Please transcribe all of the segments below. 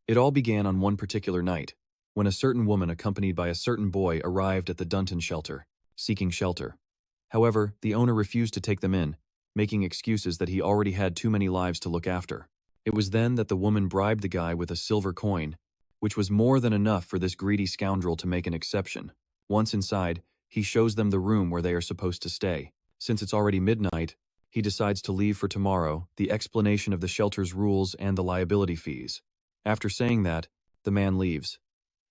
It all began on one particular night, when a certain woman accompanied by a certain boy arrived at the Dunton shelter, seeking shelter. However, the owner refused to take them in, making excuses that he already had too many lives to look after. It was then that the woman bribed the guy with a silver coin, which was more than enough for this greedy scoundrel to make an exception. Once inside, he shows them the room where they are supposed to stay. Since it's already midnight, he decides to leave for tomorrow, the explanation of the shelter's rules and the liability fees. After saying that, the man leaves.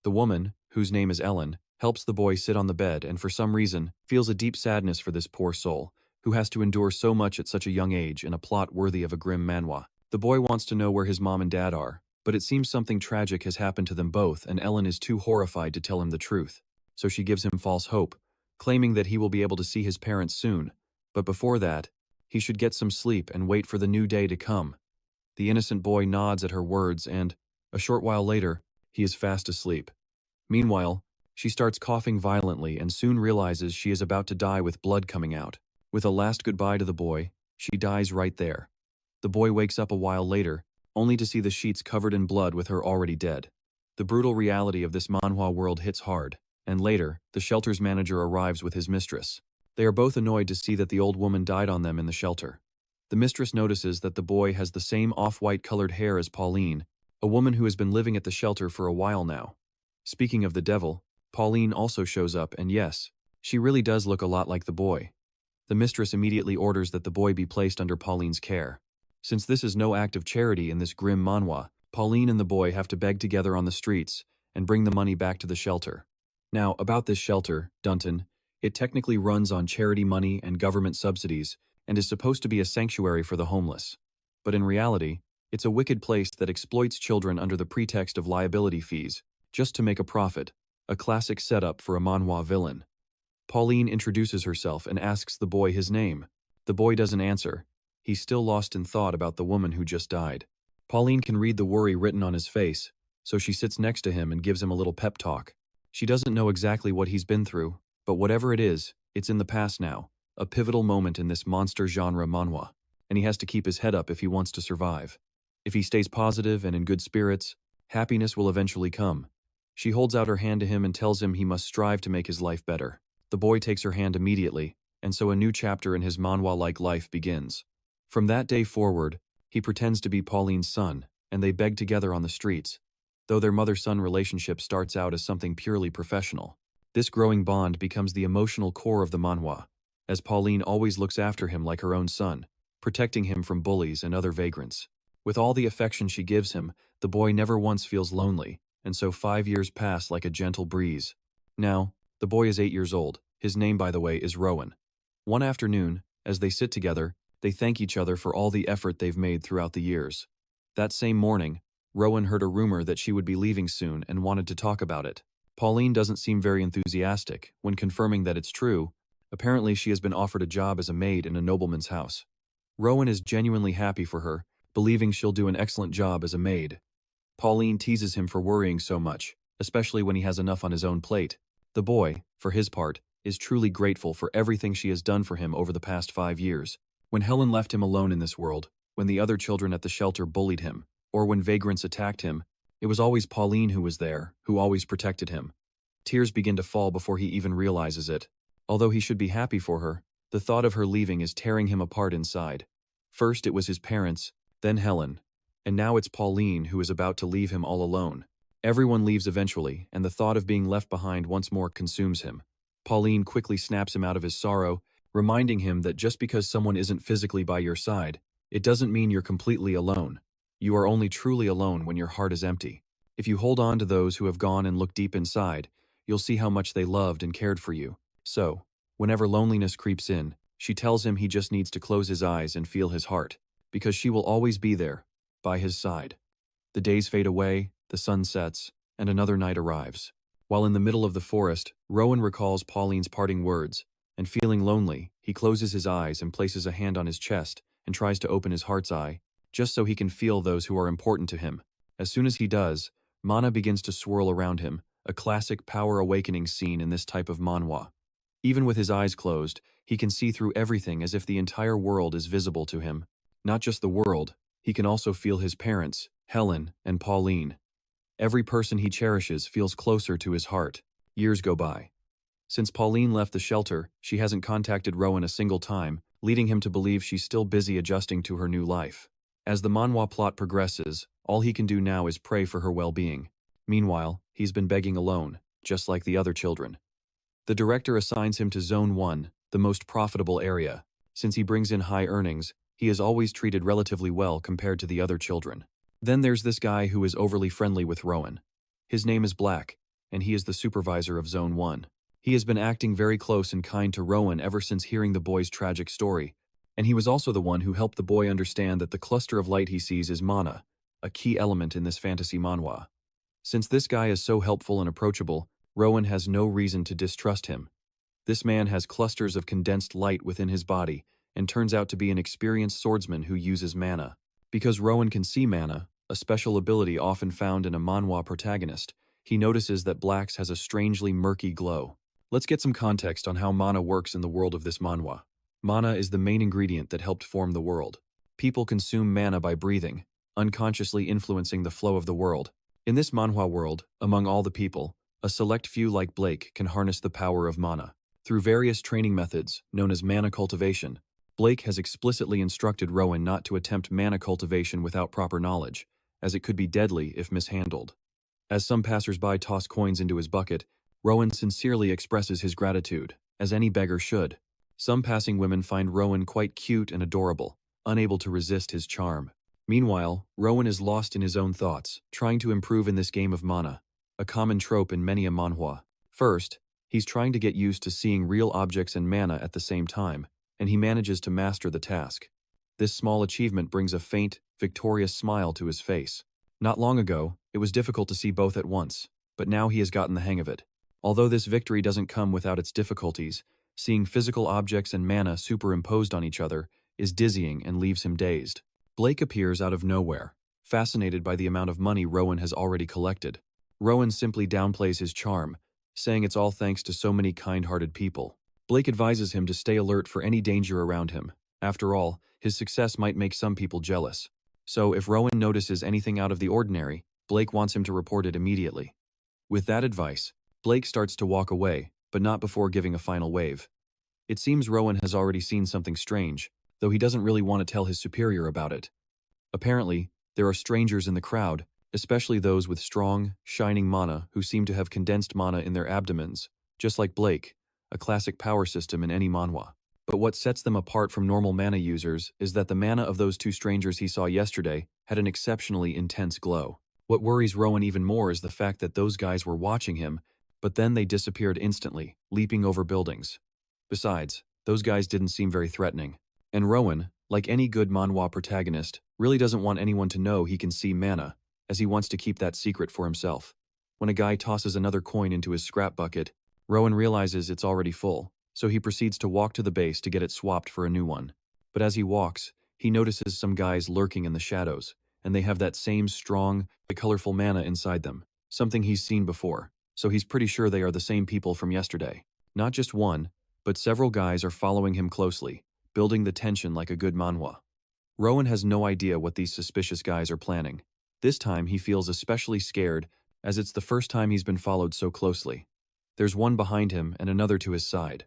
The woman, whose name is Ellen, helps the boy sit on the bed and for some reason feels a deep sadness for this poor soul, who has to endure so much at such a young age in a plot worthy of a grim manhwa. The boy wants to know where his mom and dad are, but it seems something tragic has happened to them both and Ellen is too horrified to tell him the truth. So she gives him false hope, claiming that he will be able to see his parents soon, but before that, he should get some sleep and wait for the new day to come. The innocent boy nods at her words and, a short while later, he is fast asleep. Meanwhile, she starts coughing violently and soon realizes she is about to die with blood coming out. With a last goodbye to the boy, she dies right there. The boy wakes up a while later, only to see the sheets covered in blood with her already dead. The brutal reality of this manhwa world hits hard, and later, the shelter's manager arrives with his mistress. They are both annoyed to see that the old woman died on them in the shelter. The mistress notices that the boy has the same off-white colored hair as Pauline, a woman who has been living at the shelter for a while now. Speaking of the devil, Pauline also shows up and yes, she really does look a lot like the boy. The mistress immediately orders that the boy be placed under Pauline's care. Since this is no act of charity in this grim manhwa, Pauline and the boy have to beg together on the streets and bring the money back to the shelter. Now, about this shelter, Dunton, it technically runs on charity money and government subsidies and is supposed to be a sanctuary for the homeless. But in reality, it's a wicked place that exploits children under the pretext of liability fees, just to make a profit, a classic setup for a manhwa villain. Pauline introduces herself and asks the boy his name. The boy doesn't answer. He's still lost in thought about the woman who just died. Pauline can read the worry written on his face, so she sits next to him and gives him a little pep talk. She doesn't know exactly what he's been through, but whatever it is, it's in the past now, a pivotal moment in this monster genre manhwa, and he has to keep his head up if he wants to survive. If he stays positive and in good spirits, happiness will eventually come. She holds out her hand to him and tells him he must strive to make his life better. The boy takes her hand immediately, and so a new chapter in his manhwa-like life begins. From that day forward, he pretends to be Pauline's son, and they beg together on the streets, though their mother-son relationship starts out as something purely professional. This growing bond becomes the emotional core of the manhwa, as Pauline always looks after him like her own son, protecting him from bullies and other vagrants. With all the affection she gives him, the boy never once feels lonely, and so 5 years pass like a gentle breeze. Now, the boy is 8 years old. His name, by the way, is Rowen. One afternoon, as they sit together, they thank each other for all the effort they've made throughout the years. That same morning, Rowen heard a rumor that she would be leaving soon and wanted to talk about it. Pauline doesn't seem very enthusiastic when confirming that it's true. Apparently she has been offered a job as a maid in a nobleman's house. Rowen is genuinely happy for her, believing she'll do an excellent job as a maid. Pauline teases him for worrying so much, especially when he has enough on his own plate. The boy, for his part, is truly grateful for everything she has done for him over the past 5 years. When Helen left him alone in this world, when the other children at the shelter bullied him, or when vagrants attacked him, it was always Pauline who was there, who always protected him. Tears begin to fall before he even realizes it. Although he should be happy for her, the thought of her leaving is tearing him apart inside. First it was his parents, then Helen, and now it's Pauline who is about to leave him all alone. Everyone leaves eventually, and the thought of being left behind once more consumes him. Pauline quickly snaps him out of his sorrow, reminding him that just because someone isn't physically by your side, it doesn't mean you're completely alone. You are only truly alone when your heart is empty. If you hold on to those who have gone and look deep inside, you'll see how much they loved and cared for you. So, whenever loneliness creeps in, she tells him he just needs to close his eyes and feel his heart, because she will always be there, by his side. The days fade away, the sun sets, and another night arrives. While in the middle of the forest, Rowen recalls Pauline's parting words, and feeling lonely, he closes his eyes and places a hand on his chest and tries to open his heart's eye, just so he can feel those who are important to him. As soon as he does, mana begins to swirl around him, a classic power awakening scene in this type of manhwa. Even with his eyes closed, he can see through everything as if the entire world is visible to him. Not just the world, he can also feel his parents, Helen and Pauline. Every person he cherishes feels closer to his heart. Years go by. Since Pauline left the shelter, she hasn't contacted Rowen a single time, leading him to believe she's still busy adjusting to her new life. As the Manhwa plot progresses, all he can do now is pray for her well-being. Meanwhile, he's been begging alone, just like the other children. The director assigns him to Zone 1, the most profitable area. Since he brings in high earnings, he is always treated relatively well compared to the other children. Then there's this guy who is overly friendly with Rowen. His name is Black, and he is the supervisor of Zone 1. He has been acting very close and kind to Rowen ever since hearing the boy's tragic story, and he was also the one who helped the boy understand that the cluster of light he sees is mana, a key element in this fantasy manhwa. Since this guy is so helpful and approachable, Rowen has no reason to distrust him. This man has clusters of condensed light within his body and turns out to be an experienced swordsman who uses mana. Because Rowen can see mana, a special ability often found in a manhwa protagonist, he notices that Black's has a strangely murky glow. Let's get some context on how mana works in the world of this manhwa. Mana is the main ingredient that helped form the world. People consume mana by breathing, unconsciously influencing the flow of the world. In this manhwa world, among all the people, a select few like Blake can harness the power of mana. Through various training methods, known as mana cultivation, Blake has explicitly instructed Rowen not to attempt mana cultivation without proper knowledge, as it could be deadly if mishandled. As some passers-by toss coins into his bucket, Rowen sincerely expresses his gratitude, as any beggar should. Some passing women find Rowen quite cute and adorable, unable to resist his charm. Meanwhile, Rowen is lost in his own thoughts, trying to improve in this game of mana, a common trope in many a manhwa. First, he's trying to get used to seeing real objects and mana at the same time, and he manages to master the task. This small achievement brings a faint, victorious smile to his face. Not long ago, it was difficult to see both at once, but now he has gotten the hang of it. Although this victory doesn't come without its difficulties, seeing physical objects and mana superimposed on each other is dizzying and leaves him dazed. Blake appears out of nowhere, fascinated by the amount of money Rowen has already collected. Rowen simply downplays his charm, saying it's all thanks to so many kind-hearted people. Blake advises him to stay alert for any danger around him. After all, his success might make some people jealous. So if Rowen notices anything out of the ordinary, Blake wants him to report it immediately. With that advice, Blake starts to walk away, but not before giving a final wave. It seems Rowen has already seen something strange, though he doesn't really want to tell his superior about it. Apparently, there are strangers in the crowd, especially those with strong, shining mana who seem to have condensed mana in their abdomens, just like Blake, a classic power system in any manhwa. But what sets them apart from normal mana users is that the mana of those two strangers he saw yesterday had an exceptionally intense glow. What worries Rowen even more is the fact that those guys were watching him, but then they disappeared instantly, leaping over buildings. Besides, those guys didn't seem very threatening. And Rowen, like any good manhwa protagonist, really doesn't want anyone to know he can see mana, as he wants to keep that secret for himself. When a guy tosses another coin into his scrap bucket, Rowen realizes it's already full, so he proceeds to walk to the base to get it swapped for a new one. But as he walks, he notices some guys lurking in the shadows, and they have that same strong, colorful mana inside them, something he's seen before, so he's pretty sure they are the same people from yesterday. Not just one, but several guys are following him closely, building the tension like a good manhwa. Rowen has no idea what these suspicious guys are planning. This time he feels especially scared, as it's the first time he's been followed so closely. There's one behind him and another to his side.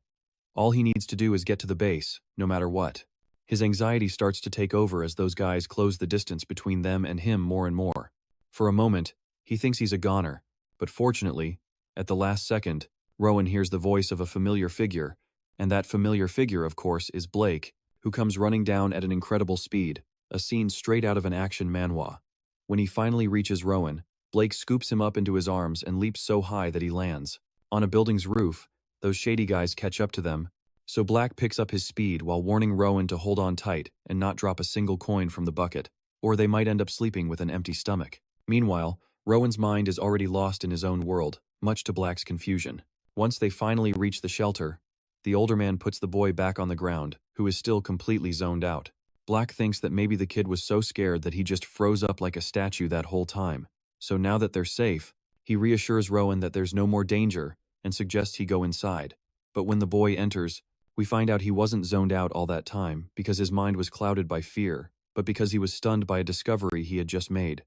All he needs to do is get to the base, no matter what. His anxiety starts to take over as those guys close the distance between them and him more and more. For a moment, he thinks he's a goner, but fortunately, at the last second, Rowen hears the voice of a familiar figure, and that familiar figure, of course, is Blake, who comes running down at an incredible speed, a scene straight out of an action manhwa. When he finally reaches Rowen, Blake scoops him up into his arms and leaps so high that he lands. On a building's roof, those shady guys catch up to them, so Black picks up his speed while warning Rowen to hold on tight and not drop a single coin from the bucket, or they might end up sleeping with an empty stomach. Meanwhile, Rowen's mind is already lost in his own world, much to Black's confusion. Once they finally reach the shelter, the older man puts the boy back on the ground, who is still completely zoned out. Black thinks that maybe the kid was so scared that he just froze up like a statue that whole time. So now that they're safe, he reassures Rowen that there's no more danger and suggests he go inside. But when the boy enters, we find out he wasn't zoned out all that time because his mind was clouded by fear, but because he was stunned by a discovery he had just made.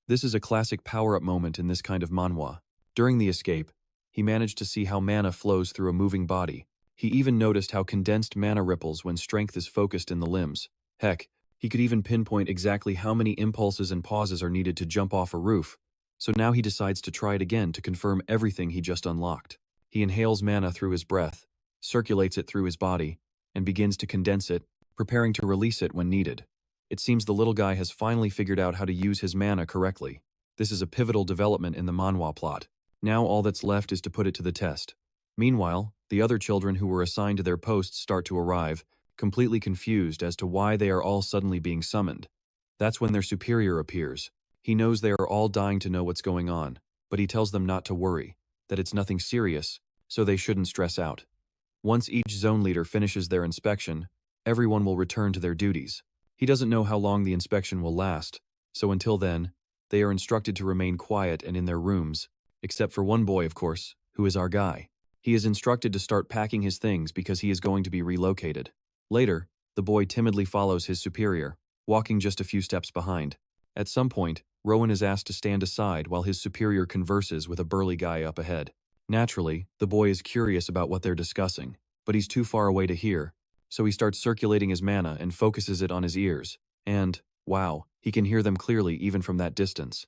This is a classic power-up moment in this kind of manhwa. During the escape, he managed to see how mana flows through a moving body. He even noticed how condensed mana ripples when strength is focused in the limbs. Heck, he could even pinpoint exactly how many impulses and pauses are needed to jump off a roof. So now he decides to try it again to confirm everything he just unlocked. He inhales mana through his breath, circulates it through his body, and begins to condense it, preparing to release it when needed. It seems the little guy has finally figured out how to use his mana correctly. This is a pivotal development in the manhwa plot. Now all that's left is to put it to the test. Meanwhile, the other children who were assigned to their posts start to arrive, completely confused as to why they are all suddenly being summoned. That's when their superior appears. He knows they are all dying to know what's going on, but he tells them not to worry, that it's nothing serious, so they shouldn't stress out. Once each zone leader finishes their inspection, everyone will return to their duties. He doesn't know how long the inspection will last, so until then, they are instructed to remain quiet and in their rooms, except for one boy, of course, who is our guy. He is instructed to start packing his things because he is going to be relocated. Later, the boy timidly follows his superior, walking just a few steps behind. At some point, Rowen is asked to stand aside while his superior converses with a burly guy up ahead. Naturally, the boy is curious about what they're discussing, but he's too far away to hear, so he starts circulating his mana and focuses it on his ears. And, wow, he can hear them clearly even from that distance.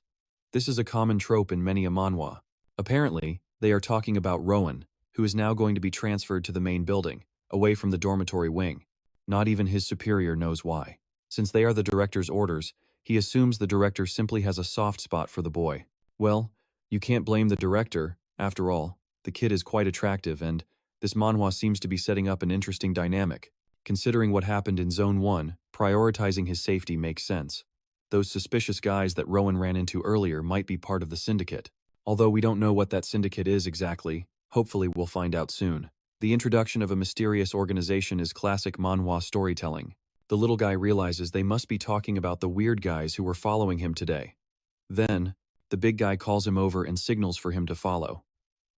This is a common trope in many a manhwa. Apparently, they are talking about Rowen, who is now going to be transferred to the main building, away from the dormitory wing. Not even his superior knows why. Since they are the director's orders, he assumes the director simply has a soft spot for the boy. Well, you can't blame the director. After all, the kid is quite attractive and this manhwa seems to be setting up an interesting dynamic. Considering what happened in Zone 1, prioritizing his safety makes sense. Those suspicious guys that Rowen ran into earlier might be part of the syndicate. Although we don't know what that syndicate is exactly, hopefully we'll find out soon. The introduction of a mysterious organization is classic manhwa storytelling. The little guy realizes they must be talking about the weird guys who were following him today. Then, the big guy calls him over and signals for him to follow.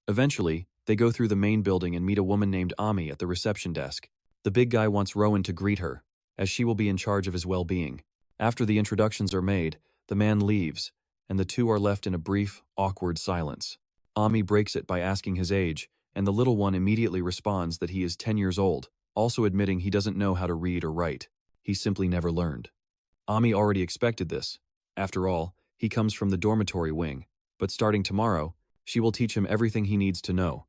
Eventually, they go through the main building and meet a woman named Ami at the reception desk. The big guy wants Rowen to greet her, as she will be in charge of his well-being. After the introductions are made, the man leaves, and the two are left in a brief, awkward silence. Ami breaks it by asking his age, and the little one immediately responds that he is 10 years old, also admitting he doesn't know how to read or write. He simply never learned. Ami already expected this. After all, he comes from the dormitory wing, but starting tomorrow, she will teach him everything he needs to know.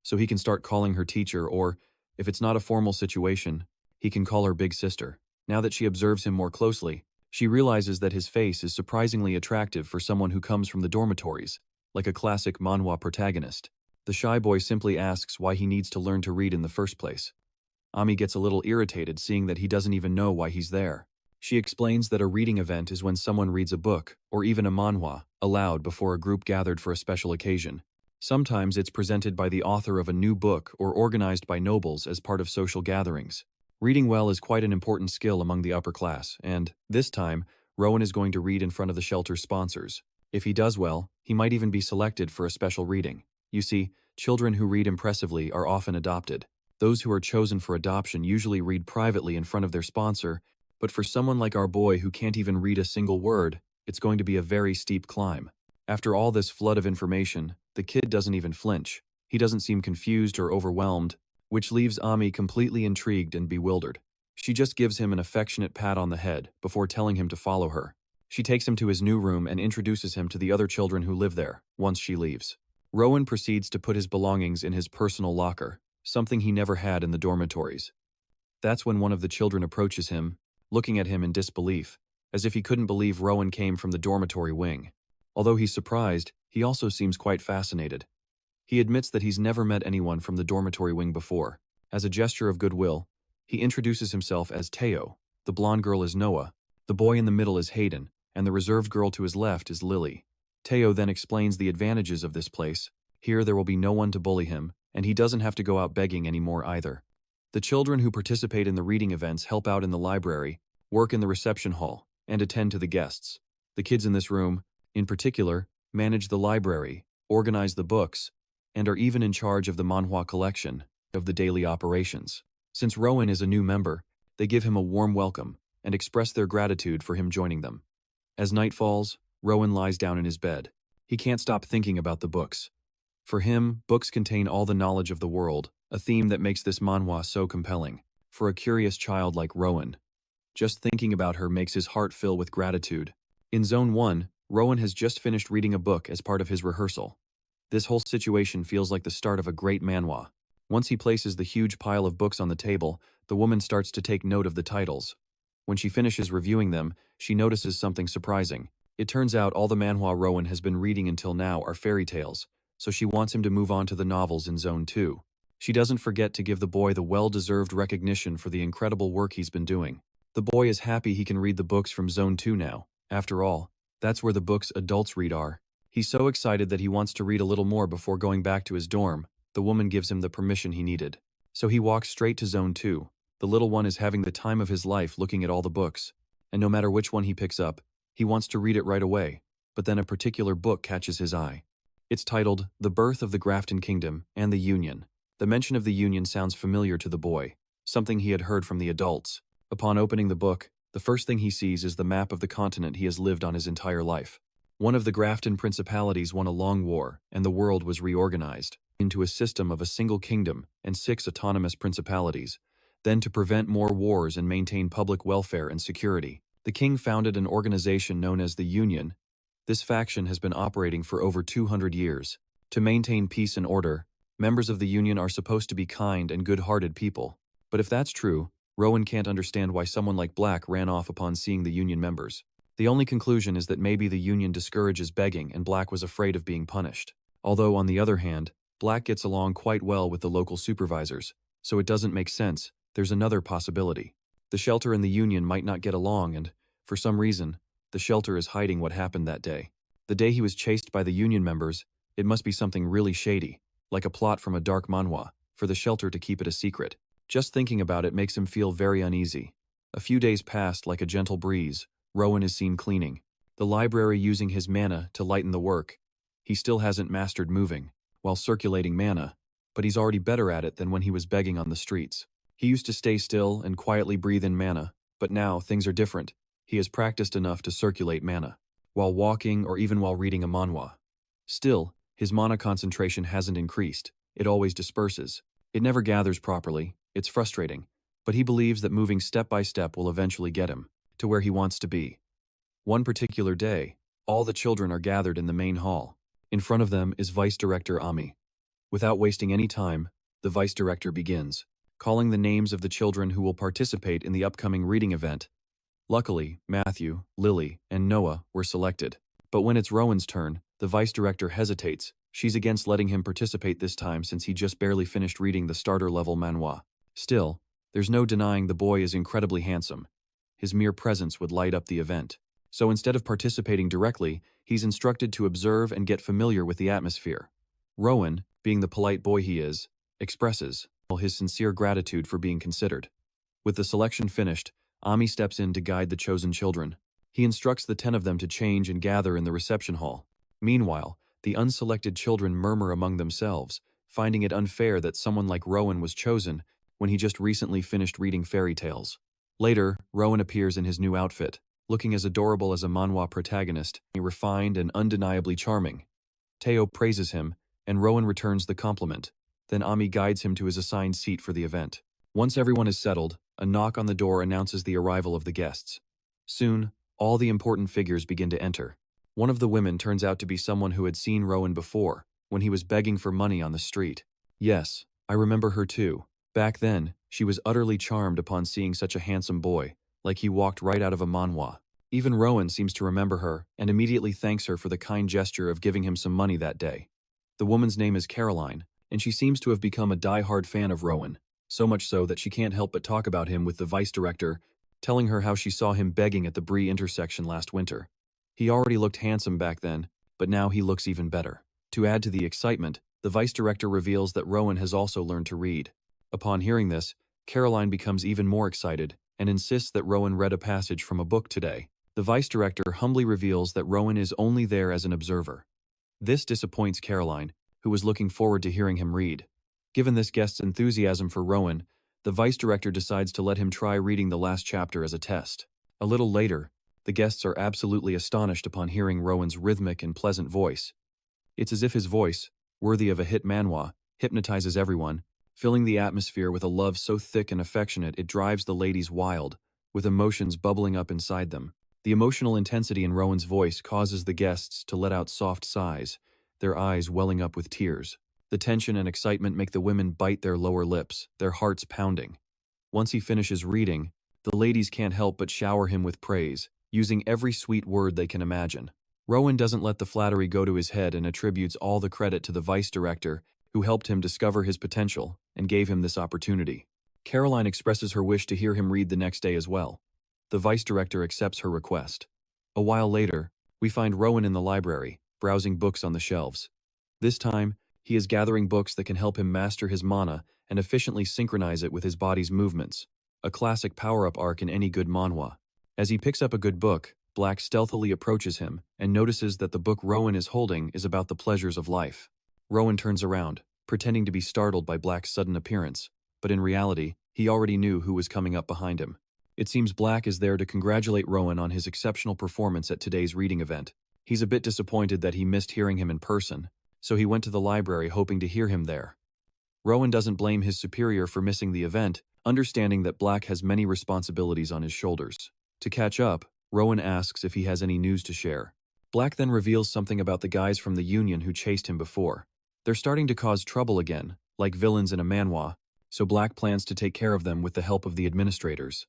So he can start calling her teacher or, if it's not a formal situation, he can call her big sister. Now that she observes him more closely, she realizes that his face is surprisingly attractive for someone who comes from the dormitories, like a classic manhwa protagonist. The shy boy simply asks why he needs to learn to read in the first place. Ami gets a little irritated seeing that he doesn't even know why he's there. She explains that a reading event is when someone reads a book, or even a manhwa, aloud before a group gathered for a special occasion. Sometimes it's presented by the author of a new book or organized by nobles as part of social gatherings. Reading well is quite an important skill among the upper class, and, this time, Rowen is going to read in front of the shelter's sponsors. If he does well, he might even be selected for a special reading. You see, children who read impressively are often adopted. Those who are chosen for adoption usually read privately in front of their sponsor, but for someone like our boy who can't even read a single word, it's going to be a very steep climb. After all this flood of information, the kid doesn't even flinch. He doesn't seem confused or overwhelmed, which leaves Ami completely intrigued and bewildered. She just gives him an affectionate pat on the head before telling him to follow her. She takes him to his new room and introduces him to the other children who live there, once she leaves. Rowen proceeds to put his belongings in his personal locker, something he never had in the dormitories. That's when one of the children approaches him, looking at him in disbelief, as if he couldn't believe Rowen came from the dormitory wing. Although he's surprised, he also seems quite fascinated. He admits that he's never met anyone from the dormitory wing before. As a gesture of goodwill, he introduces himself as Teo, the blonde girl is Noah, the boy in the middle is Hayden, and the reserved girl to his left is Lily. Teo then explains the advantages of this place. Here there will be no one to bully him, and he doesn't have to go out begging anymore either. The children who participate in the reading events help out in the library, work in the reception hall, and attend to the guests. The kids in this room, in particular, manage the library, organize the books, and are even in charge of the manhwa collection, of the daily operations. Since Rowen is a new member, they give him a warm welcome and express their gratitude for him joining them. As night falls, Rowen lies down in his bed. He can't stop thinking about the books. For him, books contain all the knowledge of the world, a theme that makes this manhwa so compelling. For a curious child like Rowen, just thinking about her makes his heart fill with gratitude. In Zone 1, Rowen has just finished reading a book as part of his rehearsal. This whole situation feels like the start of a great manhwa. Once he places the huge pile of books on the table, the woman starts to take note of the titles. When she finishes reviewing them, she notices something surprising. It turns out all the manhwa Rowen has been reading until now are fairy tales, so she wants him to move on to the novels in Zone 2. She doesn't forget to give the boy the well-deserved recognition for the incredible work he's been doing. The boy is happy he can read the books from Zone 2 now. After all, that's where the books adults read are. He's so excited that he wants to read a little more before going back to his dorm. The woman gives him the permission he needed. So he walks straight to Zone 2. The little one is having the time of his life looking at all the books. And no matter which one he picks up, he wants to read it right away. But then a particular book catches his eye. It's titled, The Birth of the Grafton Kingdom and the Union. The mention of the Union sounds familiar to the boy, something he had heard from the adults. Upon opening the book, the first thing he sees is the map of the continent he has lived on his entire life. One of the Grafton principalities won a long war, and the world was reorganized into a system of a single kingdom and 6 autonomous principalities. Then, to prevent more wars and maintain public welfare and security, the king founded an organization known as the Union. This faction has been operating for over 200 years. To maintain peace and order, members of the Union are supposed to be kind and good-hearted people. But if that's true, Rowen can't understand why someone like Black ran off upon seeing the Union members. The only conclusion is that maybe the Union discourages begging and Black was afraid of being punished. Although, on the other hand, Black gets along quite well with the local supervisors, so it doesn't make sense. There's another possibility. The shelter and the Union might not get along and, for some reason, the shelter is hiding what happened that day. The day he was chased by the Union members, it must be something really shady, like a plot from a dark manhwa, for the shelter to keep it a secret. Just thinking about it makes him feel very uneasy. A few days passed like a gentle breeze. Rowen is seen cleaning the library using his mana to lighten the work. He still hasn't mastered moving while circulating mana, but he's already better at it than when he was begging on the streets. He used to stay still and quietly breathe in mana, but now things are different. He has practiced enough to circulate mana while walking or even while reading a manhwa. Still, his mana concentration hasn't increased. It always disperses. It never gathers properly. It's frustrating, but he believes that moving step by step will eventually get him to where he wants to be. One particular day, all the children are gathered in the main hall. In front of them is Vice Director Ami. Without wasting any time, the Vice Director begins, calling the names of the children who will participate in the upcoming reading event. Luckily, Matthew, Lily, and Noah were selected. But when it's Rowen's turn, the Vice Director hesitates. She's against letting him participate this time since he just barely finished reading the starter-level manhwa. Still, there's no denying the boy is incredibly handsome. His mere presence would light up the event. So instead of participating directly, he's instructed to observe and get familiar with the atmosphere. Rowen, being the polite boy he is, expresses his sincere gratitude for being considered. With the selection finished, Ami steps in to guide the chosen children. He instructs the 10 of them to change and gather in the reception hall. Meanwhile, the unselected children murmur among themselves, finding it unfair that someone like Rowen was chosen when he just recently finished reading fairy tales. Later, Rowen appears in his new outfit, looking as adorable as a manhwa protagonist, refined and undeniably charming. Teo praises him, and Rowen returns the compliment. Then Ami guides him to his assigned seat for the event. Once everyone is settled, a knock on the door announces the arrival of the guests. Soon, all the important figures begin to enter. One of the women turns out to be someone who had seen Rowen before, when he was begging for money on the street. Yes, I remember her too. Back then, she was utterly charmed upon seeing such a handsome boy, like he walked right out of a manhwa. Even Rowen seems to remember her and immediately thanks her for the kind gesture of giving him some money that day. The woman's name is Caroline, and she seems to have become a die-hard fan of Rowen, so much so that she can't help but talk about him with the vice director, telling her how she saw him begging at the Bree intersection last winter. He already looked handsome back then, but now he looks even better. To add to the excitement, the vice director reveals that Rowen has also learned to read. Upon hearing this, Caroline becomes even more excited and insists that Rowen read a passage from a book today. The vice director humbly reveals that Rowen is only there as an observer. This disappoints Caroline, who was looking forward to hearing him read. Given this guest's enthusiasm for Rowen, the vice director decides to let him try reading the last chapter as a test. A little later, The guests are absolutely astonished upon hearing Rowen's rhythmic and pleasant voice. It's as if his voice, worthy of a hit manhwa, hypnotizes everyone, filling the atmosphere with a love so thick and affectionate it drives the ladies wild, with emotions bubbling up inside them. The emotional intensity in Rowen's voice causes the guests to let out soft sighs, their eyes welling up with tears. The tension and excitement make the women bite their lower lips, their hearts pounding. Once he finishes reading, the ladies can't help but shower him with praise, using every sweet word they can imagine. Rowen doesn't let the flattery go to his head and attributes all the credit to the vice director who helped him discover his potential and gave him this opportunity. Caroline expresses her wish to hear him read the next day as well. The vice director accepts her request. A while later, we find Rowen in the library, browsing books on the shelves. This time, he is gathering books that can help him master his mana and efficiently synchronize it with his body's movements, a classic power-up arc in any good manhwa. As he picks up a good book, Black stealthily approaches him and notices that the book Rowen is holding is about the pleasures of life. Rowen turns around, pretending to be startled by Black's sudden appearance, but in reality, he already knew who was coming up behind him. It seems Black is there to congratulate Rowen on his exceptional performance at today's reading event. He's a bit disappointed that he missed hearing him in person, so he went to the library hoping to hear him there. Rowen doesn't blame his superior for missing the event, understanding that Black has many responsibilities on his shoulders. To catch up, Rowen asks if he has any news to share. Black then reveals something about the guys from the Union who chased him before. They're starting to cause trouble again, like villains in a manhwa, so Black plans to take care of them with the help of the administrators.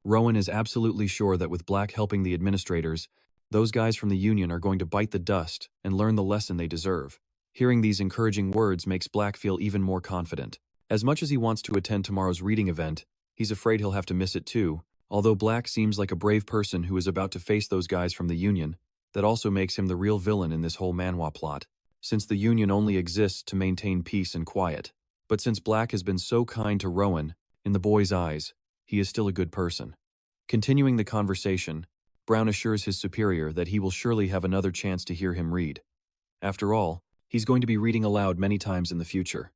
Rowen is absolutely sure that with Black helping the administrators, those guys from the Union are going to bite the dust and learn the lesson they deserve. Hearing these encouraging words makes Black feel even more confident. As much as he wants to attend tomorrow's reading event, he's afraid he'll have to miss it too. Although Black seems like a brave person who is about to face those guys from the Union, that also makes him the real villain in this whole manhwa plot, since the Union only exists to maintain peace and quiet. But since Black has been so kind to Rowen, in the boy's eyes, he is still a good person. Continuing the conversation, Brown assures his superior that he will surely have another chance to hear him read. After all, he's going to be reading aloud many times in the future.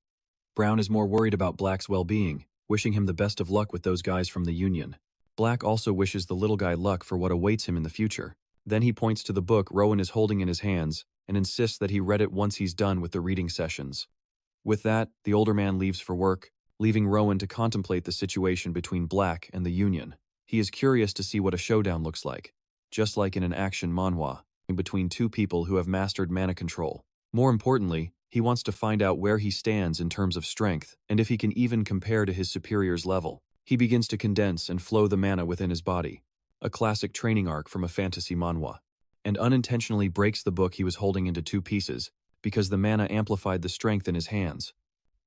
Brown is more worried about Black's well-being, wishing him the best of luck with those guys from the Union. Black also wishes the little guy luck for what awaits him in the future. Then he points to the book Rowen is holding in his hands and insists that he read it once he's done with the reading sessions. With that, the older man leaves for work, leaving Rowen to contemplate the situation between Black and the Union. He is curious to see what a showdown looks like, just like in an action manhwa, between two people who have mastered mana control. More importantly, he wants to find out where he stands in terms of strength and if he can even compare to his superior's level. He begins to condense and flow the mana within his body, a classic training arc from a fantasy manhwa, and unintentionally breaks the book he was holding into two pieces because the mana amplified the strength in his hands.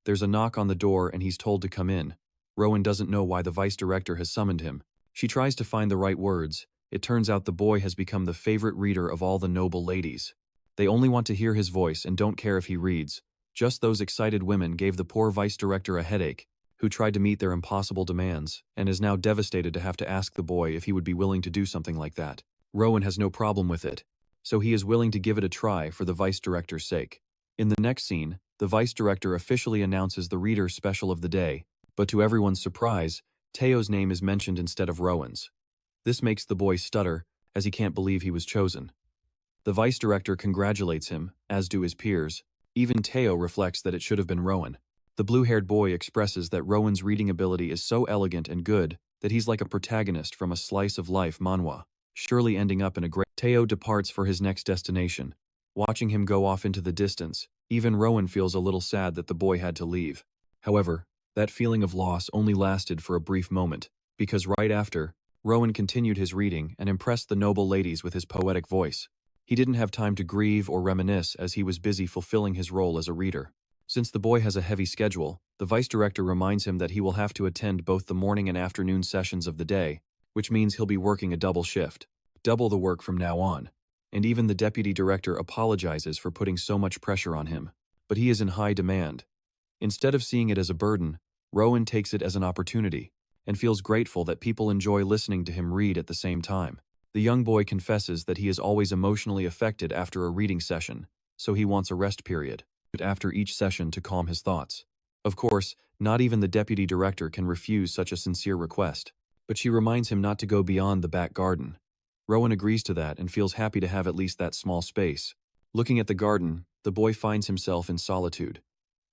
There's a knock on the door and he's told to come in. Rowen doesn't know why the vice director has summoned him. She tries to find the right words. It turns out the boy has become the favorite reader of all the noble ladies. They only want to hear his voice and don't care if he reads. Just those excited women gave the poor vice director a headache, who tried to meet their impossible demands, and is now devastated to have to ask the boy if he would be willing to do something like that. Rowen has no problem with it, so he is willing to give it a try for the vice director's sake. In the next scene, the vice director officially announces the reader special of the day, but to everyone's surprise, Teo's name is mentioned instead of Rowen's. This makes the boy stutter, as he can't believe he was chosen. The vice director congratulates him, as do his peers. Even Teo reflects that it should have been Rowen. The blue-haired boy expresses that Rowen's reading ability is so elegant and good that he's like a protagonist from a slice-of-life manhwa, surely ending up in a great... Teo departs for his next destination. Watching him go off into the distance, even Rowen feels a little sad that the boy had to leave. However, that feeling of loss only lasted for a brief moment, because right after, Rowen continued his reading and impressed the noble ladies with his poetic voice. He didn't have time to grieve or reminisce as he was busy fulfilling his role as a reader. Since the boy has a heavy schedule, the vice director reminds him that he will have to attend both the morning and afternoon sessions of the day, which means he'll be working a double shift. Double the work from now on. And even the deputy director apologizes for putting so much pressure on him. But he is in high demand. Instead of seeing it as a burden, Rowen takes it as an opportunity, and feels grateful that people enjoy listening to him read at the same time. The young boy confesses that he is always emotionally affected after a reading session, so he wants a rest period after each session to calm his thoughts. Of course, not even the deputy director can refuse such a sincere request, but she reminds him not to go beyond the back garden. Rowen agrees to that and feels happy to have at least that small space. Looking at the garden, the boy finds himself in solitude.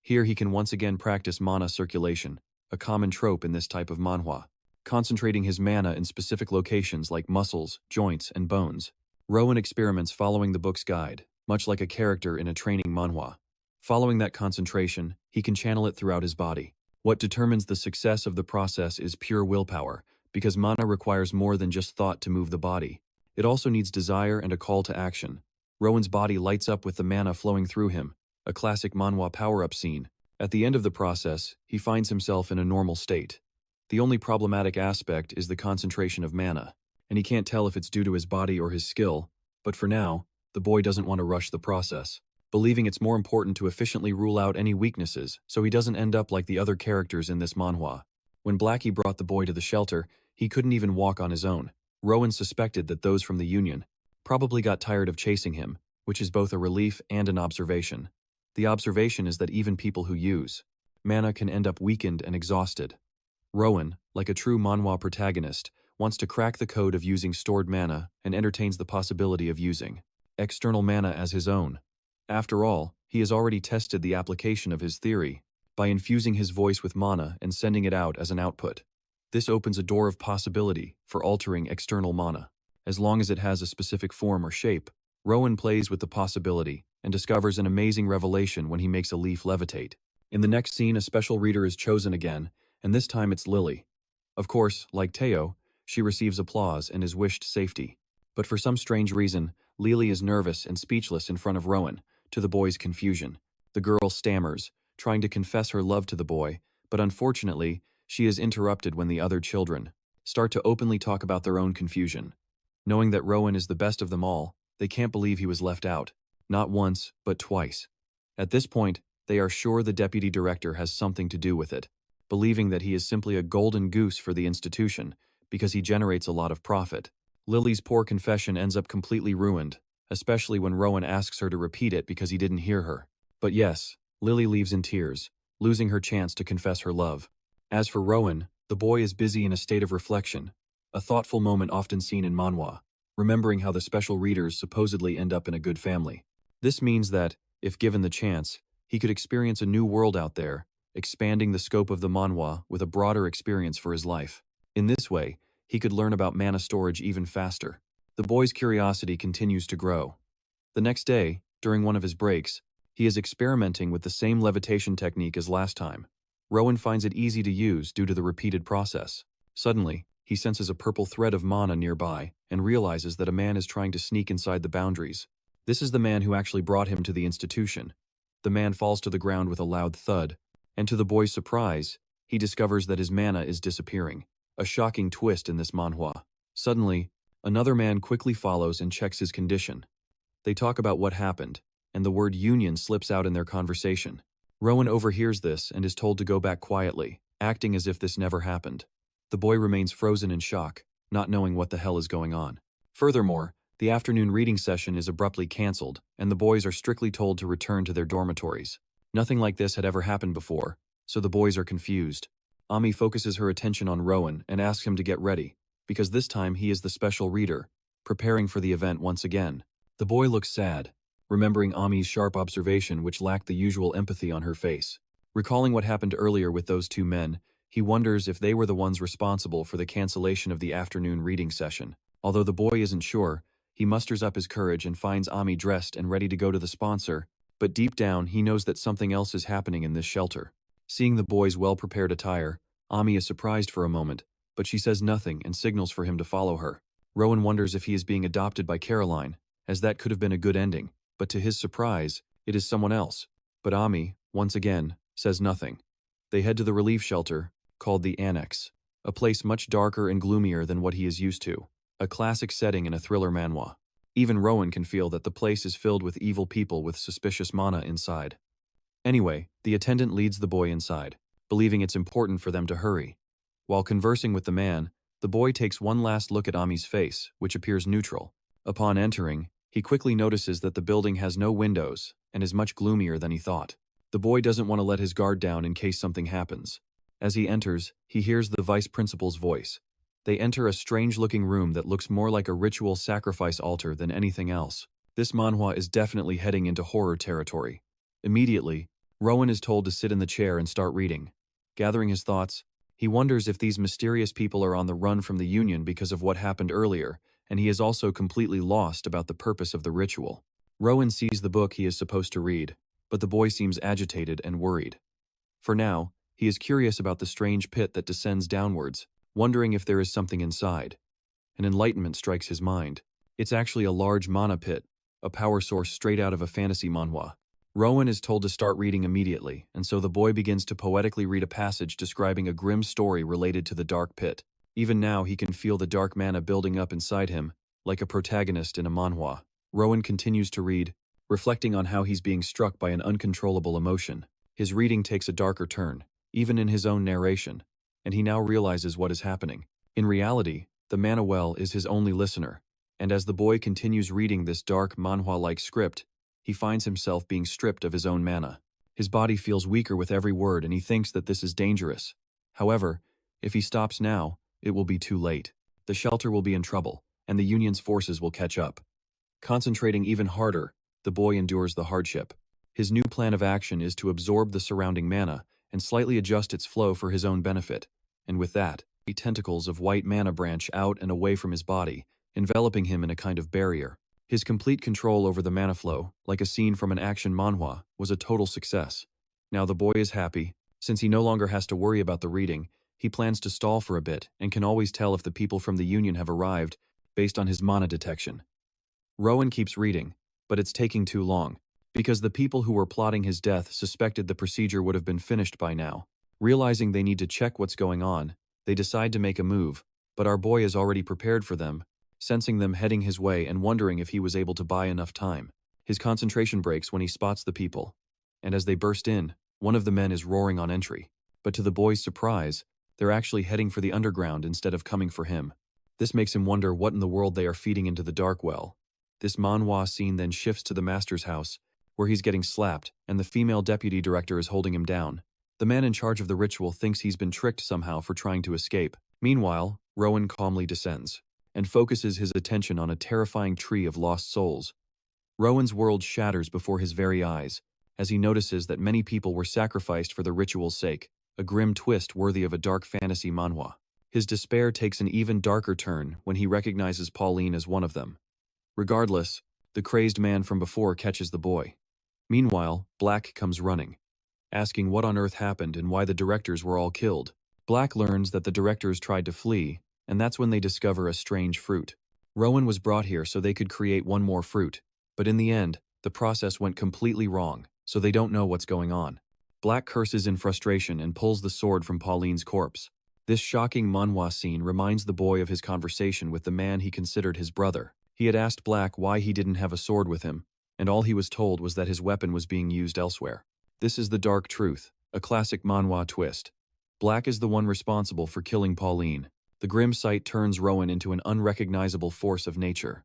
Here he can once again practice mana circulation, a common trope in this type of manhwa, concentrating his mana in specific locations like muscles, joints, and bones. Rowen experiments following the book's guide, much like a character in a training manhwa. Following that concentration, he can channel it throughout his body. What determines the success of the process is pure willpower, because mana requires more than just thought to move the body. It also needs desire and a call to action. Rowen's body lights up with the mana flowing through him, a classic manhwa power-up scene. At the end of the process, he finds himself in a normal state. The only problematic aspect is the concentration of mana, and he can't tell if it's due to his body or his skill, but for now, the boy doesn't want to rush the process, believing it's more important to efficiently rule out any weaknesses so he doesn't end up like the other characters in this manhwa. When Blackie brought the boy to the shelter, he couldn't even walk on his own. Rowen suspected that those from the Union probably got tired of chasing him, which is both a relief and an observation. The observation is that even people who use mana can end up weakened and exhausted. Rowen, like a true manhwa protagonist, wants to crack the code of using stored mana and entertains the possibility of using external mana as his own. After all, he has already tested the application of his theory by infusing his voice with mana and sending it out as an output. This opens a door of possibility for altering external mana. As long as it has a specific form or shape, Rowen plays with the possibility and discovers an amazing revelation when he makes a leaf levitate. In the next scene, a special reader is chosen again, and this time it's Lily. Of course, like Teo, she receives applause and is wished safety. But for some strange reason, Lily is nervous and speechless in front of Rowen, to the boy's confusion. The girl stammers, trying to confess her love to the boy, but unfortunately, she is interrupted when the other children start to openly talk about their own confusion. Knowing that Rowen is the best of them all, they can't believe he was left out, not once, but twice. At this point, they are sure the deputy director has something to do with it, believing that he is simply a golden goose for the institution because he generates a lot of profit. Lily's poor confession ends up completely ruined, especially when Rowen asks her to repeat it because he didn't hear her. But yes, Lily leaves in tears, losing her chance to confess her love. As for Rowen, the boy is busy in a state of reflection, a thoughtful moment often seen in manhwa, remembering how the special readers supposedly end up in a good family. This means that, if given the chance, he could experience a new world out there, expanding the scope of the manhwa with a broader experience for his life. In this way, he could learn about mana storage even faster. The boy's curiosity continues to grow. The next day, during one of his breaks, he is experimenting with the same levitation technique as last time. Rowen finds it easy to use due to the repeated process. Suddenly, he senses a purple thread of mana nearby and realizes that a man is trying to sneak inside the boundaries. This is the man who actually brought him to the institution. The man falls to the ground with a loud thud, and to the boy's surprise, he discovers that his mana is disappearing. A shocking twist in this manhwa. Suddenly, another man quickly follows and checks his condition. They talk about what happened, and the word union slips out in their conversation. Rowen overhears this and is told to go back quietly, acting as if this never happened. The boy remains frozen in shock, not knowing what the hell is going on. Furthermore, the afternoon reading session is abruptly cancelled, and the boys are strictly told to return to their dormitories. Nothing like this had ever happened before, so the boys are confused. Ami focuses her attention on Rowen and asks him to get ready, because this time he is the special reader, preparing for the event once again. The boy looks sad, remembering Ami's sharp observation which lacked the usual empathy on her face. Recalling what happened earlier with those two men, he wonders if they were the ones responsible for the cancellation of the afternoon reading session. Although the boy isn't sure, he musters up his courage and finds Ami dressed and ready to go to the sponsor, but deep down he knows that something else is happening in this shelter. Seeing the boy's well-prepared attire, Ami is surprised for a moment, but she says nothing and signals for him to follow her. Rowen wonders if he is being adopted by Caroline, as that could have been a good ending, but to his surprise, it is someone else. But Ami, once again, says nothing. They head to the relief shelter, called the Annex, a place much darker and gloomier than what he is used to, a classic setting in a thriller manhwa. Even Rowen can feel that the place is filled with evil people with suspicious mana inside. Anyway, the attendant leads the boy inside, believing it's important for them to hurry. While conversing with the man, the boy takes one last look at Ami's face, which appears neutral. Upon entering, he quickly notices that the building has no windows and is much gloomier than he thought. The boy doesn't want to let his guard down in case something happens. As he enters, he hears the vice principal's voice. They enter a strange-looking room that looks more like a ritual sacrifice altar than anything else. This manhwa is definitely heading into horror territory. Immediately, Rowen is told to sit in the chair and start reading. Gathering his thoughts, he wonders if these mysterious people are on the run from the Union because of what happened earlier, and he is also completely lost about the purpose of the ritual. Rowen sees the book he is supposed to read, but the boy seems agitated and worried. For now, he is curious about the strange pit that descends downwards, wondering if there is something inside. An enlightenment strikes his mind. It's actually a large mana pit, a power source straight out of a fantasy manhwa. Rowen is told to start reading immediately, and so the boy begins to poetically read a passage describing a grim story related to the dark pit. Even now he can feel the dark mana building up inside him, like a protagonist in a manhwa. Rowen continues to read, reflecting on how he's being struck by an uncontrollable emotion. His reading takes a darker turn, even in his own narration, and he now realizes what is happening. In reality, the mana well is his only listener, and as the boy continues reading this dark manhwa-like script, he finds himself being stripped of his own mana. His body feels weaker with every word and he thinks that this is dangerous. However, if he stops now, it will be too late. The shelter will be in trouble, and the Union's forces will catch up. Concentrating even harder, the boy endures the hardship. His new plan of action is to absorb the surrounding mana and slightly adjust its flow for his own benefit, and with that, the tentacles of white mana branch out and away from his body, enveloping him in a kind of barrier. His complete control over the mana flow, like a scene from an action manhwa, was a total success. Now the boy is happy. Since he no longer has to worry about the reading, he plans to stall for a bit and can always tell if the people from the Union have arrived based on his mana detection. Rowen keeps reading, but it's taking too long, because the people who were plotting his death suspected the procedure would have been finished by now. Realizing they need to check what's going on, they decide to make a move, but our boy is already prepared for them, sensing them heading his way and wondering if he was able to buy enough time. His concentration breaks when he spots the people, and as they burst in, one of the men is roaring on entry. But to the boy's surprise, they're actually heading for the underground instead of coming for him. This makes him wonder what in the world they are feeding into the dark well. This manhwa scene then shifts to the master's house, where he's getting slapped, and the female deputy director is holding him down. The man in charge of the ritual thinks he's been tricked somehow for trying to escape. Meanwhile, Rowen calmly descends and focuses his attention on a terrifying tree of lost souls. Rowen's world shatters before his very eyes, as he notices that many people were sacrificed for the ritual's sake, a grim twist worthy of a dark fantasy manhwa. His despair takes an even darker turn when he recognizes Pauline as one of them. Regardless, the crazed man from before catches the boy. Meanwhile, Black comes running, asking what on earth happened and why the directors were all killed. Black learns that the directors tried to flee, and that's when they discover a strange fruit. Rowen was brought here so they could create one more fruit, but in the end, the process went completely wrong, so they don't know what's going on. Black curses in frustration and pulls the sword from Pauline's corpse. This shocking manhwa scene reminds the boy of his conversation with the man he considered his brother. He had asked Black why he didn't have a sword with him, and all he was told was that his weapon was being used elsewhere. This is the dark truth, a classic manhwa twist. Black is the one responsible for killing Pauline. The grim sight turns Rowen into an unrecognizable force of nature.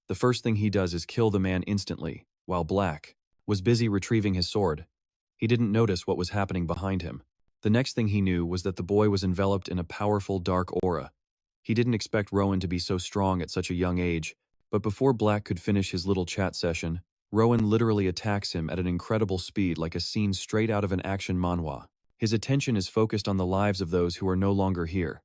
The first thing he does is kill the man instantly, while Black was busy retrieving his sword. He didn't notice what was happening behind him. The next thing he knew was that the boy was enveloped in a powerful dark aura. He didn't expect Rowen to be so strong at such a young age, but before Black could finish his little chat session, Rowen literally attacks him at an incredible speed like a scene straight out of an action manhwa. His attention is focused on the lives of those who are no longer here.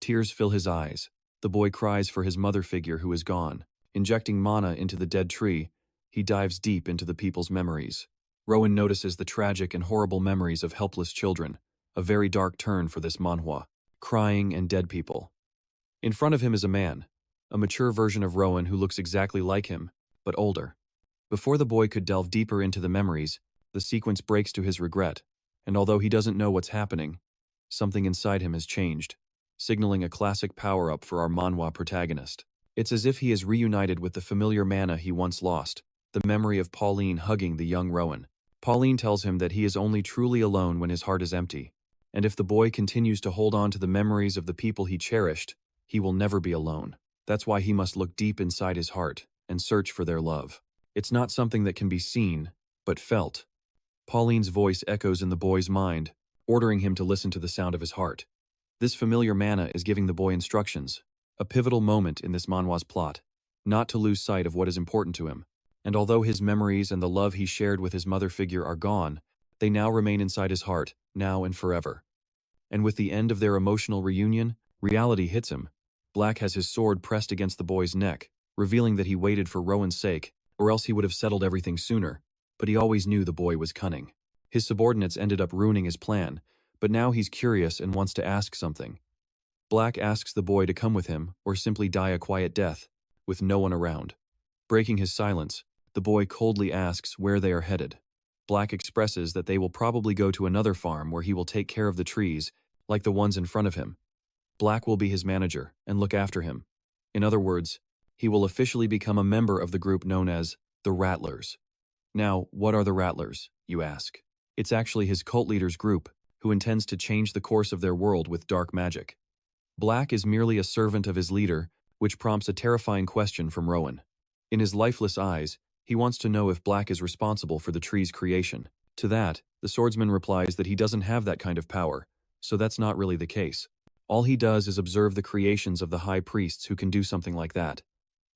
Tears fill his eyes. The boy cries for his mother figure who is gone. Injecting mana into the dead tree, he dives deep into the people's memories. Rowen notices the tragic and horrible memories of helpless children, a very dark turn for this manhwa. Crying and dead people. In front of him is a man, a mature version of Rowen who looks exactly like him, but older. Before the boy could delve deeper into the memories, the sequence breaks to his regret, and although he doesn't know what's happening, something inside him has changed, signaling a classic power-up for our manhwa protagonist. It's as if he is reunited with the familiar mana he once lost, the memory of Pauline hugging the young Rowen. Pauline tells him that he is only truly alone when his heart is empty, and if the boy continues to hold on to the memories of the people he cherished, he will never be alone. That's why he must look deep inside his heart and search for their love. It's not something that can be seen, but felt. Pauline's voice echoes in the boy's mind, ordering him to listen to the sound of his heart. This familiar mana is giving the boy instructions, a pivotal moment in this manhwa's plot, not to lose sight of what is important to him. And although his memories and the love he shared with his mother figure are gone, they now remain inside his heart, now and forever. And with the end of their emotional reunion, reality hits him. Black has his sword pressed against the boy's neck, revealing that he waited for Rowen's sake, or else he would have settled everything sooner, but he always knew the boy was cunning. His subordinates ended up ruining his plan, but now he's curious and wants to ask something. Black asks the boy to come with him, or simply die a quiet death, with no one around. Breaking his silence, the boy coldly asks where they are headed. Black expresses that they will probably go to another farm where he will take care of the trees, like the ones in front of him. Black will be his manager and look after him. In other words, he will officially become a member of the group known as the Rattlers. Now, what are the Rattlers, you ask? It's actually his cult leader's group, who intends to change the course of their world with dark magic. Black is merely a servant of his leader, which prompts a terrifying question from Rowen. In his lifeless eyes, he wants to know if Black is responsible for the tree's creation. To that, the swordsman replies that he doesn't have that kind of power, so that's not really the case. All he does is observe the creations of the high priests who can do something like that.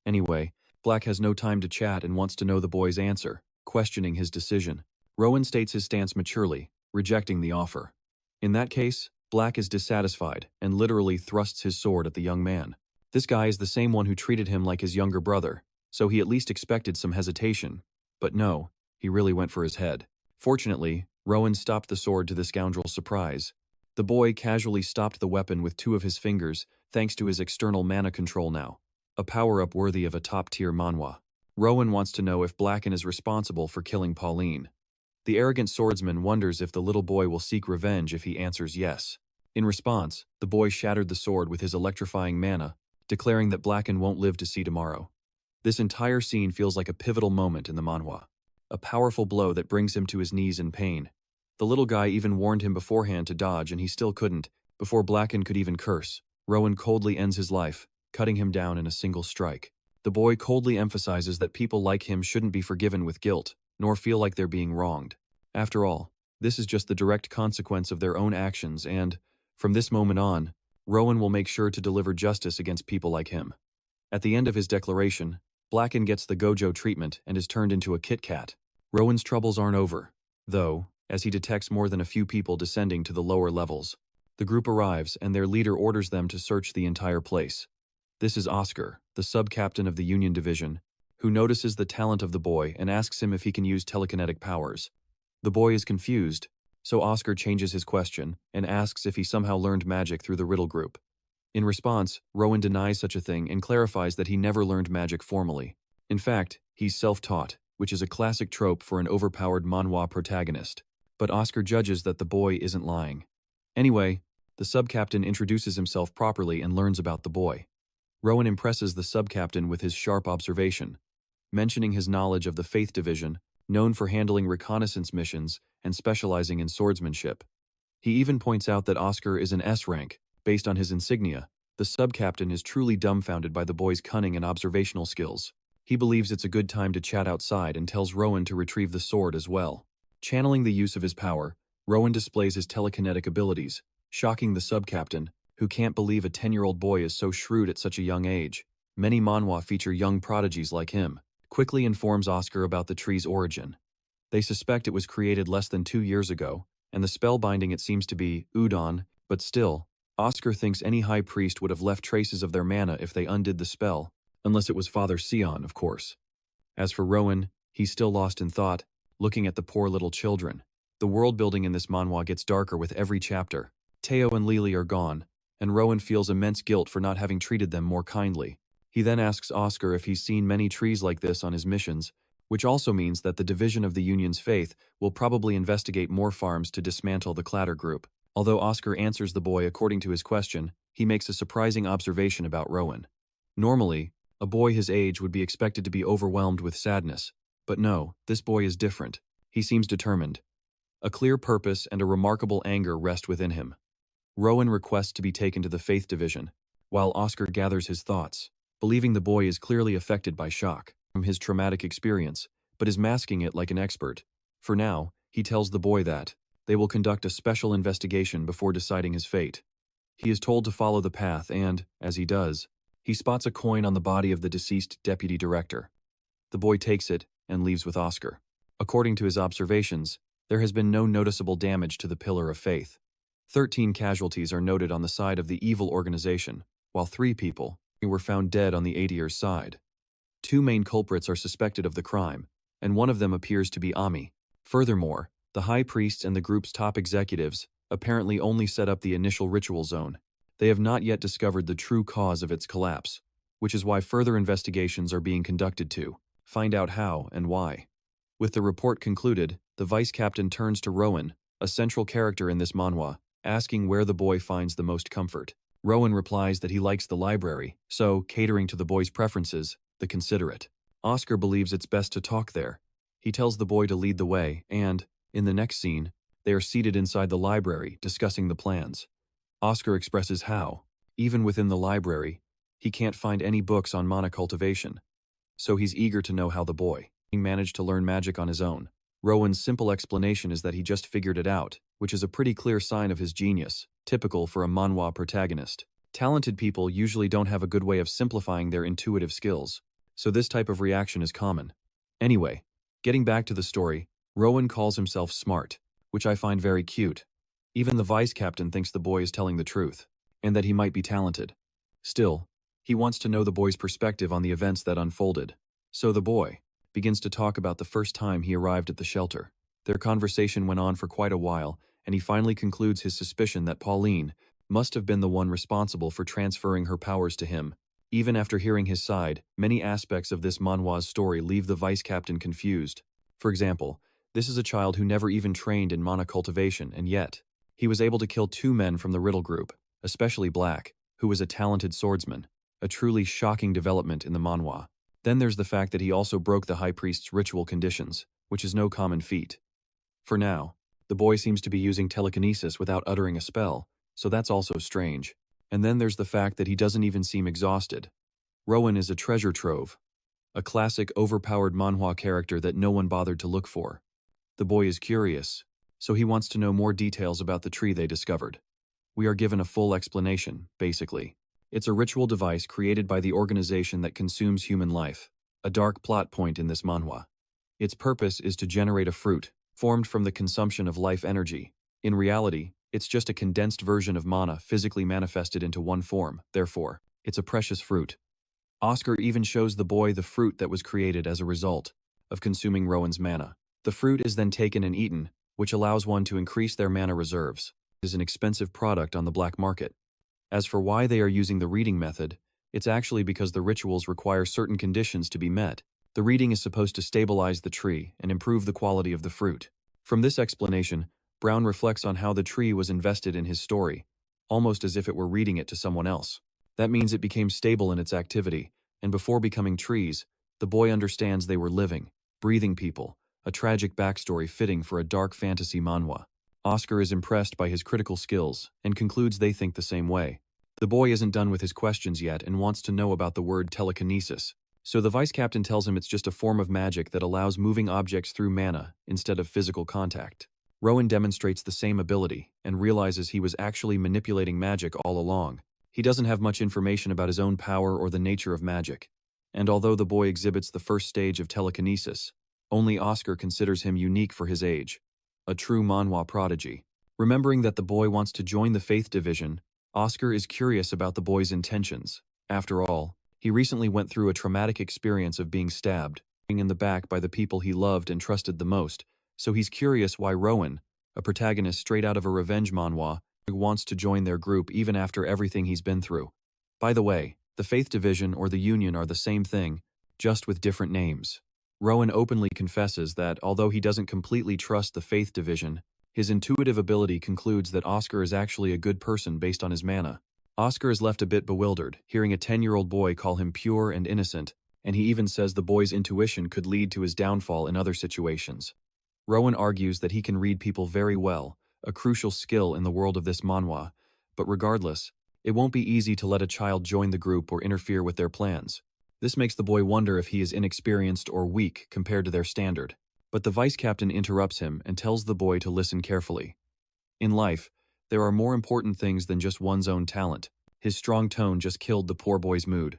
Anyway, Black has no time to chat and wants to know the boy's answer, questioning his decision. Rowen states his stance maturely, rejecting the offer. In that case, Black is dissatisfied and literally thrusts his sword at the young man. This guy is the same one who treated him like his younger brother, so he at least expected some hesitation. But no, he really went for his head. Fortunately, Rowen stopped the sword to the scoundrel's surprise. The boy casually stopped the weapon with two of his fingers, thanks to his external mana control now. A power-up worthy of a top-tier manhwa. Rowen wants to know if Blacken is responsible for killing Pauline. The arrogant swordsman wonders if the little boy will seek revenge if he answers yes. In response, the boy shattered the sword with his electrifying mana, declaring that Blacken won't live to see tomorrow. This entire scene feels like a pivotal moment in the manhwa. A powerful blow that brings him to his knees in pain. The little guy even warned him beforehand to dodge and he still couldn't. Before Blacken could even curse, Rowen coldly ends his life, cutting him down in a single strike. The boy coldly emphasizes that people like him shouldn't be forgiven with guilt, nor feel like they're being wronged. After all, this is just the direct consequence of their own actions and, from this moment on, Rowen will make sure to deliver justice against people like him. At the end of his declaration, Blacken gets the Gojo treatment and is turned into a Kit Kat. Rowen's troubles aren't over, though, as he detects more than a few people descending to the lower levels. The group arrives and their leader orders them to search the entire place. This is Oscar, the sub-captain of the Union Division, who notices the talent of the boy and asks him if he can use telekinetic powers. The boy is confused, so Oscar changes his question and asks if he somehow learned magic through the Riddle Group. In response, Rowen denies such a thing and clarifies that he never learned magic formally. In fact, he's self-taught, which is a classic trope for an overpowered manhwa protagonist. But Oscar judges that the boy isn't lying. Anyway, the sub-captain introduces himself properly and learns about the boy. Rowen impresses the sub-captain with his sharp observation, mentioning his knowledge of the Faith Division, known for handling reconnaissance missions and specializing in swordsmanship. He even points out that Oscar is an S rank, based on his insignia. The sub-captain is truly dumbfounded by the boy's cunning and observational skills. He believes it's a good time to chat outside and tells Rowen to retrieve the sword as well. Channeling the use of his power, Rowen displays his telekinetic abilities, shocking the sub-captain, who can't believe a 10-year-old boy is so shrewd at such a young age. Many manhwa feature young prodigies like him. Quickly informs Oscar about the tree's origin. They suspect it was created less than 2 years ago, and the spell binding it seems to be udon, but still, Oscar thinks any high priest would have left traces of their mana if they undid the spell, unless it was Father Sion, of course. As for Rowen, he's still lost in thought, looking at the poor little children. The world building in this manhwa gets darker with every chapter. Teo and Lily are gone, and Rowen feels immense guilt for not having treated them more kindly. He then asks Oscar if he's seen many trees like this on his missions, which also means that the division of the Union's faith will probably investigate more farms to dismantle the Clatter group. Although Oscar answers the boy according to his question, he makes a surprising observation about Rowen. Normally, a boy his age would be expected to be overwhelmed with sadness, but no, this boy is different. He seems determined. A clear purpose and a remarkable anger rest within him. Rowen requests to be taken to the Faith Division, while Oscar gathers his thoughts, believing the boy is clearly affected by shock from his traumatic experience, but is masking it like an expert. For now, he tells the boy that they will conduct a special investigation before deciding his fate. He is told to follow the path and, as he does, he spots a coin on the body of the deceased deputy director. The boy takes it and leaves with Oscar. According to his observations, there has been no noticeable damage to the Pillar of Faith. 13 casualties are noted on the side of the evil organization, while 3 people were found dead on the ADR's side. 2 main culprits are suspected of the crime, and one of them appears to be Ami. Furthermore, the high priests and the group's top executives apparently only set up the initial ritual zone. They have not yet discovered the true cause of its collapse, which is why further investigations are being conducted to find out how and why. With the report concluded, the vice captain turns to Rowen, a central character in this manhwa, asking where the boy finds the most comfort. Rowen replies that he likes the library, so, catering to the boy's preferences, the considerate. Oscar believes it's best to talk there. He tells the boy to lead the way, and, in the next scene, they are seated inside the library, discussing the plans. Oscar expresses how, even within the library, he can't find any books on mana cultivation. So he's eager to know how the boy managed to learn magic on his own. Rowen's simple explanation is that he just figured it out, which is a pretty clear sign of his genius, typical for a manhwa protagonist. Talented people usually don't have a good way of simplifying their intuitive skills, so this type of reaction is common. Anyway, getting back to the story, Rowen calls himself smart, which I find very cute. Even the vice captain thinks the boy is telling the truth, and that he might be talented. Still, he wants to know the boy's perspective on the events that unfolded. So the boy begins to talk about the first time he arrived at the shelter. Their conversation went on for quite a while, and he finally concludes his suspicion that Pauline must have been the one responsible for transferring her powers to him. Even after hearing his side, many aspects of this manhwa's story leave the vice captain confused. For example, this is a child who never even trained in mana cultivation, and yet, he was able to kill 2 men from the Riddle group, especially Black, who was a talented swordsman. A truly shocking development in the manhwa. Then there's the fact that he also broke the high priest's ritual conditions, which is no common feat. For now, the boy seems to be using telekinesis without uttering a spell, so that's also strange. And then there's the fact that he doesn't even seem exhausted. Rowen is a treasure trove, a classic overpowered manhwa character that no one bothered to look for. The boy is curious, so he wants to know more details about the tree they discovered. We are given a full explanation, basically. It's a ritual device created by the organization that consumes human life, a dark plot point in this manhwa. Its purpose is to generate a fruit, formed from the consumption of life energy. In reality, it's just a condensed version of mana physically manifested into one form, therefore, it's a precious fruit. Oscar even shows the boy the fruit that was created as a result of consuming Rowen's mana. The fruit is then taken and eaten, which allows one to increase their mana reserves. It is an expensive product on the black market. As for why they are using the reading method, it's actually because the rituals require certain conditions to be met. The reading is supposed to stabilize the tree and improve the quality of the fruit. From this explanation, Brown reflects on how the tree was invested in his story, almost as if it were reading it to someone else. That means it became stable in its activity, and before becoming trees, the boy understands they were living, breathing people, a tragic backstory fitting for a dark fantasy manhwa. Oscar is impressed by his critical skills and concludes they think the same way. The boy isn't done with his questions yet and wants to know about the word telekinesis. So the vice captain tells him it's just a form of magic that allows moving objects through mana instead of physical contact. Rowen demonstrates the same ability and realizes he was actually manipulating magic all along. He doesn't have much information about his own power or the nature of magic. And although the boy exhibits the first stage of telekinesis, only Oscar considers him unique for his age. A true manhwa prodigy. Remembering that the boy wants to join the Faith Division, Oscar is curious about the boy's intentions. After all, he recently went through a traumatic experience of being stabbed in the back by the people he loved and trusted the most, so he's curious why Rowen, a protagonist straight out of a revenge manhwa, wants to join their group even after everything he's been through. By the way, the Faith Division or the Union are the same thing, just with different names. Rowen openly confesses that although he doesn't completely trust the Faith Division, his intuitive ability concludes that Oscar is actually a good person based on his mana. Oscar is left a bit bewildered, hearing a 10-year-old boy call him pure and innocent, and he even says the boy's intuition could lead to his downfall in other situations. Rowen argues that he can read people very well, a crucial skill in the world of this manhwa, but regardless, it won't be easy to let a child join the group or interfere with their plans. This makes the boy wonder if he is inexperienced or weak compared to their standard. But the vice captain interrupts him and tells the boy to listen carefully. In life, There are more important things than just one's own talent. His strong tone just killed the poor boy's mood.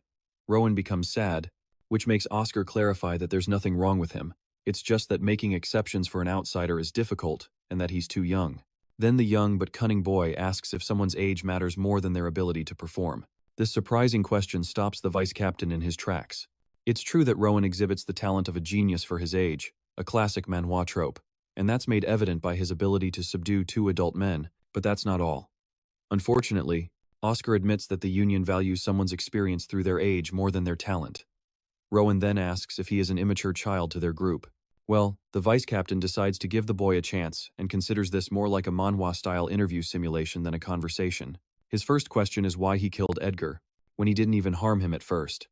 Rowen becomes sad, which makes Oscar clarify that there's nothing wrong with him. It's just that making exceptions for an outsider is difficult, and that he's too young. Then the young but cunning boy asks if someone's age matters more than their ability to perform. This surprising question stops the vice captain in his tracks. It's true that Rowen exhibits the talent of a genius for his age, a classic manhwa trope, and that's made evident by his ability to subdue 2 adult men, but that's not all. Unfortunately, Oscar admits that the Union values someone's experience through their age more than their talent. Rowen then asks if he is an immature child to their group. Well, the vice captain decides to give the boy a chance and considers this more like a manhwa-style interview simulation than a conversation. His first question is why he killed Edgar, when he didn't even harm him at first.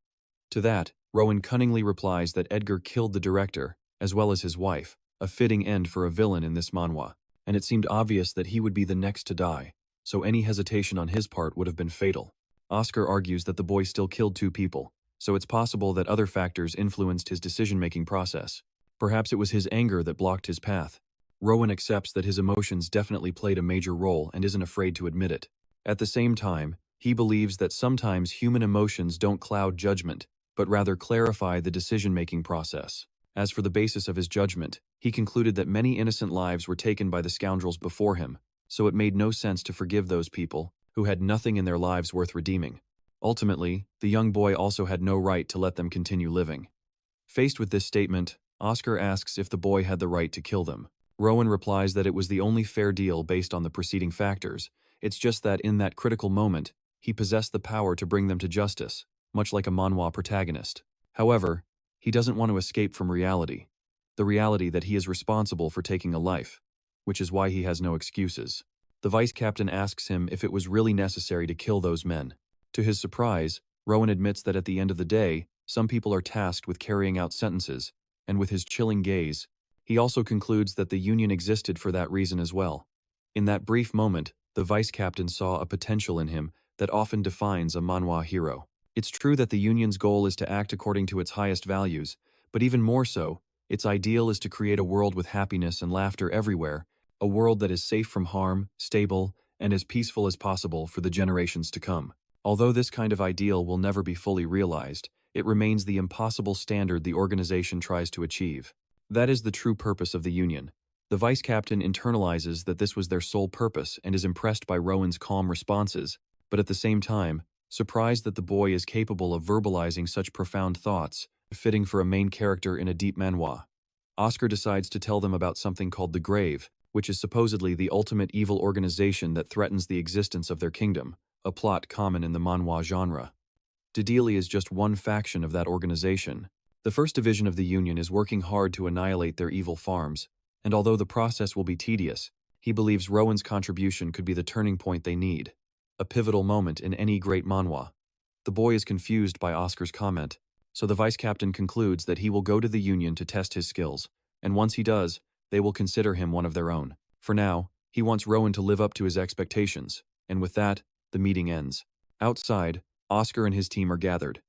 To that, Rowen cunningly replies that Edgar killed the director, as well as his wife, a fitting end for a villain in this manhwa, and it seemed obvious that he would be the next to die, so any hesitation on his part would have been fatal. Oscar argues that the boy still killed 2 people, so it's possible that other factors influenced his decision-making process. Perhaps it was his anger that blocked his path. Rowen accepts that his emotions definitely played a major role and isn't afraid to admit it. At the same time, he believes that sometimes human emotions don't cloud judgment, but rather clarify the decision-making process. As for the basis of his judgment, he concluded that many innocent lives were taken by the scoundrels before him, so it made no sense to forgive those people who had nothing in their lives worth redeeming. Ultimately, the young boy also had no right to let them continue living. Faced with this statement, Oscar asks if the boy had the right to kill them. Rowen replies that it was the only fair deal based on the preceding factors. It's just that in that critical moment, he possessed the power to bring them to justice, much like a manhwa protagonist. However, he doesn't want to escape from reality. The reality that he is responsible for taking a life, which is why he has no excuses. The vice captain asks him if it was really necessary to kill those men. To his surprise, Rowen admits that at the end of the day, some people are tasked with carrying out sentences, and with his chilling gaze, he also concludes that the Union existed for that reason as well. In that brief moment, the vice captain saw a potential in him that often defines a manhwa hero. It's true that the Union's goal is to act according to its highest values, but even more so, its ideal is to create a world with happiness and laughter everywhere, a world that is safe from harm, stable, and as peaceful as possible for the generations to come. Although this kind of ideal will never be fully realized, it remains the impossible standard the organization tries to achieve. That is the true purpose of the Union. The vice captain internalizes that this was their sole purpose and is impressed by Rowen's calm responses, but at the same time, surprised that the boy is capable of verbalizing such profound thoughts, fitting for a main character in a deep manhwa. Oscar decides to tell them about something called the Grave, which is supposedly the ultimate evil organization that threatens the existence of their kingdom, a plot common in the manhwa genre. Dedele is just one faction of that organization. The first division of the Union is working hard to annihilate their evil farms, and although the process will be tedious, he believes Rowen's contribution could be the turning point they need, a pivotal moment in any great manhwa. The boy is confused by Oscar's comment, so the vice captain concludes that he will go to the Union to test his skills, and once he does, they will consider him one of their own. For now, he wants Rowen to live up to his expectations, and with that, the meeting ends. Outside, Oscar and his team are gathered.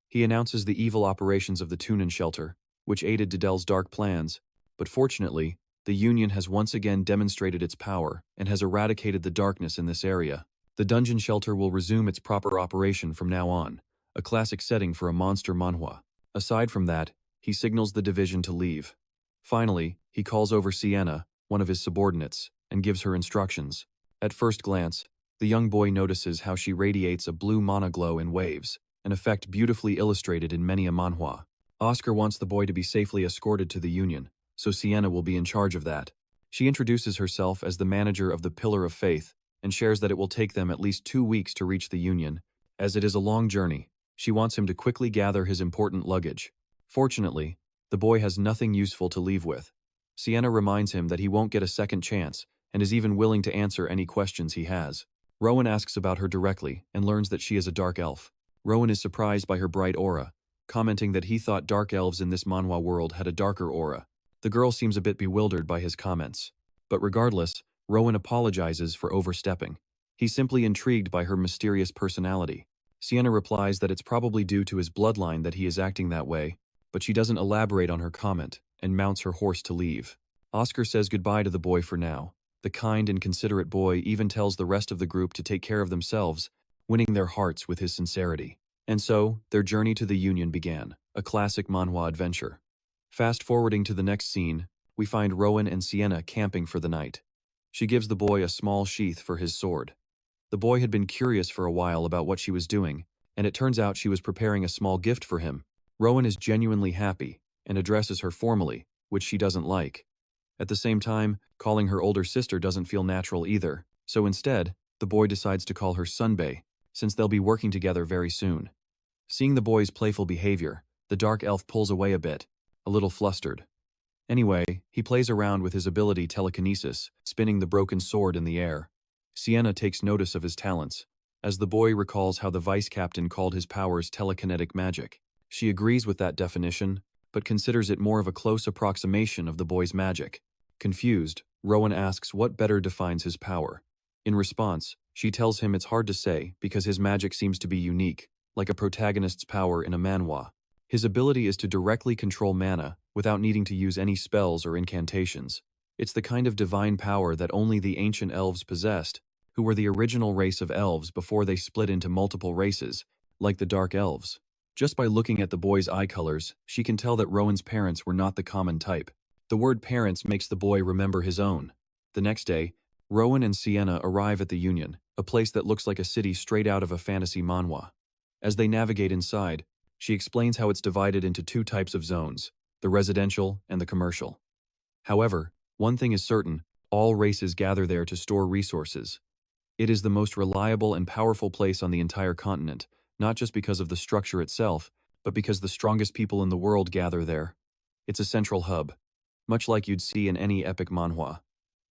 He announces the evil operations of the Tunin shelter, which aided Dedel's dark plans, but fortunately, the Union has once again demonstrated its power and has eradicated the darkness in this area. The dungeon shelter will resume its proper operation from now on, a classic setting for a monster manhwa. Aside from that, he signals the division to leave. Finally, he calls over Sienna, one of his subordinates, and gives her instructions. At first glance, the young boy notices how she radiates a blue monoglow in waves, an effect beautifully illustrated in many a manhwa. Oscar wants the boy to be safely escorted to the Union, so Sienna will be in charge of that. She introduces herself as the manager of the Pillar of Faith and shares that it will take them at least 2 weeks to reach the Union. As it is a long journey, she wants him to quickly gather his important luggage. Fortunately, the boy has nothing useful to leave with. Sienna reminds him that he won't get a second chance and is even willing to answer any questions he has. Rowen asks about her directly and learns that she is a dark elf. Rowen is surprised by her bright aura, commenting that he thought dark elves in this manhwa world had a darker aura. The girl seems a bit bewildered by his comments, but regardless, Rowen apologizes for overstepping. He's simply intrigued by her mysterious personality. Sienna replies that it's probably due to his bloodline that he is acting that way, but she doesn't elaborate on her comment and mounts her horse to leave. Oscar says goodbye to the boy for now, The kind and considerate boy even tells the rest of the group to take care of themselves, winning their hearts with his sincerity. And so, their journey to the Union began, a classic manhwa adventure. Fast forwarding to the next scene, we find Rowen and Sienna camping for the night. She gives the boy a small sheath for his sword. The boy had been curious for a while about what she was doing, and it turns out she was preparing a small gift for him. Rowen is genuinely happy, and addresses her formally, which she doesn't like. At the same time, calling her older sister doesn't feel natural either, so instead, the boy decides to call her Sunbae, since they'll be working together very soon. Seeing the boy's playful behavior, the dark elf pulls away a bit, a little flustered. Anyway, he plays around with his ability telekinesis, spinning the broken sword in the air. Sienna takes notice of his talents, as the boy recalls how the vice captain called his powers telekinetic magic. She agrees with that definition, but considers it more of a close approximation of the boy's magic. Confused, Rowen asks what better defines his power. In response, she tells him it's hard to say because his magic seems to be unique, like a protagonist's power in a manhwa. His ability is to directly control mana without needing to use any spells or incantations. It's the kind of divine power that only the ancient elves possessed, who were the original race of elves before they split into multiple races, like the dark elves. Just by looking at the boy's eye colors, she can tell that Rowen's parents were not the common type. The word parents makes the boy remember his own. The next day, Rowen and Sienna arrive at the Union, a place that looks like a city straight out of a fantasy manhwa. As they navigate inside, she explains how it's divided into two types of zones, the residential and the commercial. However, one thing is certain, all races gather there to store resources. It is the most reliable and powerful place on the entire continent, not just because of the structure itself, but because the strongest people in the world gather there. It's a central hub, much like you'd see in any epic manhwa.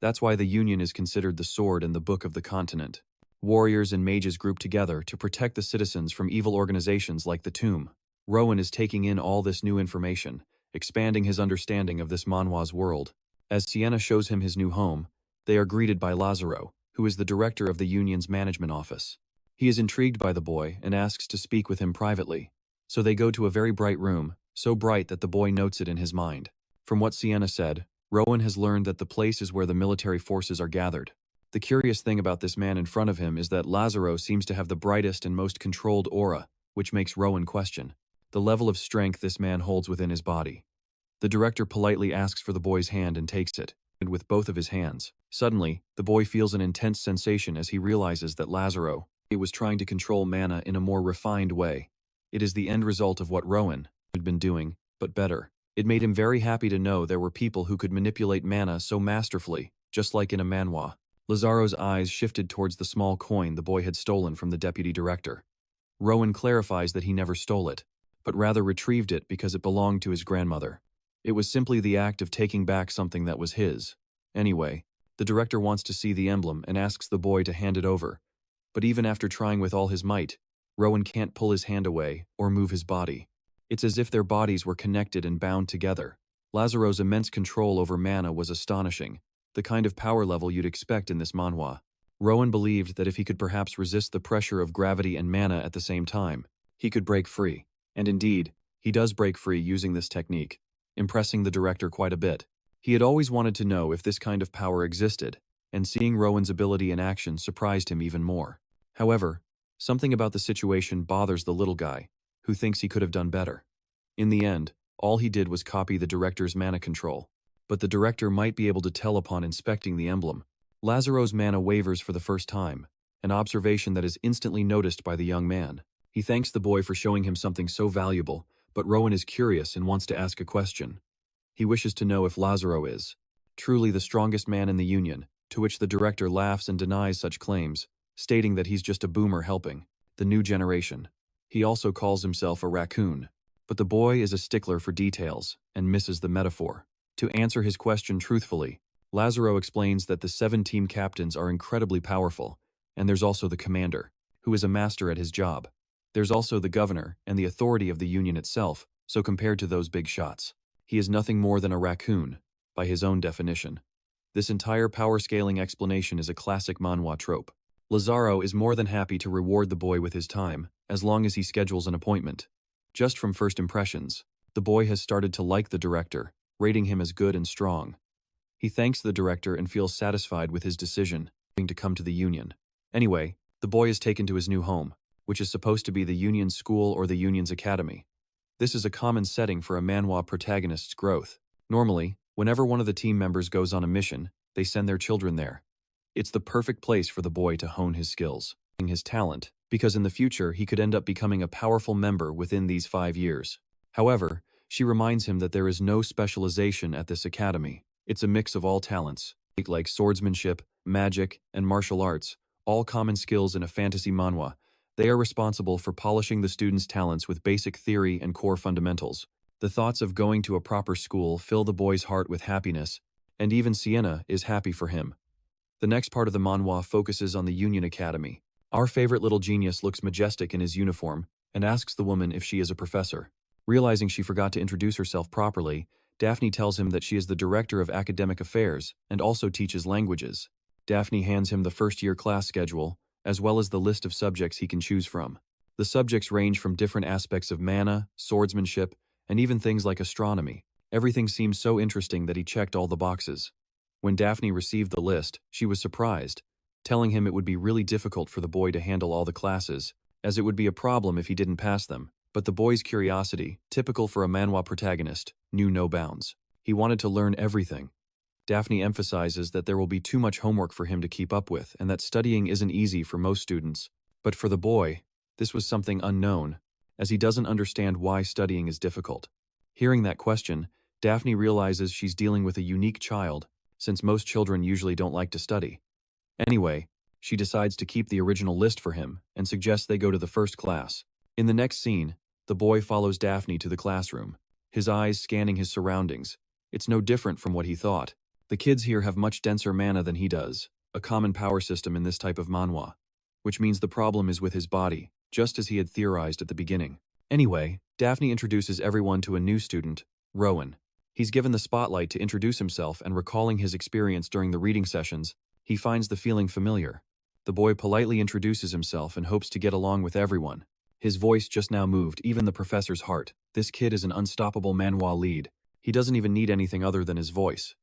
That's why the Union is considered the sword and the book of the continent. Warriors and mages group together to protect the citizens from evil organizations like the Tomb. Rowen is taking in all this new information, expanding his understanding of this manhwa's world. As Sienna shows him his new home, they are greeted by Lazaro, who is the director of the Union's management office. He is intrigued by the boy and asks to speak with him privately. So they go to a very bright room, so bright that the boy notes it in his mind. From what Sienna said, Rowen has learned that the place is where the military forces are gathered. The curious thing about this man in front of him is that Lazaro seems to have the brightest and most controlled aura, which makes Rowen question the level of strength this man holds within his body. The director politely asks for the boy's hand and takes it, and with both of his hands. Suddenly, the boy feels an intense sensation as he realizes that Lazaro was trying to control mana in a more refined way. It is the end result of what Rowen had been doing, but better. It made him very happy to know there were people who could manipulate mana so masterfully, just like in a manhwa. Lazaro's eyes shifted towards the small coin the boy had stolen from the deputy director. Rowen clarifies that he never stole it, but rather retrieved it because it belonged to his grandmother. It was simply the act of taking back something that was his. Anyway, the director wants to see the emblem and asks the boy to hand it over. But even after trying with all his might, Rowen can't pull his hand away or move his body. It's as if their bodies were connected and bound together. Lazaro's immense control over mana was astonishing, the kind of power level you'd expect in this manhwa. Rowen believed that if he could perhaps resist the pressure of gravity and mana at the same time, he could break free. And indeed, he does break free using this technique, impressing the director quite a bit. He had always wanted to know if this kind of power existed, and seeing Rowen's ability in action surprised him even more. However, something about the situation bothers the little guy, who thinks he could have done better. In the end, all he did was copy the director's mana control, but the director might be able to tell upon inspecting the emblem. Lazaro's mana wavers for the first time, an observation that is instantly noticed by the young man. He thanks the boy for showing him something so valuable, but Rowen is curious and wants to ask a question. He wishes to know if Lazaro is truly the strongest man in the Union, to which the director laughs and denies such claims, stating that he's just a boomer helping the new generation. He also calls himself a raccoon, but the boy is a stickler for details and misses the metaphor. To answer his question truthfully, Lazaro explains that the 7 team captains are incredibly powerful, and there's also the commander, who is a master at his job. There's also the governor and the authority of the Union itself, so compared to those big shots, he is nothing more than a raccoon, by his own definition. This entire power-scaling explanation is a classic manhwa trope. Lazaro is more than happy to reward the boy with his time, as long as he schedules an appointment. Just from first impressions, the boy has started to like the director, rating him as good and strong. He thanks the director and feels satisfied with his decision to come to the Union. Anyway, the boy is taken to his new home, which is supposed to be the Union's school or the Union's academy. This is a common setting for a manhwa protagonist's growth. Normally, whenever one of the team members goes on a mission, they send their children there. It's the perfect place for the boy to hone his skills, his talent, because in the future he could end up becoming a powerful member within these 5 years. However, she reminds him that there is no specialization at this academy. It's a mix of all talents, like swordsmanship, magic, and martial arts, all common skills in a fantasy manhwa. They are responsible for polishing the students' talents with basic theory and core fundamentals. The thoughts of going to a proper school fill the boy's heart with happiness, and even Sienna is happy for him. The next part of the manhwa focuses on the Union Academy. Our favorite little genius looks majestic in his uniform and asks the woman if she is a professor. Realizing she forgot to introduce herself properly, Daphne tells him that she is the director of academic affairs and also teaches languages. Daphne hands him the first-year class schedule, as well as the list of subjects he can choose from. The subjects range from different aspects of mana, swordsmanship, and even things like astronomy. Everything seemed so interesting that he checked all the boxes. When Daphne received the list, she was surprised, telling him it would be really difficult for the boy to handle all the classes, as it would be a problem if he didn't pass them. But the boy's curiosity, typical for a manhwa protagonist, knew no bounds. He wanted to learn everything. Daphne emphasizes that there will be too much homework for him to keep up with and that studying isn't easy for most students. But for the boy, this was something unknown, as he doesn't understand why studying is difficult. Hearing that question, Daphne realizes she's dealing with a unique child, since most children usually don't like to study. Anyway, she decides to keep the original list for him and suggests they go to the first class. In the next scene, the boy follows Daphne to the classroom, his eyes scanning his surroundings. It's no different from what he thought. The kids here have much denser mana than he does, a common power system in this type of manhwa, which means the problem is with his body, just as he had theorized at the beginning. Anyway, Daphne introduces everyone to a new student, Rowen. He's given the spotlight to introduce himself, and recalling his experience during the reading sessions, he finds the feeling familiar. The boy politely introduces himself and hopes to get along with everyone. His voice just now moved even the professor's heart. This kid is an unstoppable manhwa lead. He doesn't even need anything other than his voice.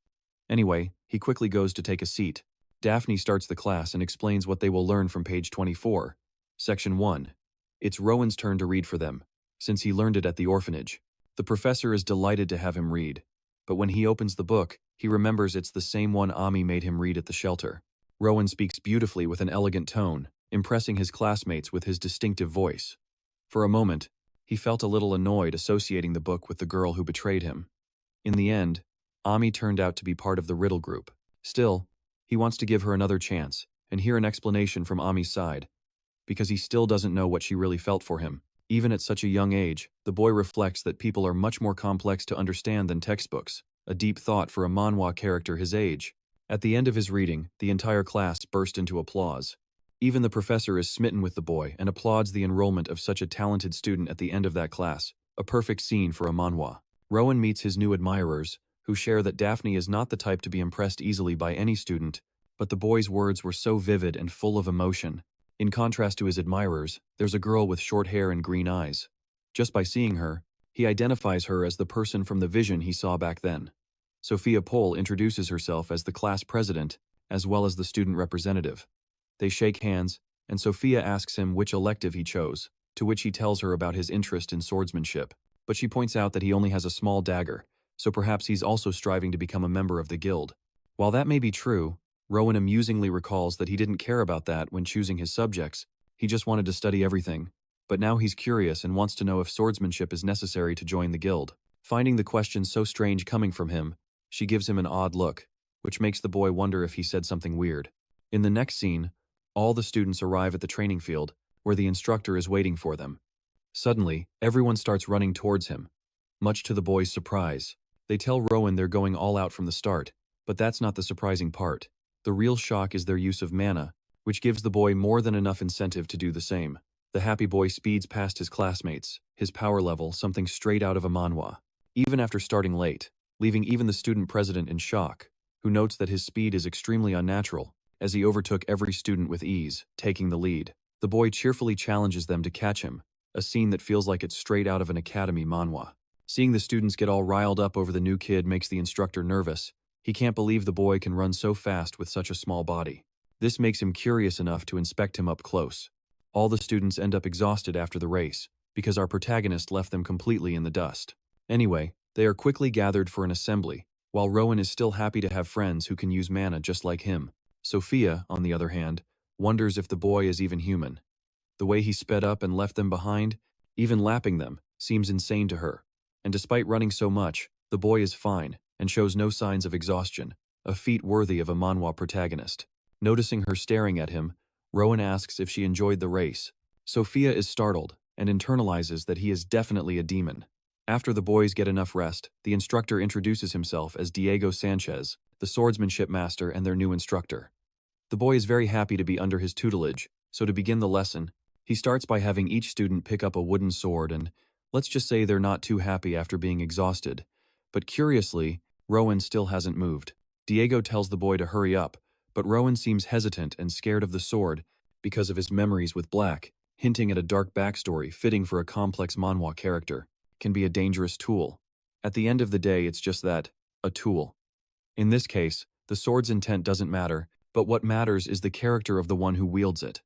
Anyway, he quickly goes to take a seat. Daphne starts the class and explains what they will learn from page 24. Section 1. It's Rowan's turn to read for them, since he learned it at the orphanage. The professor is delighted to have him read, but when he opens the book, he remembers it's the same one Ami made him read at the shelter. Rowen speaks beautifully with an elegant tone, impressing his classmates with his distinctive voice. For a moment, he felt a little annoyed associating the book with the girl who betrayed him. In the end, Ami turned out to be part of the riddle group. Still, he wants to give her another chance and hear an explanation from Ami's side, because he still doesn't know what she really felt for him. Even at such a young age, the boy reflects that people are much more complex to understand than textbooks, a deep thought for a manhwa character his age. At the end of his reading, the entire class burst into applause. Even the professor is smitten with the boy and applauds the enrollment of such a talented student at the end of that class, a perfect scene for a manhwa. Rowen meets his new admirers, who share that Daphne is not the type to be impressed easily by any student, but the boy's words were so vivid and full of emotion. In contrast to his admirers, there's a girl with short hair and green eyes. Just by seeing her, he identifies her as the person from the vision he saw back then. Sophia Pohl introduces herself as the class president, as well as the student representative. They shake hands, and Sophia asks him which elective he chose, to which he tells her about his interest in swordsmanship. But she points out that he only has a small dagger, so perhaps he's also striving to become a member of the guild. While that may be true, Rowen amusingly recalls that he didn't care about that when choosing his subjects. He just wanted to study everything. But now he's curious and wants to know if swordsmanship is necessary to join the guild. Finding the question so strange coming from him, she gives him an odd look, which makes the boy wonder if he said something weird. In the next scene, all the students arrive at the training field, where the instructor is waiting for them. Suddenly, everyone starts running towards him. Much to the boy's surprise, they tell Rowen they're going all out from the start, but that's not the surprising part. The real shock is their use of mana, which gives the boy more than enough incentive to do the same. The happy boy speeds past his classmates, his power level something straight out of a manhwa, even after starting late, leaving even the student president in shock, who notes that his speed is extremely unnatural, as he overtook every student with ease, taking the lead. The boy cheerfully challenges them to catch him, a scene that feels like it's straight out of an academy manhwa. Seeing the students get all riled up over the new kid makes the instructor nervous, He can't believe the boy can run so fast with such a small body. This makes him curious enough to inspect him up close. All the students end up exhausted after the race, because our protagonist left them completely in the dust. Anyway, they are quickly gathered for an assembly, while Rowen is still happy to have friends who can use mana just like him. Sophia, on the other hand, wonders if the boy is even human. The way he sped up and left them behind, even lapping them, seems insane to her. And despite running so much, the boy is fine and shows no signs of exhaustion, a feat worthy of a manhwa protagonist. Noticing her staring at him, Rowen asks if she enjoyed the race. Sophia is startled and internalizes that he is definitely a demon. After the boys get enough rest, the instructor introduces himself as Diego Sanchez, the swordsmanship master and their new instructor. The boy is very happy to be under his tutelage, so to begin the lesson, he starts by having each student pick up a wooden sword and, let's just say they're not too happy after being exhausted. But curiously, Rowen still hasn't moved. Diego tells the boy to hurry up, but Rowen seems hesitant and scared of the sword because of his memories with Black, hinting at a dark backstory fitting for a complex manhwa character. Can be a dangerous tool. At the end of the day, it's just that, a tool. In this case, the sword's intent doesn't matter, but what matters is the character of the one who wields it.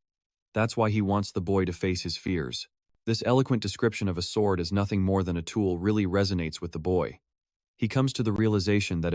That's why he wants the boy to face his fears. This eloquent description of a sword as nothing more than a tool really resonates with the boy. He comes to the realization that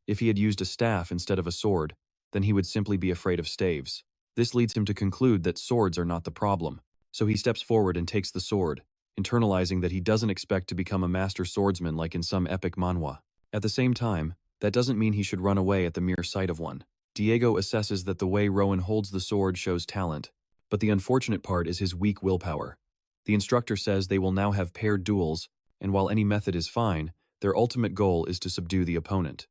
if he had used a staff instead of a sword, then he would simply be afraid of staves. This leads him to conclude that swords are not the problem, so he steps forward and takes the sword, internalizing that he doesn't expect to become a master swordsman like in some epic manhwa. At the same time, that doesn't mean he should run away at the mere sight of one. Diego assesses that the way Rowen holds the sword shows talent, but the unfortunate part is his weak willpower. The instructor says they will now have paired duels, and while any method is fine, their ultimate goal is to subdue the opponent.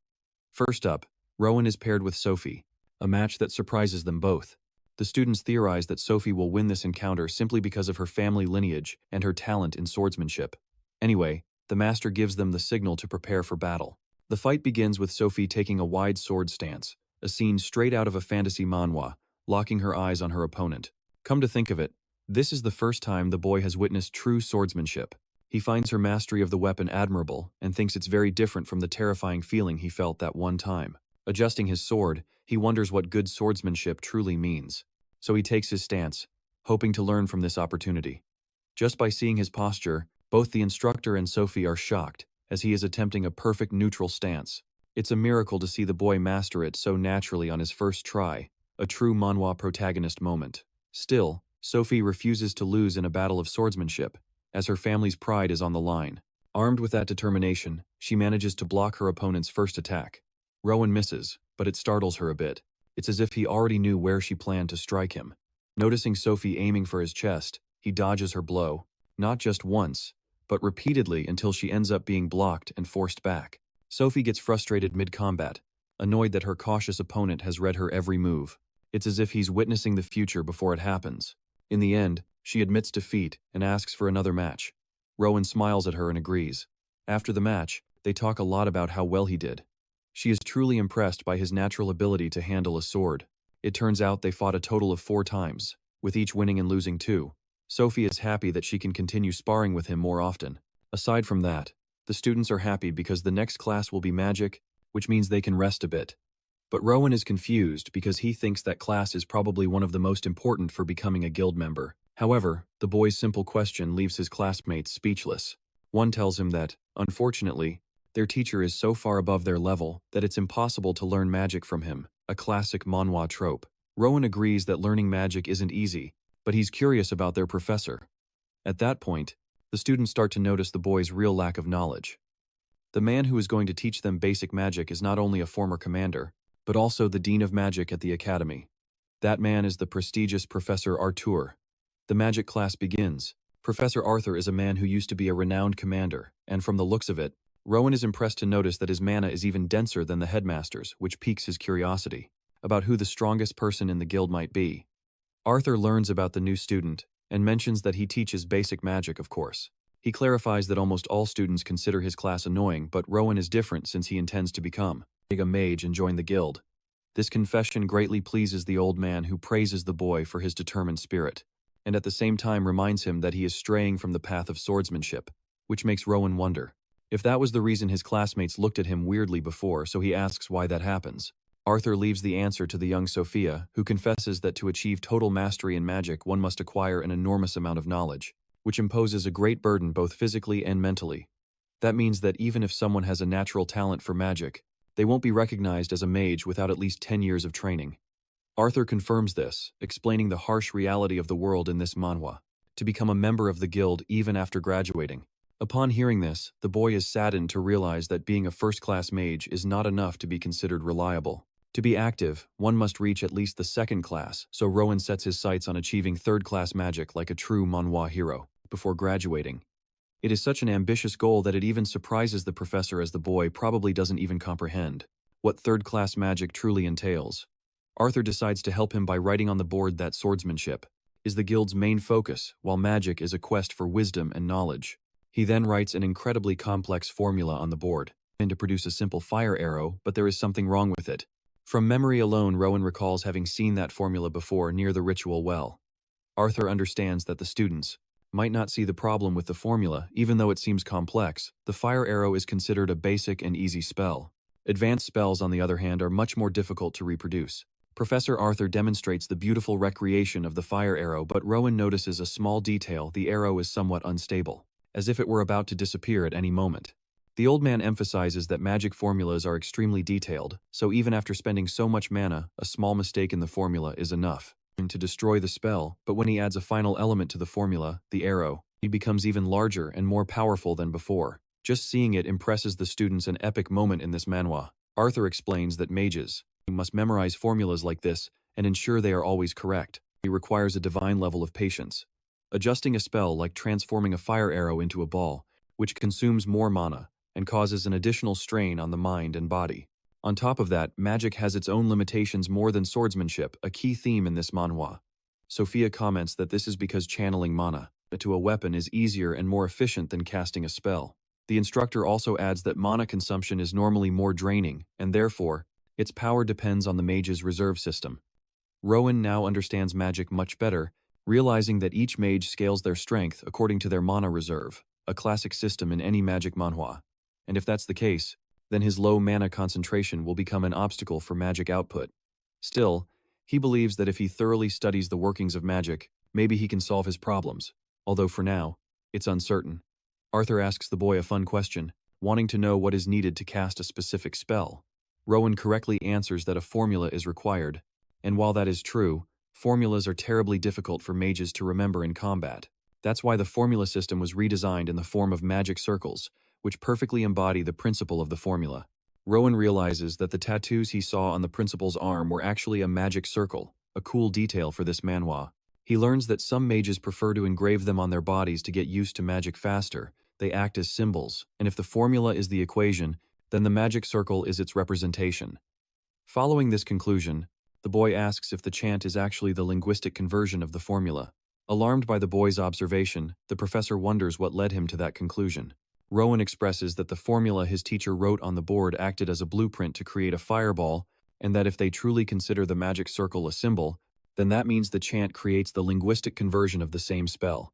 First up, Rowen is paired with Sophie, a match that surprises them both. The students theorize that Sophie will win this encounter simply because of her family lineage and her talent in swordsmanship. Anyway, the master gives them the signal to prepare for battle. The fight begins with Sophie taking a wide sword stance, a scene straight out of a fantasy manhwa, locking her eyes on her opponent. Come to think of it, this is the first time the boy has witnessed true swordsmanship. He finds her mastery of the weapon admirable and thinks it's very different from the terrifying feeling he felt that one time. Adjusting his sword, he wonders what good swordsmanship truly means. So he takes his stance, hoping to learn from this opportunity. Just by seeing his posture, both the instructor and Sophie are shocked, as he is attempting a perfect neutral stance. It's a miracle to see the boy master it so naturally on his first try, a true manhwa protagonist moment. Still, Sophie refuses to lose in a battle of swordsmanship, as her family's pride is on the line. Armed with that determination, she manages to block her opponent's first attack. Rowen misses, but it startles her a bit. It's as if he already knew where she planned to strike him. Noticing Sophie aiming for his chest, he dodges her blow, not just once, but repeatedly until she ends up being blocked and forced back. Sophie gets frustrated mid-combat, annoyed that her cautious opponent has read her every move. It's as if he's witnessing the future before it happens. In the end, she admits defeat and asks for another match. Rowen smiles at her and agrees. After the match, they talk a lot about how well he did. She is truly impressed by his natural ability to handle a sword. It turns out they fought a total of 4 times, with each winning and losing 2. Sophie is happy that she can continue sparring with him more often. Aside from that, the students are happy because the next class will be magic, which means they can rest a bit. But Rowen is confused because he thinks that class is probably one of the most important for becoming a guild member. However, the boy's simple question leaves his classmates speechless. One tells him that, unfortunately, their teacher is so far above their level that it's impossible to learn magic from him, a classic manhwa trope. Rowen agrees that learning magic isn't easy, but he's curious about their professor. At that point, the students start to notice the boy's real lack of knowledge. The man who is going to teach them basic magic is not only a former commander, but also the dean of magic at the academy. That man is the prestigious Professor Arthur. The magic class begins. Professor Arthur is a man who used to be a renowned commander, and from the looks of it, Rowen is impressed to notice that his mana is even denser than the headmaster's, which piques his curiosity about who the strongest person in the guild might be. Arthur learns about the new student and mentions that he teaches basic magic, of course. He clarifies that almost all students consider his class annoying, but Rowen is different since he intends to become a mage and join the guild. This confession greatly pleases the old man, who praises the boy for his determined spirit, and at the same time reminds him that he is straying from the path of swordsmanship, which makes Rowen wonder, If that was the reason his classmates looked at him weirdly before, so he asks why that happens. Arthur leaves the answer to the young Sophia, who confesses that to achieve total mastery in magic one must acquire an enormous amount of knowledge, which imposes a great burden both physically and mentally. That means that even if someone has a natural talent for magic, they won't be recognized as a mage without at least 10 years of training. Arthur confirms this, explaining the harsh reality of the world in this manhwa, to become a member of the guild even after graduating. Upon hearing this, the boy is saddened to realize that being a first-class mage is not enough to be considered reliable. To be active, one must reach at least the second class, so Rowen sets his sights on achieving third-class magic like a true manhwa hero, before graduating. It is such an ambitious goal that it even surprises the professor, as the boy probably doesn't even comprehend what third-class magic truly entails. Arthur decides to help him by writing on the board that swordsmanship is the guild's main focus, while magic is a quest for wisdom and knowledge. He then writes an incredibly complex formula on the board, and to produce a simple fire arrow, but there is something wrong with it. From memory alone, Rowen recalls having seen that formula before near the ritual well. Arthur understands that the students might not see the problem with the formula, even though it seems complex. The fire arrow is considered a basic and easy spell. Advanced spells, on the other hand, are much more difficult to reproduce. Professor Arthur demonstrates the beautiful recreation of the fire arrow, but Rowen notices a small detail: the arrow is somewhat unstable, as if it were about to disappear at any moment. The old man emphasizes that magic formulas are extremely detailed, so even after spending so much mana, a small mistake in the formula is enough to destroy the spell. But when he adds a final element to the formula, the arrow, it becomes even larger and more powerful than before. Just seeing it impresses the students. An epic moment in this manhwa. Arthur explains that mages must memorize formulas like this and ensure they are always correct. It requires a divine level of patience. Adjusting a spell like transforming a fire arrow into a ball, which consumes more mana and causes an additional strain on the mind and body. On top of that, magic has its own limitations more than swordsmanship, a key theme in this manhwa. Sophia comments that this is because channeling mana to a weapon is easier and more efficient than casting a spell. The instructor also adds that mana consumption is normally more draining, and therefore, its power depends on the mage's reserve system. Rowen now understands magic much better, realizing that each mage scales their strength according to their mana reserve, a classic system in any magic manhwa. And if that's the case, then his low mana concentration will become an obstacle for magic output. Still, he believes that if he thoroughly studies the workings of magic, maybe he can solve his problems, although for now, it's uncertain. Arthur asks the boy a fun question, wanting to know what is needed to cast a specific spell. Rowen correctly answers that a formula is required, and while that is true, formulas are terribly difficult for mages to remember in combat. That's why the formula system was redesigned in the form of magic circles, which perfectly embody the principle of the formula. Rowen realizes that the tattoos he saw on the principal's arm were actually a magic circle, a cool detail for this manhwa. He learns that some mages prefer to engrave them on their bodies to get used to magic faster. They act as symbols, and if the formula is the equation, then the magic circle is its representation. Following this conclusion, the boy asks if the chant is actually the linguistic conversion of the formula. Alarmed by the boy's observation, the professor wonders what led him to that conclusion. Rowen expresses that the formula his teacher wrote on the board acted as a blueprint to create a fireball, and that if they truly consider the magic circle a symbol, then that means the chant creates the linguistic conversion of the same spell.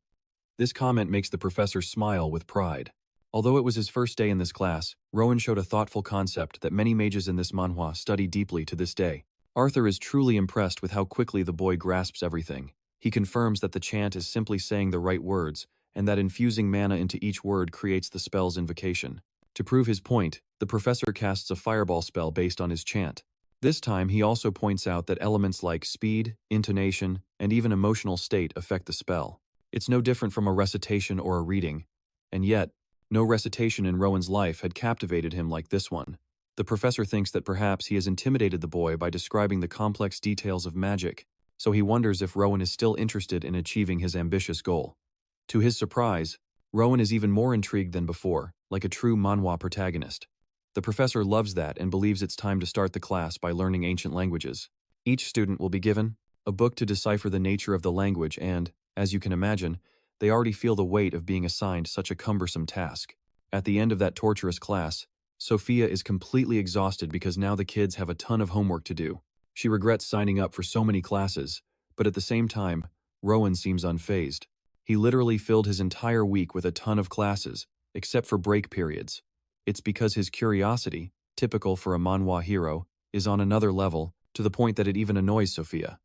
This comment makes the professor smile with pride. Although it was his first day in this class, Rowen showed a thoughtful concept that many mages in this manhwa study deeply to this day. Arthur is truly impressed with how quickly the boy grasps everything. He confirms that the chant is simply saying the right words, and that infusing mana into each word creates the spell's invocation. To prove his point, the professor casts a fireball spell based on his chant. This time he also points out that elements like speed, intonation, and even emotional state affect the spell. It's no different from a recitation or a reading, and yet, no recitation in Rowen's life had captivated him like this one. The professor thinks that perhaps he has intimidated the boy by describing the complex details of magic, so he wonders if Rowen is still interested in achieving his ambitious goal. To his surprise, Rowen is even more intrigued than before, like a true manhwa protagonist. The professor loves that and believes it's time to start the class by learning ancient languages. Each student will be given a book to decipher the nature of the language and, as you can imagine, they already feel the weight of being assigned such a cumbersome task. At the end of that torturous class, Sophia is completely exhausted because now the kids have a ton of homework to do. She regrets signing up for so many classes, but at the same time, Rowen seems unfazed. He literally filled his entire week with a ton of classes, except for break periods. It's because his curiosity, typical for a manhwa hero, is on another level, to the point that it even annoys Sophia.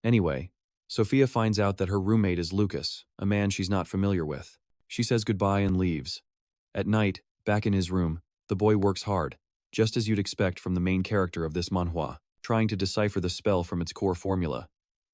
Anyway, Sophia finds out that her roommate is Lucas, a man she's not familiar with. She says goodbye and leaves. At night, back in his room, the boy works hard, just as you'd expect from the main character of this manhwa, trying to decipher the spell from its core formula.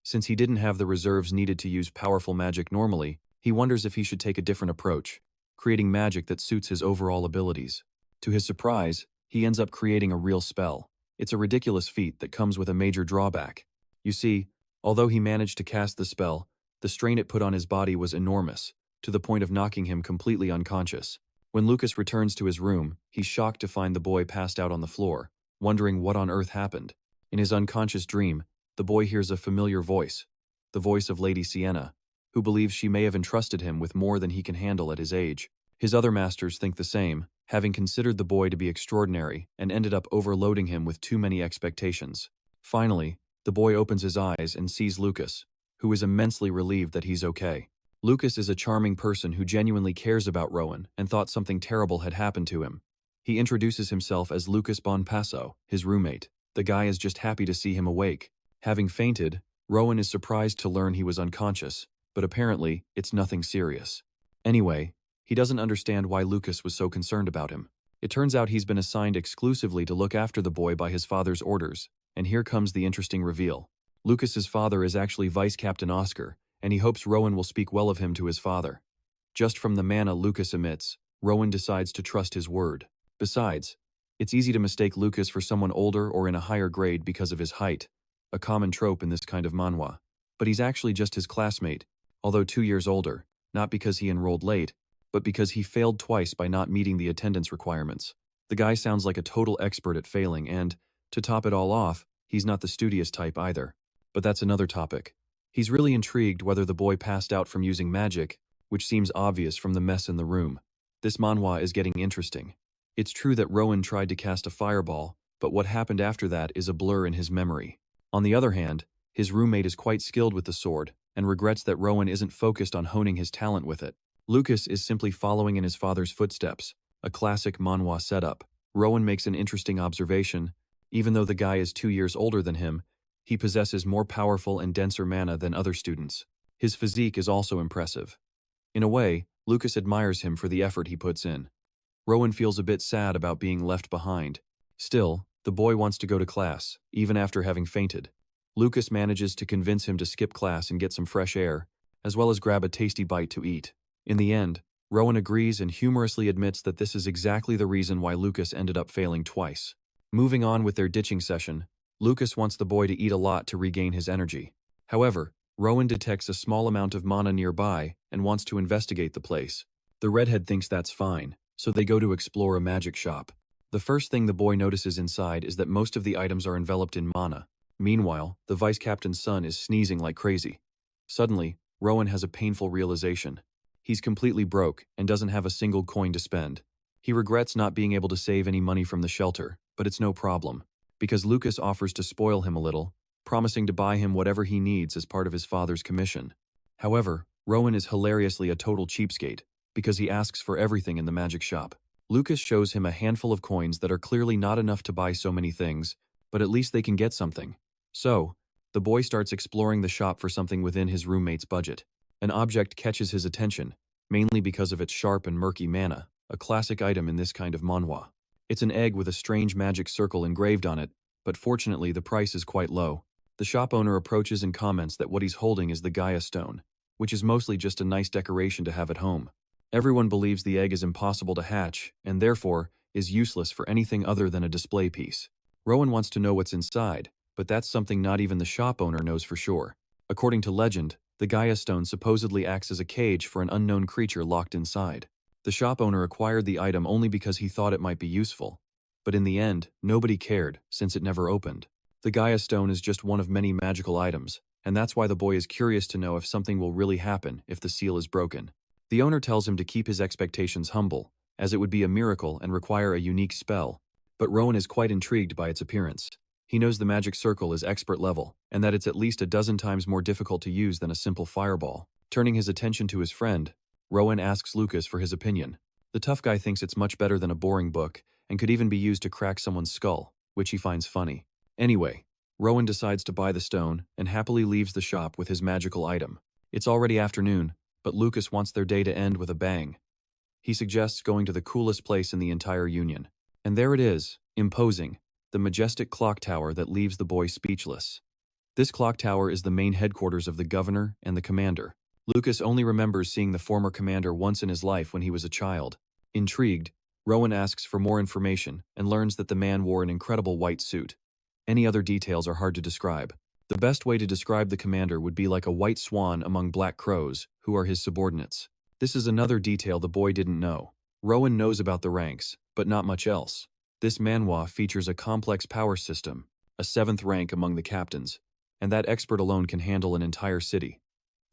Since he didn't have the reserves needed to use powerful magic normally, he wonders if he should take a different approach, creating magic that suits his overall abilities. To his surprise, he ends up creating a real spell. It's a ridiculous feat that comes with a major drawback. You see, although he managed to cast the spell, the strain it put on his body was enormous, to the point of knocking him completely unconscious. When Lucas returns to his room, he's shocked to find the boy passed out on the floor, wondering what on earth happened. In his unconscious dream, the boy hears a familiar voice, the voice of Lady Sienna, who believes she may have entrusted him with more than he can handle at his age. His other masters think the same, having considered the boy to be extraordinary and ended up overloading him with too many expectations. Finally, the boy opens his eyes and sees Lucas, who is immensely relieved that he's okay. Lucas is a charming person who genuinely cares about Rowen and thought something terrible had happened to him. He introduces himself as Lucas Bonpasso, his roommate. The guy is just happy to see him awake. Having fainted, Rowen is surprised to learn he was unconscious, but apparently, it's nothing serious. Anyway, he doesn't understand why Lucas was so concerned about him. It turns out he's been assigned exclusively to look after the boy by his father's orders, and here comes the interesting reveal. Lucas's father is actually Vice Captain Oscar, and he hopes Rowen will speak well of him to his father. Just from the mana Lucas emits, Rowen decides to trust his word. Besides, it's easy to mistake Lucas for someone older or in a higher grade because of his height, a common trope in this kind of manhwa. But he's actually just his classmate, although 2 years older, not because he enrolled late, but because he failed twice by not meeting the attendance requirements. The guy sounds like a total expert at failing and, to top it all off, he's not the studious type either. But that's another topic. He's really intrigued whether the boy passed out from using magic, which seems obvious from the mess in the room. This manhwa is getting interesting. It's true that Rowen tried to cast a fireball, but what happened after that is a blur in his memory. On the other hand, his roommate is quite skilled with the sword, and regrets that Rowen isn't focused on honing his talent with it. Lucas is simply following in his father's footsteps, a classic manhwa setup. Rowen makes an interesting observation. Even though the guy is 2 years older than him, he possesses more powerful and denser mana than other students. His physique is also impressive. In a way, Lucas admires him for the effort he puts in. Rowen feels a bit sad about being left behind. Still, the boy wants to go to class, even after having fainted. Lucas manages to convince him to skip class and get some fresh air, as well as grab a tasty bite to eat. In the end, Rowen agrees and humorously admits that this is exactly the reason why Lucas ended up failing twice. Moving on with their ditching session, Lucas wants the boy to eat a lot to regain his energy. However, Rowen detects a small amount of mana nearby and wants to investigate the place. The redhead thinks that's fine, so they go to explore a magic shop. The first thing the boy notices inside is that most of the items are enveloped in mana. Meanwhile, the vice captain's son is sneezing like crazy. Suddenly, Rowen has a painful realization. He's completely broke and doesn't have a single coin to spend. He regrets not being able to save any money from the shelter, but it's no problem, because Lucas offers to spoil him a little, promising to buy him whatever he needs as part of his father's commission. However, Rowen is hilariously a total cheapskate, because he asks for everything in the magic shop. Lucas shows him a handful of coins that are clearly not enough to buy so many things, but at least they can get something. So, the boy starts exploring the shop for something within his roommate's budget. An object catches his attention, mainly because of its sharp and murky mana, a classic item in this kind of manhwa. It's an egg with a strange magic circle engraved on it, but fortunately the price is quite low. The shop owner approaches and comments that what he's holding is the Gaia stone, which is mostly just a nice decoration to have at home. Everyone believes the egg is impossible to hatch, and therefore, is useless for anything other than a display piece. Rowen wants to know what's inside, but that's something not even the shop owner knows for sure. According to legend, the Gaia stone supposedly acts as a cage for an unknown creature locked inside. The shop owner acquired the item only because he thought it might be useful. But in the end, nobody cared, since it never opened. The Gaia stone is just one of many magical items, and that's why the boy is curious to know if something will really happen if the seal is broken. The owner tells him to keep his expectations humble, as it would be a miracle and require a unique spell, but Rowen is quite intrigued by its appearance. He knows the magic circle is expert level, and that it's at least a dozen times more difficult to use than a simple fireball. Turning his attention to his friend, Rowen asks Lucas for his opinion. The tough guy thinks it's much better than a boring book and could even be used to crack someone's skull, which he finds funny. Anyway, Rowen decides to buy the stone and happily leaves the shop with his magical item. It's already afternoon, but Lucas wants their day to end with a bang. He suggests going to the coolest place in the entire Union. And there it is, imposing, the majestic clock tower that leaves the boy speechless. This clock tower is the main headquarters of the governor and the commander. Lucas only remembers seeing the former commander once in his life when he was a child. Intrigued, Rowen asks for more information and learns that the man wore an incredible white suit. Any other details are hard to describe. The best way to describe the commander would be like a white swan among black crows, who are his subordinates. This is another detail the boy didn't know. Rowen knows about the ranks, but not much else. This manhwa features a complex power system, a 7th rank among the captains, and that expert alone can handle an entire city.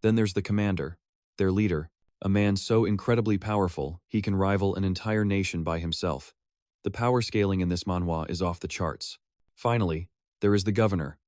Then there's the commander, their leader, a man so incredibly powerful he can rival an entire nation by himself. The power scaling in this manhwa is off the charts. Finally, there is the governor,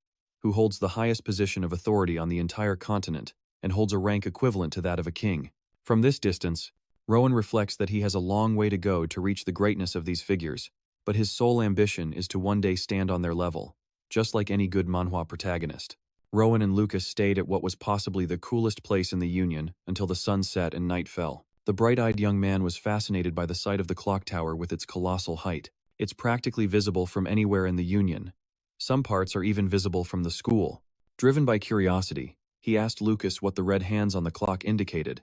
who holds the highest position of authority on the entire continent and holds a rank equivalent to that of a king. From this distance, Rowen reflects that he has a long way to go to reach the greatness of these figures, but his sole ambition is to one day stand on their level, just like any good manhwa protagonist. Rowen and Lucas stayed at what was possibly the coolest place in the Union until the sun set and night fell. The bright-eyed young man was fascinated by the sight of the clock tower with its colossal height. It's practically visible from anywhere in the Union. Some parts are even visible from the school. Driven by curiosity, he asked Lucas what the red hands on the clock indicated.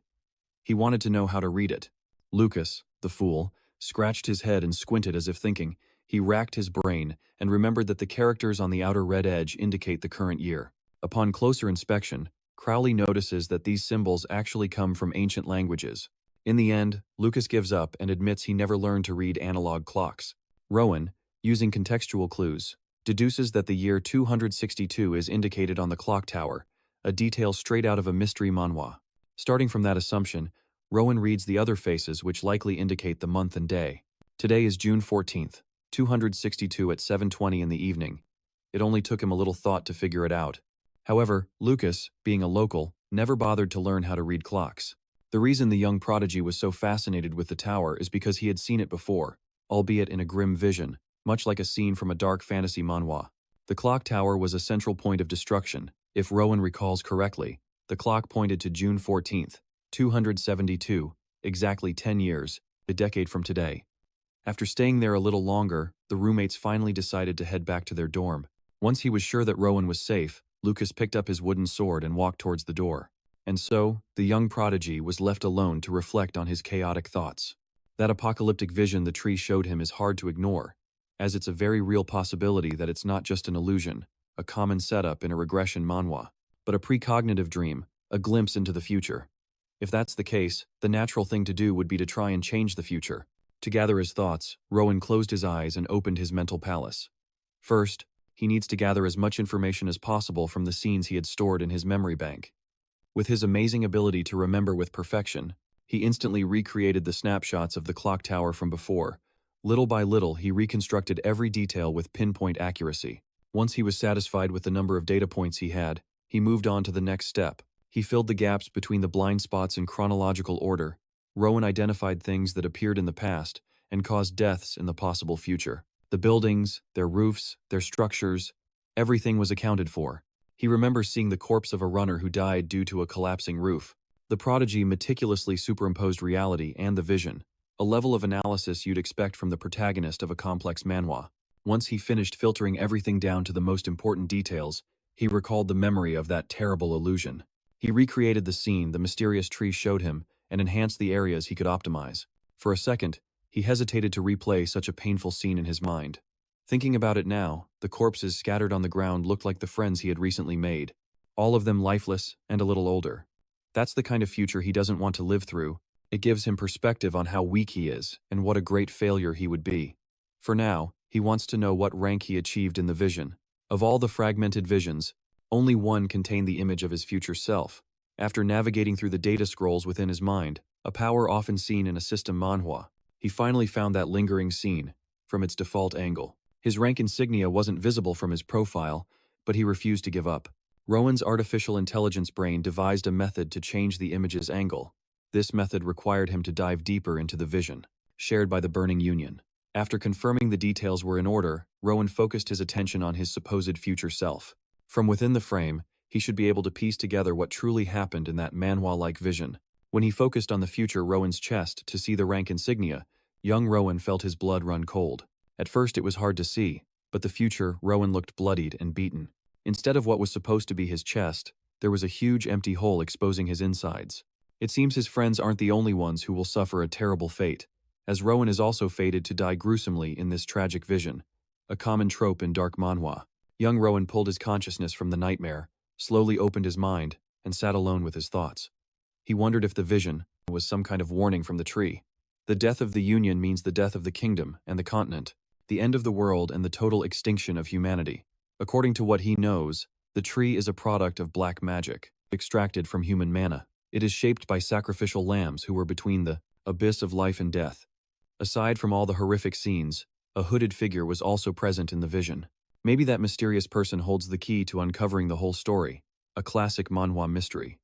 He wanted to know how to read it. Lucas, the fool, scratched his head and squinted as if thinking. He racked his brain and remembered that the characters on the outer red edge indicate the current year. Upon closer inspection, Crowley notices that these symbols actually come from ancient languages. In the end, Lucas gives up and admits he never learned to read analog clocks. Rowen, using contextual clues, deduces that the year 262 is indicated on the clock tower, a detail straight out of a mystery manhwa. Starting from that assumption, Rowen reads the other faces which likely indicate the month and day. Today is June 14th, 262 at 7:20 in the evening. It only took him a little thought to figure it out. However, Lucas, being a local, never bothered to learn how to read clocks. The reason the young prodigy was so fascinated with the tower is because he had seen it before, albeit in a grim vision, much like a scene from a dark fantasy manhwa. The clock tower was a central point of destruction. If Rowen recalls correctly, the clock pointed to June 14th, 272, exactly 10 years, a decade from today. After staying there a little longer, the roommates finally decided to head back to their dorm. Once he was sure that Rowen was safe, Lucas picked up his wooden sword and walked towards the door. And so, the young prodigy was left alone to reflect on his chaotic thoughts. That apocalyptic vision the tree showed him is hard to ignore, as it's a very real possibility that it's not just an illusion, a common setup in a regression manhwa, but a precognitive dream, a glimpse into the future. If that's the case, the natural thing to do would be to try and change the future. To gather his thoughts, Rowen closed his eyes and opened his mental palace. First, he needs to gather as much information as possible from the scenes he had stored in his memory bank. With his amazing ability to remember with perfection, he instantly recreated the snapshots of the clock tower from before. Little by little, he reconstructed every detail with pinpoint accuracy. Once he was satisfied with the number of data points he had, he moved on to the next step. He filled the gaps between the blind spots in chronological order. Rowen identified things that appeared in the past and caused deaths in the possible future. The buildings, their roofs, their structures, everything was accounted for. He remembers seeing the corpse of a runner who died due to a collapsing roof. The prodigy meticulously superimposed reality and the vision, a level of analysis you'd expect from the protagonist of a complex manhwa. Once he finished filtering everything down to the most important details, he recalled the memory of that terrible illusion. He recreated the scene the mysterious tree showed him and enhanced the areas he could optimize. For a second, he hesitated to replay such a painful scene in his mind. Thinking about it now, the corpses scattered on the ground looked like the friends he had recently made, all of them lifeless and a little older. That's the kind of future he doesn't want to live through. It gives him perspective on how weak he is and what a great failure he would be. For now, he wants to know what rank he achieved in the vision. Of all the fragmented visions, only one contained the image of his future self. After navigating through the data scrolls within his mind, a power often seen in a system manhwa, he finally found that lingering scene, from its default angle. His rank insignia wasn't visible from his profile, but he refused to give up. Rowen's artificial intelligence brain devised a method to change the image's angle. This method required him to dive deeper into the vision. shared by the burning union. After confirming the details were in order, Rowen focused his attention on his supposed future self. From within the frame, he should be able to piece together what truly happened in that Manhwa-like vision. When he focused on the future Rowen's chest to see the rank insignia, young Rowen felt his blood run cold. At first it was hard to see, but the future Rowen looked bloodied and beaten. Instead of what was supposed to be his chest, there was a huge empty hole exposing his insides. It seems his friends aren't the only ones who will suffer a terrible fate, as Rowen is also fated to die gruesomely in this tragic vision, a common trope in dark manhwa. Young Rowen pulled his consciousness from the nightmare, slowly opened his mind, and sat alone with his thoughts. He wondered if the vision was some kind of warning from the tree. The death of the Union means the death of the kingdom and the continent, the end of the world and the total extinction of humanity. According to what he knows, the tree is a product of black magic, extracted from human mana. It is shaped by sacrificial lambs who were between the abyss of life and death. Aside from all the horrific scenes, a hooded figure was also present in the vision. Maybe that mysterious person holds the key to uncovering the whole story, a classic manhwa mystery.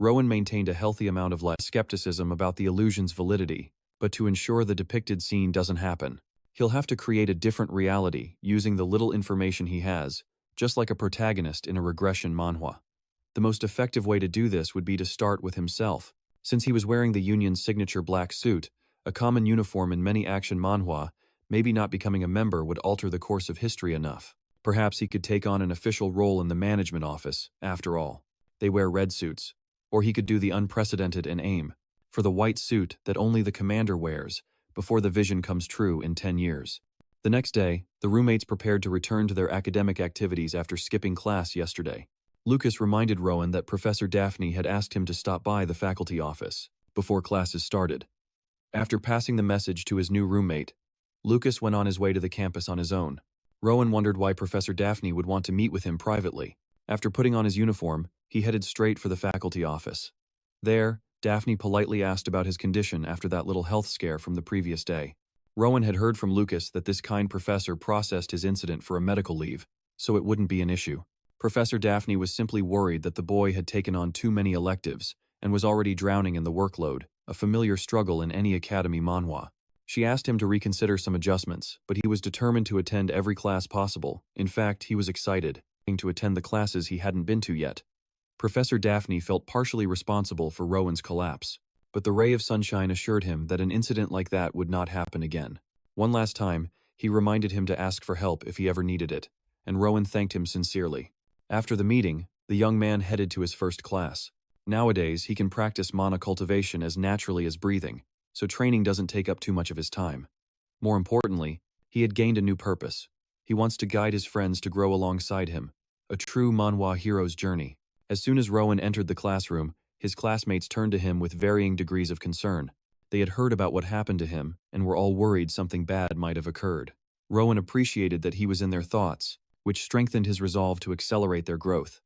Rowen maintained a healthy amount of skepticism about the illusion's validity, but to ensure the depicted scene doesn't happen, he'll have to create a different reality using the little information he has, just like a protagonist in a regression manhwa. The most effective way to do this would be to start with himself. Since he was wearing the Union's signature black suit, a common uniform in many action manhwa, maybe not becoming a member would alter the course of history enough. Perhaps he could take on an official role in the management office, after all. They wear red suits. Or he could do the unprecedented and aim for the white suit that only the commander wears before the vision comes true in 10 years. The next day, the roommates prepared to return to their academic activities after skipping class yesterday. Lucas reminded Rowen that Professor Daphne had asked him to stop by the faculty office before classes started. After passing the message to his new roommate, Lucas went on his way to the campus on his own. Rowen wondered why Professor Daphne would want to meet with him privately. After putting on his uniform, he headed straight for the faculty office. There, Daphne politely asked about his condition after that little health scare from the previous day. Rowen had heard from Lucas that this kind professor processed his incident for a medical leave, so it wouldn't be an issue. Professor Daphne was simply worried that the boy had taken on too many electives and was already drowning in the workload, a familiar struggle in any academy manhwa. She asked him to reconsider some adjustments, but he was determined to attend every class possible. In fact, he was excited to attend the classes he hadn't been to yet. Professor Daphne felt partially responsible for Rowen's collapse, but the ray of sunshine assured him that an incident like that would not happen again. One last time, he reminded him to ask for help if he ever needed it, and Rowen thanked him sincerely. After the meeting, the young man headed to his first class. Nowadays, he can practice mana cultivation as naturally as breathing, so training doesn't take up too much of his time. More importantly, he had gained a new purpose. He wants to guide his friends to grow alongside him, a true manhwa hero's journey. As soon as Rowen entered the classroom, his classmates turned to him with varying degrees of concern. They had heard about what happened to him and were all worried something bad might have occurred. Rowen appreciated that he was in their thoughts, which strengthened his resolve to accelerate their growth.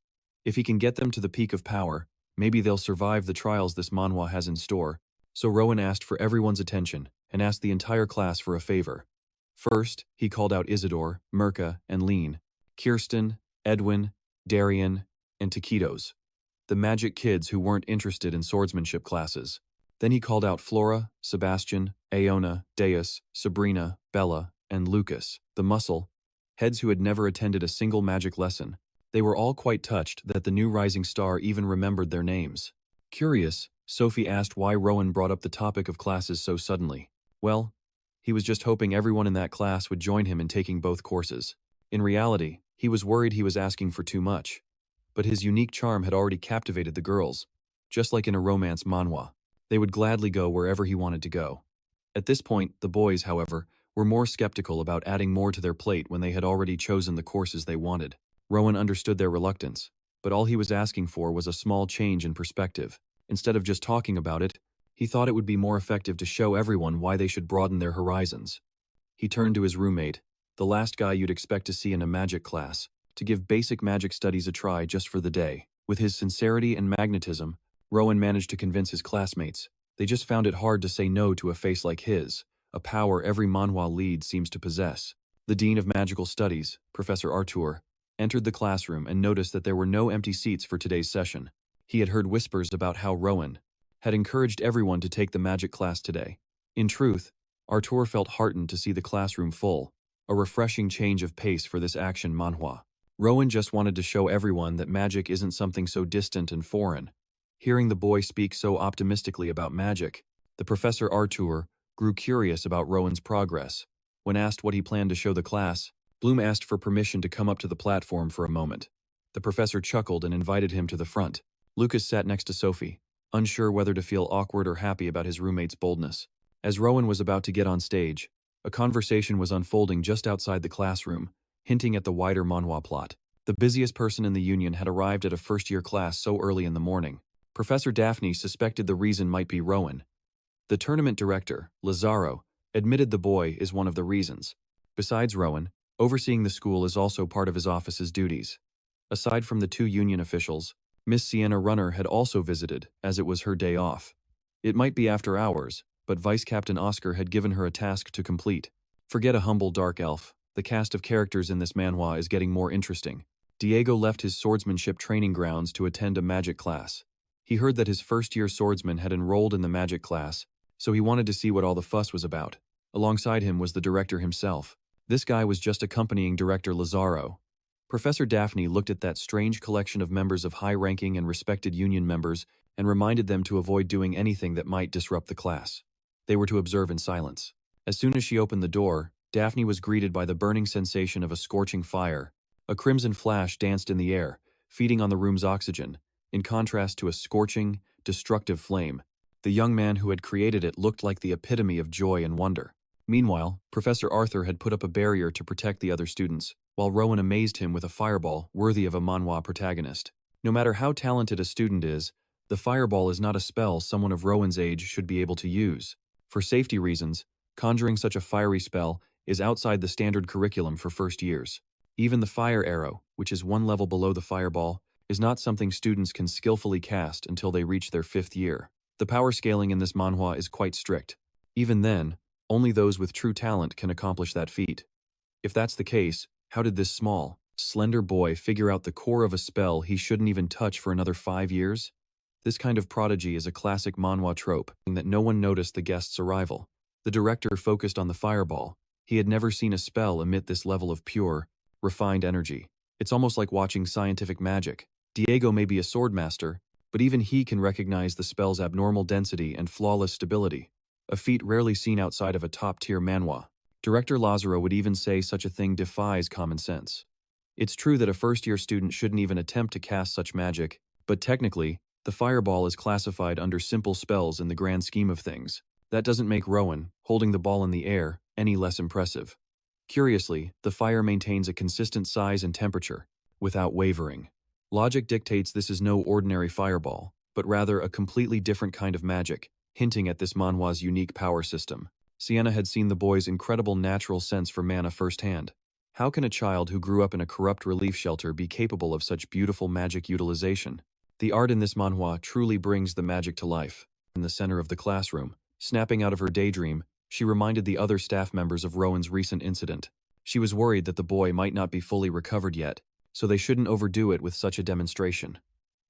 If he can get them to the peak of power, maybe they'll survive the trials this manhwa has in store. So Rowen asked for everyone's attention and asked the entire class for a favor. First, he called out Isidore, Mirka, and Lean, Kirsten, Edwin, Darian, and Taquitos, the magic kids who weren't interested in swordsmanship classes. Then he called out Flora, Sebastian, Aona, Deus, Sabrina, Bella, and Lucas, the muscle heads who had never attended a single magic lesson. They were all quite touched that the new rising star even remembered their names. Curious, Sophie asked why Rowen brought up the topic of classes so suddenly. Well, he was just hoping everyone in that class would join him in taking both courses. In reality, he was worried he was asking for too much. But his unique charm had already captivated the girls. Just like in a romance manhwa, they would gladly go wherever he wanted to go. At this point, the boys, however, were more skeptical about adding more to their plate when they had already chosen the courses they wanted. Rowen understood their reluctance, but all he was asking for was a small change in perspective. Instead of just talking about it, he thought it would be more effective to show everyone why they should broaden their horizons. He turned to his roommate, the last guy you'd expect to see in a magic class, to give basic magic studies a try just for the day. With his sincerity and magnetism, Rowen managed to convince his classmates. They just found it hard to say no to a face like his, a power every manhwa lead seems to possess. The Dean of Magical Studies, Professor Artur, entered the classroom and noticed that there were no empty seats for today's session. He had heard whispers about how Rowen had encouraged everyone to take the magic class today. In truth, Artur felt heartened to see the classroom full, a refreshing change of pace for this action manhwa. Rowen just wanted to show everyone that magic isn't something so distant and foreign. Hearing the boy speak so optimistically about magic, the Professor Artur grew curious about Rowen's progress. When asked what he planned to show the class, Bloom asked for permission to come up to the platform for a moment. The professor chuckled and invited him to the front. Lucas sat next to Sophie, unsure whether to feel awkward or happy about his roommate's boldness. As Rowen was about to get on stage, a conversation was unfolding just outside the classroom, hinting at the wider manhwa plot. The busiest person in the union had arrived at a first-year class so early in the morning. Professor Daphne suspected the reason might be Rowen. The tournament director, Lazaro, admitted the boy is one of the reasons. Besides Rowen, overseeing the school is also part of his office's duties. Aside from the two union officials, Miss Sienna Runner had also visited, as it was her day off. It might be after hours, but Vice Captain Oscar had given her a task to complete. Forget a humble dark elf. The cast of characters in this manhwa is getting more interesting. Diego left his swordsmanship training grounds to attend a magic class. He heard that his first-year swordsman had enrolled in the magic class, so he wanted to see what all the fuss was about. Alongside him was the director himself. This guy was just accompanying Director Lazaro. Professor Daphne looked at that strange collection of members of high-ranking and respected union members and reminded them to avoid doing anything that might disrupt the class. They were to observe in silence. As soon as she opened the door, Daphne was greeted by the burning sensation of a scorching fire. A crimson flash danced in the air, feeding on the room's oxygen, in contrast to a scorching, destructive flame. The young man who had created it looked like the epitome of joy and wonder. Meanwhile, Professor Arthur had put up a barrier to protect the other students, while Rowen amazed him with a fireball worthy of a manhwa protagonist. No matter how talented a student is, the fireball is not a spell someone of Rowen's age should be able to use. For safety reasons, conjuring such a fiery spell is outside the standard curriculum for first years. Even the fire arrow, which is one level below the fireball, is not something students can skillfully cast until they reach their 5th year. The power scaling in this manhwa is quite strict. Even then, only those with true talent can accomplish that feat. If that's the case, how did this small, slender boy figure out the core of a spell he shouldn't even touch for another 5 years? This kind of prodigy is a classic manhwa trope, in that no one noticed the guest's arrival. The director focused on the fireball. He had never seen a spell emit this level of pure, refined energy. It's almost like watching scientific magic. Diego may be a swordmaster, but even he can recognize the spell's abnormal density and flawless stability, a feat rarely seen outside of a top-tier manhwa. Director Lazaro would even say such a thing defies common sense. It's true that a first-year student shouldn't even attempt to cast such magic, but technically, the fireball is classified under simple spells in the grand scheme of things. That doesn't make Rowen, holding the ball in the air, any less impressive. Curiously, the fire maintains a consistent size and temperature, without wavering. Logic dictates this is no ordinary fireball, but rather a completely different kind of magic, hinting at this manhwa's unique power system. Sienna had seen the boy's incredible natural sense for mana firsthand. How can a child who grew up in a corrupt relief shelter be capable of such beautiful magic utilization? The art in this manhwa truly brings the magic to life. In the center of the classroom, snapping out of her daydream, she reminded the other staff members of Rowen's recent incident. She was worried that the boy might not be fully recovered yet, so they shouldn't overdo it with such a demonstration.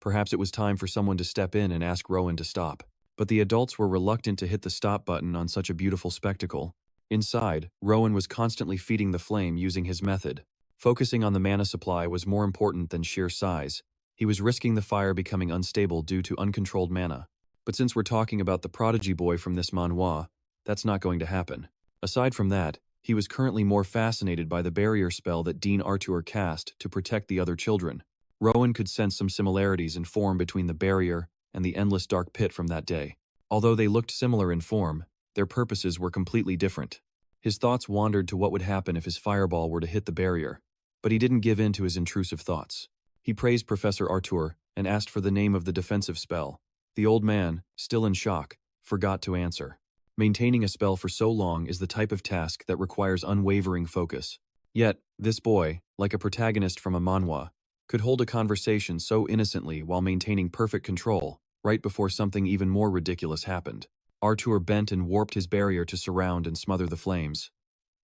Perhaps it was time for someone to step in and ask Rowen to stop. But the adults were reluctant to hit the stop button on such a beautiful spectacle. Inside, Rowen was constantly feeding the flame using his method. Focusing on the mana supply was more important than sheer size. He was risking the fire becoming unstable due to uncontrolled mana. But since we're talking about the prodigy boy from this manhwa, that's not going to happen. Aside from that, he was currently more fascinated by the barrier spell that Dean Artur cast to protect the other children. Rowen could sense some similarities in form between the barrier and the endless dark pit from that day. Although they looked similar in form, their purposes were completely different. His thoughts wandered to what would happen if his fireball were to hit the barrier, but he didn't give in to his intrusive thoughts. He praised Professor Artur and asked for the name of the defensive spell. The old man, still in shock, forgot to answer. Maintaining a spell for so long is the type of task that requires unwavering focus. Yet, this boy, like a protagonist from a manhwa, could hold a conversation so innocently while maintaining perfect control, right before something even more ridiculous happened. Artur bent and warped his barrier to surround and smother the flames.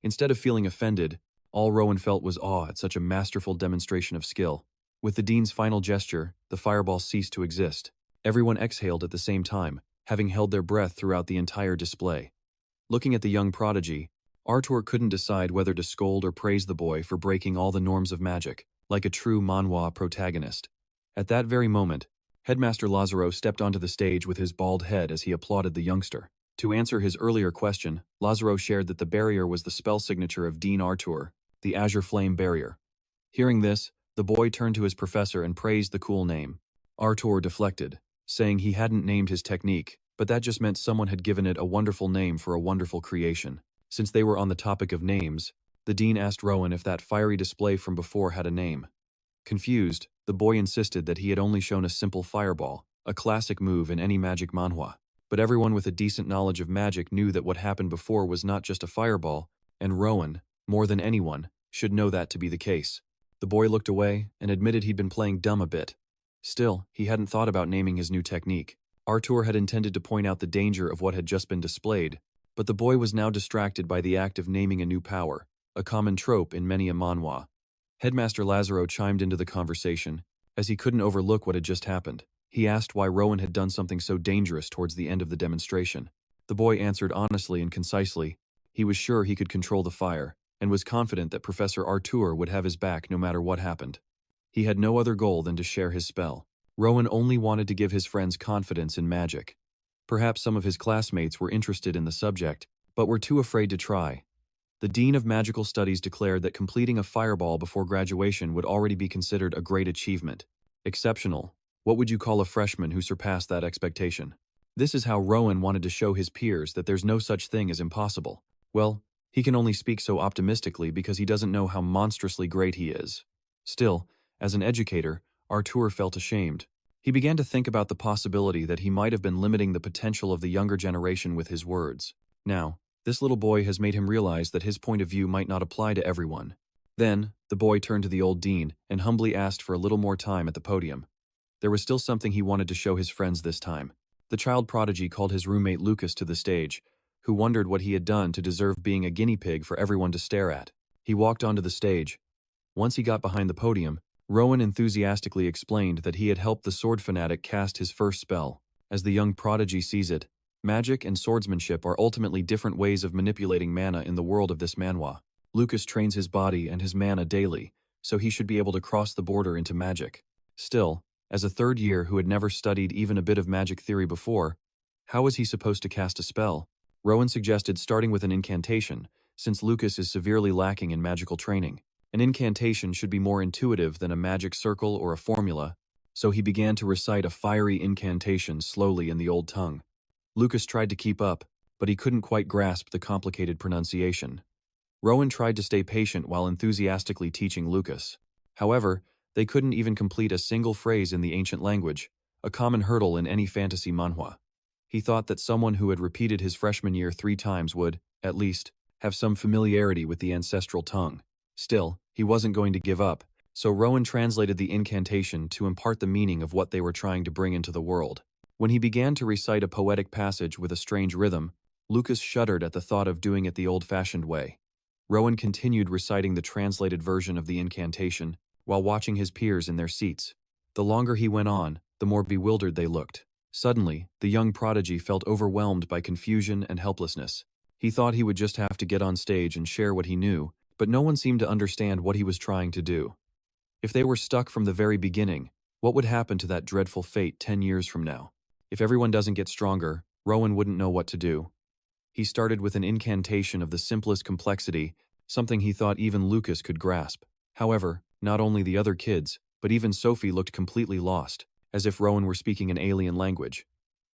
Instead of feeling offended, all Rowen felt was awe at such a masterful demonstration of skill. With the dean's final gesture, the fireball ceased to exist. Everyone exhaled at the same time, having held their breath throughout the entire display. Looking at the young prodigy, Arthur couldn't decide whether to scold or praise the boy for breaking all the norms of magic, like a true manhwa protagonist. At that very moment, Headmaster Lazaro stepped onto the stage with his bald head as he applauded the youngster. To answer his earlier question, Lazaro shared that the barrier was the spell signature of Dean Arthur, the Azure Flame Barrier. Hearing this, the boy turned to his professor and praised the cool name. Arthur deflected, saying he hadn't named his technique, but that just meant someone had given it a wonderful name for a wonderful creation. Since they were on the topic of names, the dean asked Rowen if that fiery display from before had a name. Confused, the boy insisted that he had only shown a simple fireball, a classic move in any magic manhwa. But everyone with a decent knowledge of magic knew that what happened before was not just a fireball, and Rowen, more than anyone, should know that to be the case. The boy looked away and admitted he'd been playing dumb a bit. Still, he hadn't thought about naming his new technique. Arthur had intended to point out the danger of what had just been displayed, but the boy was now distracted by the act of naming a new power, a common trope in many a manhwa. Headmaster Lazaro chimed into the conversation, as he couldn't overlook what had just happened. He asked why Rowen had done something so dangerous towards the end of the demonstration. The boy answered honestly and concisely. He was sure he could control the fire, and was confident that Professor Arthur would have his back no matter what happened. He had no other goal than to share his spell. Rowen only wanted to give his friends confidence in magic. Perhaps some of his classmates were interested in the subject, but were too afraid to try. The Dean of Magical Studies declared that completing a fireball before graduation would already be considered a great achievement. Exceptional. What would you call a freshman who surpassed that expectation? This is how Rowen wanted to show his peers that there's no such thing as impossible. Well, he can only speak so optimistically because he doesn't know how monstrously great he is. Still, as an educator, Arthur felt ashamed. He began to think about the possibility that he might have been limiting the potential of the younger generation with his words. Now, this little boy has made him realize that his point of view might not apply to everyone. Then, the boy turned to the old dean and humbly asked for a little more time at the podium. There was still something he wanted to show his friends this time. The child prodigy called his roommate Lucas to the stage, who wondered what he had done to deserve being a guinea pig for everyone to stare at. He walked onto the stage. Once he got behind the podium, Rowen enthusiastically explained that he had helped the sword fanatic cast his first spell. As the young prodigy sees it, magic and swordsmanship are ultimately different ways of manipulating mana in the world of this manhwa. Lucas trains his body and his mana daily, so he should be able to cross the border into magic. Still, as a third year who had never studied even a bit of magic theory before, how was he supposed to cast a spell? Rowen suggested starting with an incantation, since Lucas is severely lacking in magical training. An incantation should be more intuitive than a magic circle or a formula, so he began to recite a fiery incantation slowly in the old tongue. Lucas tried to keep up, but he couldn't quite grasp the complicated pronunciation. Rowen tried to stay patient while enthusiastically teaching Lucas. However, they couldn't even complete a single phrase in the ancient language, a common hurdle in any fantasy manhwa. He thought that someone who had repeated his freshman year 3 times would, at least, have some familiarity with the ancestral tongue. Still, he wasn't going to give up, so Rowen translated the incantation to impart the meaning of what they were trying to bring into the world. When he began to recite a poetic passage with a strange rhythm, Lucas shuddered at the thought of doing it the old-fashioned way. Rowen continued reciting the translated version of the incantation, while watching his peers in their seats. The longer he went on, the more bewildered they looked. Suddenly, the young prodigy felt overwhelmed by confusion and helplessness. He thought he would just have to get on stage and share what he knew, but no one seemed to understand what he was trying to do. If they were stuck from the very beginning, what would happen to that dreadful fate 10 years from now? If everyone doesn't get stronger, Rowen wouldn't know what to do. He started with an incantation of the simplest complexity, something he thought even Lucas could grasp. However, not only the other kids, but even Sophie looked completely lost, as if Rowen were speaking an alien language.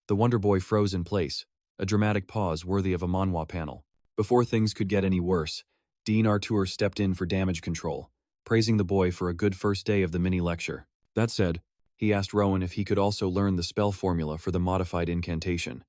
The Wonder Boy froze in place, a dramatic pause worthy of a manhwa panel. Before things could get any worse, Dean Arthur stepped in for damage control, praising the boy for a good first day of the mini-lecture. That said, he asked Rowen if he could also learn the spell formula for the modified incantation.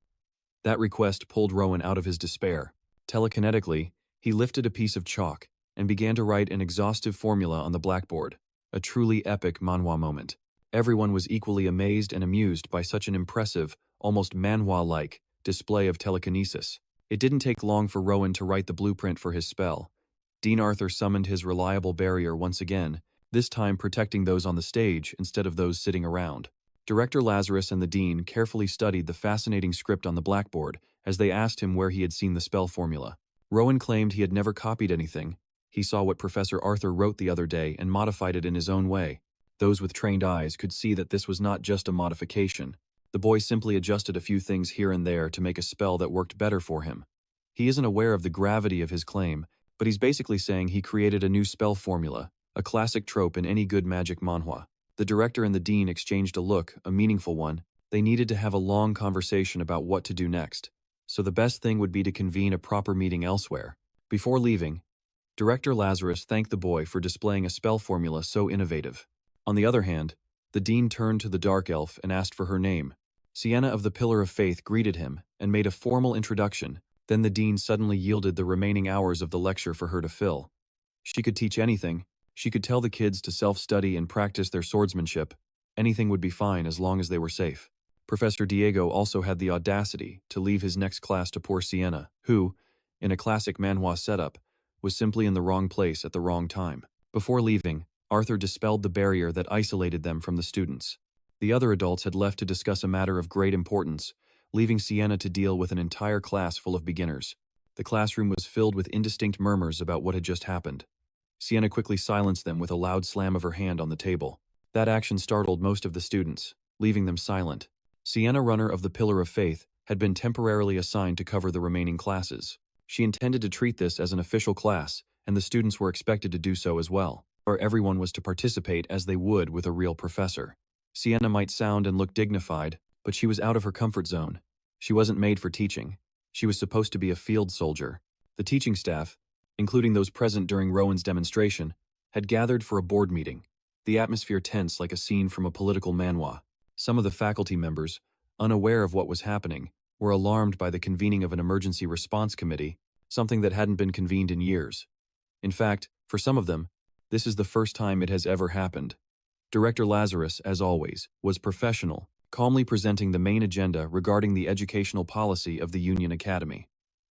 That request pulled Rowen out of his despair. Telekinetically, he lifted a piece of chalk and began to write an exhaustive formula on the blackboard, a truly epic manhwa moment. Everyone was equally amazed and amused by such an impressive, almost manhwa-like, display of telekinesis. It didn't take long for Rowen to write the blueprint for his spell. Dean Arthur summoned his reliable barrier once again, this time protecting those on the stage instead of those sitting around. Director Lazarus and the dean carefully studied the fascinating script on the blackboard as they asked him where he had seen the spell formula. Rowen claimed he had never copied anything. He saw what Professor Arthur wrote the other day and modified it in his own way. Those with trained eyes could see that this was not just a modification. The boy simply adjusted a few things here and there to make a spell that worked better for him. He isn't aware of the gravity of his claim, but he's basically saying he created a new spell formula, a classic trope in any good magic manhwa. The director and the dean exchanged a look, a meaningful one. They needed to have a long conversation about what to do next, so the best thing would be to convene a proper meeting elsewhere. Before leaving, Director Lazarus thanked the boy for displaying a spell formula so innovative. On the other hand, the dean turned to the dark elf and asked for her name. Sienna of the Pillar of Faith greeted him and made a formal introduction. Then the dean suddenly yielded the remaining hours of the lecture for her to fill. She could teach anything. She could tell the kids to self-study and practice their swordsmanship. Anything would be fine as long as they were safe. Professor Diego also had the audacity to leave his next class to poor Sienna, who, in a classic manhwa setup, was simply in the wrong place at the wrong time. Before leaving, Arthur dispelled the barrier that isolated them from the students. The other adults had left to discuss a matter of great importance, leaving Sienna to deal with an entire class full of beginners. The classroom was filled with indistinct murmurs about what had just happened. Sienna quickly silenced them with a loud slam of her hand on the table. That action startled most of the students, leaving them silent. Sienna, runner of the Pillar of Faith, had been temporarily assigned to cover the remaining classes. She intended to treat this as an official class, and the students were expected to do so as well, or everyone was to participate as they would with a real professor. Sienna might sound and look dignified, but she was out of her comfort zone. She wasn't made for teaching. She was supposed to be a field soldier. The teaching staff, including those present during Rowen's demonstration, had gathered for a board meeting. The atmosphere tense like a scene from a political manhwa. Some of the faculty members, unaware of what was happening, were alarmed by the convening of an emergency response committee, something that hadn't been convened in years. In fact, for some of them, this is the first time it has ever happened. Director Lazarus, as always, was professional, calmly presenting the main agenda regarding the educational policy of the Union Academy.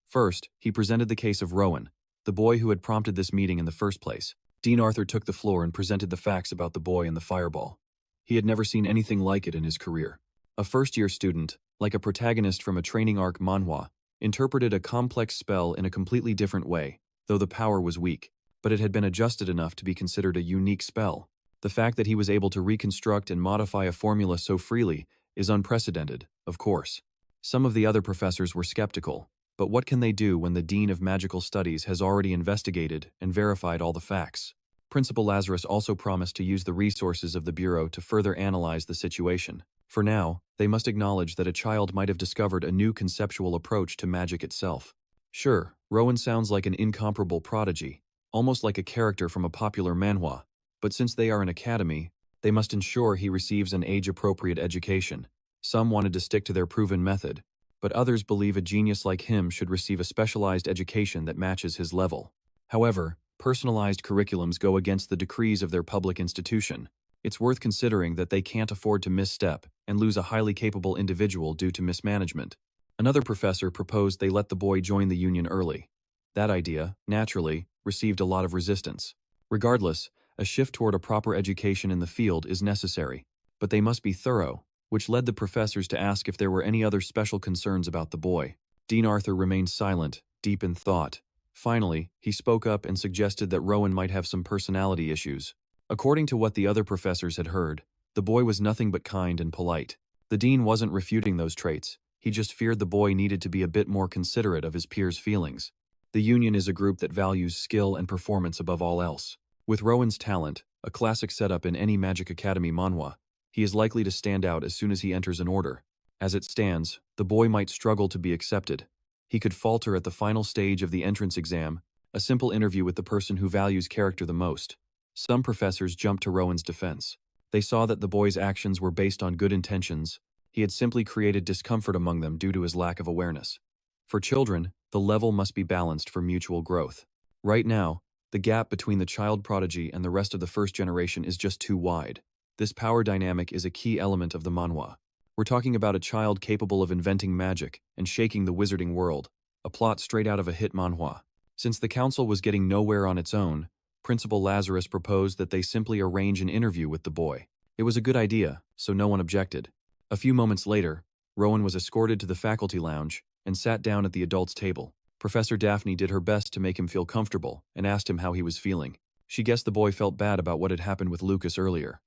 First, he presented the case of Rowen, the boy who had prompted this meeting in the first place. Dean Arthur took the floor and presented the facts about the boy and the fireball. He had never seen anything like it in his career. A first-year student, like a protagonist from a training arc manhwa, interpreted a complex spell in a completely different way, though the power was weak, but it had been adjusted enough to be considered a unique spell. The fact that he was able to reconstruct and modify a formula so freely is unprecedented, of course. Some of the other professors were skeptical, but what can they do when the Dean of Magical Studies has already investigated and verified all the facts? Principal Lazarus also promised to use the resources of the Bureau to further analyze the situation. For now, they must acknowledge that a child might have discovered a new conceptual approach to magic itself. Sure, Rowen sounds like an incomparable prodigy, almost like a character from a popular manhwa, but since they are an academy, they must ensure he receives an age-appropriate education. Some wanted to stick to their proven method, but others believe a genius like him should receive a specialized education that matches his level. However, personalized curriculums go against the decrees of their public institution. It's worth considering that they can't afford to misstep and lose a highly capable individual due to mismanagement. Another professor proposed they let the boy join the union early. That idea, naturally, received a lot of resistance. Regardless, a shift toward a proper education in the field is necessary, but they must be thorough, which led the professors to ask if there were any other special concerns about the boy. Dean Arthur remained silent, deep in thought. Finally, he spoke up and suggested that Rowen might have some personality issues. According to what the other professors had heard, the boy was nothing but kind and polite. The dean wasn't refuting those traits, he just feared the boy needed to be a bit more considerate of his peers' feelings. The union is a group that values skill and performance above all else. With Rowen's talent, a classic setup in any Magic Academy manhwa, he is likely to stand out as soon as he enters an order. As it stands, the boy might struggle to be accepted. He could falter at the final stage of the entrance exam, a simple interview with the person who values character the most. Some professors jumped to Rowen's defense. They saw that the boy's actions were based on good intentions. He had simply created discomfort among them due to his lack of awareness. For children, the level must be balanced for mutual growth. Right now, the gap between the child prodigy and the rest of the first generation is just too wide. This power dynamic is a key element of the manhwa. We're talking about a child capable of inventing magic and shaking the wizarding world, a plot straight out of a hit manhwa. Since the council was getting nowhere on its own, Principal Lazarus proposed that they simply arrange an interview with the boy. It was a good idea, so no one objected. A few moments later, Rowen was escorted to the faculty lounge, and sat down at the adult's table. Professor Daphne did her best to make him feel comfortable and asked him how he was feeling. She guessed the boy felt bad about what had happened with Lucas earlier.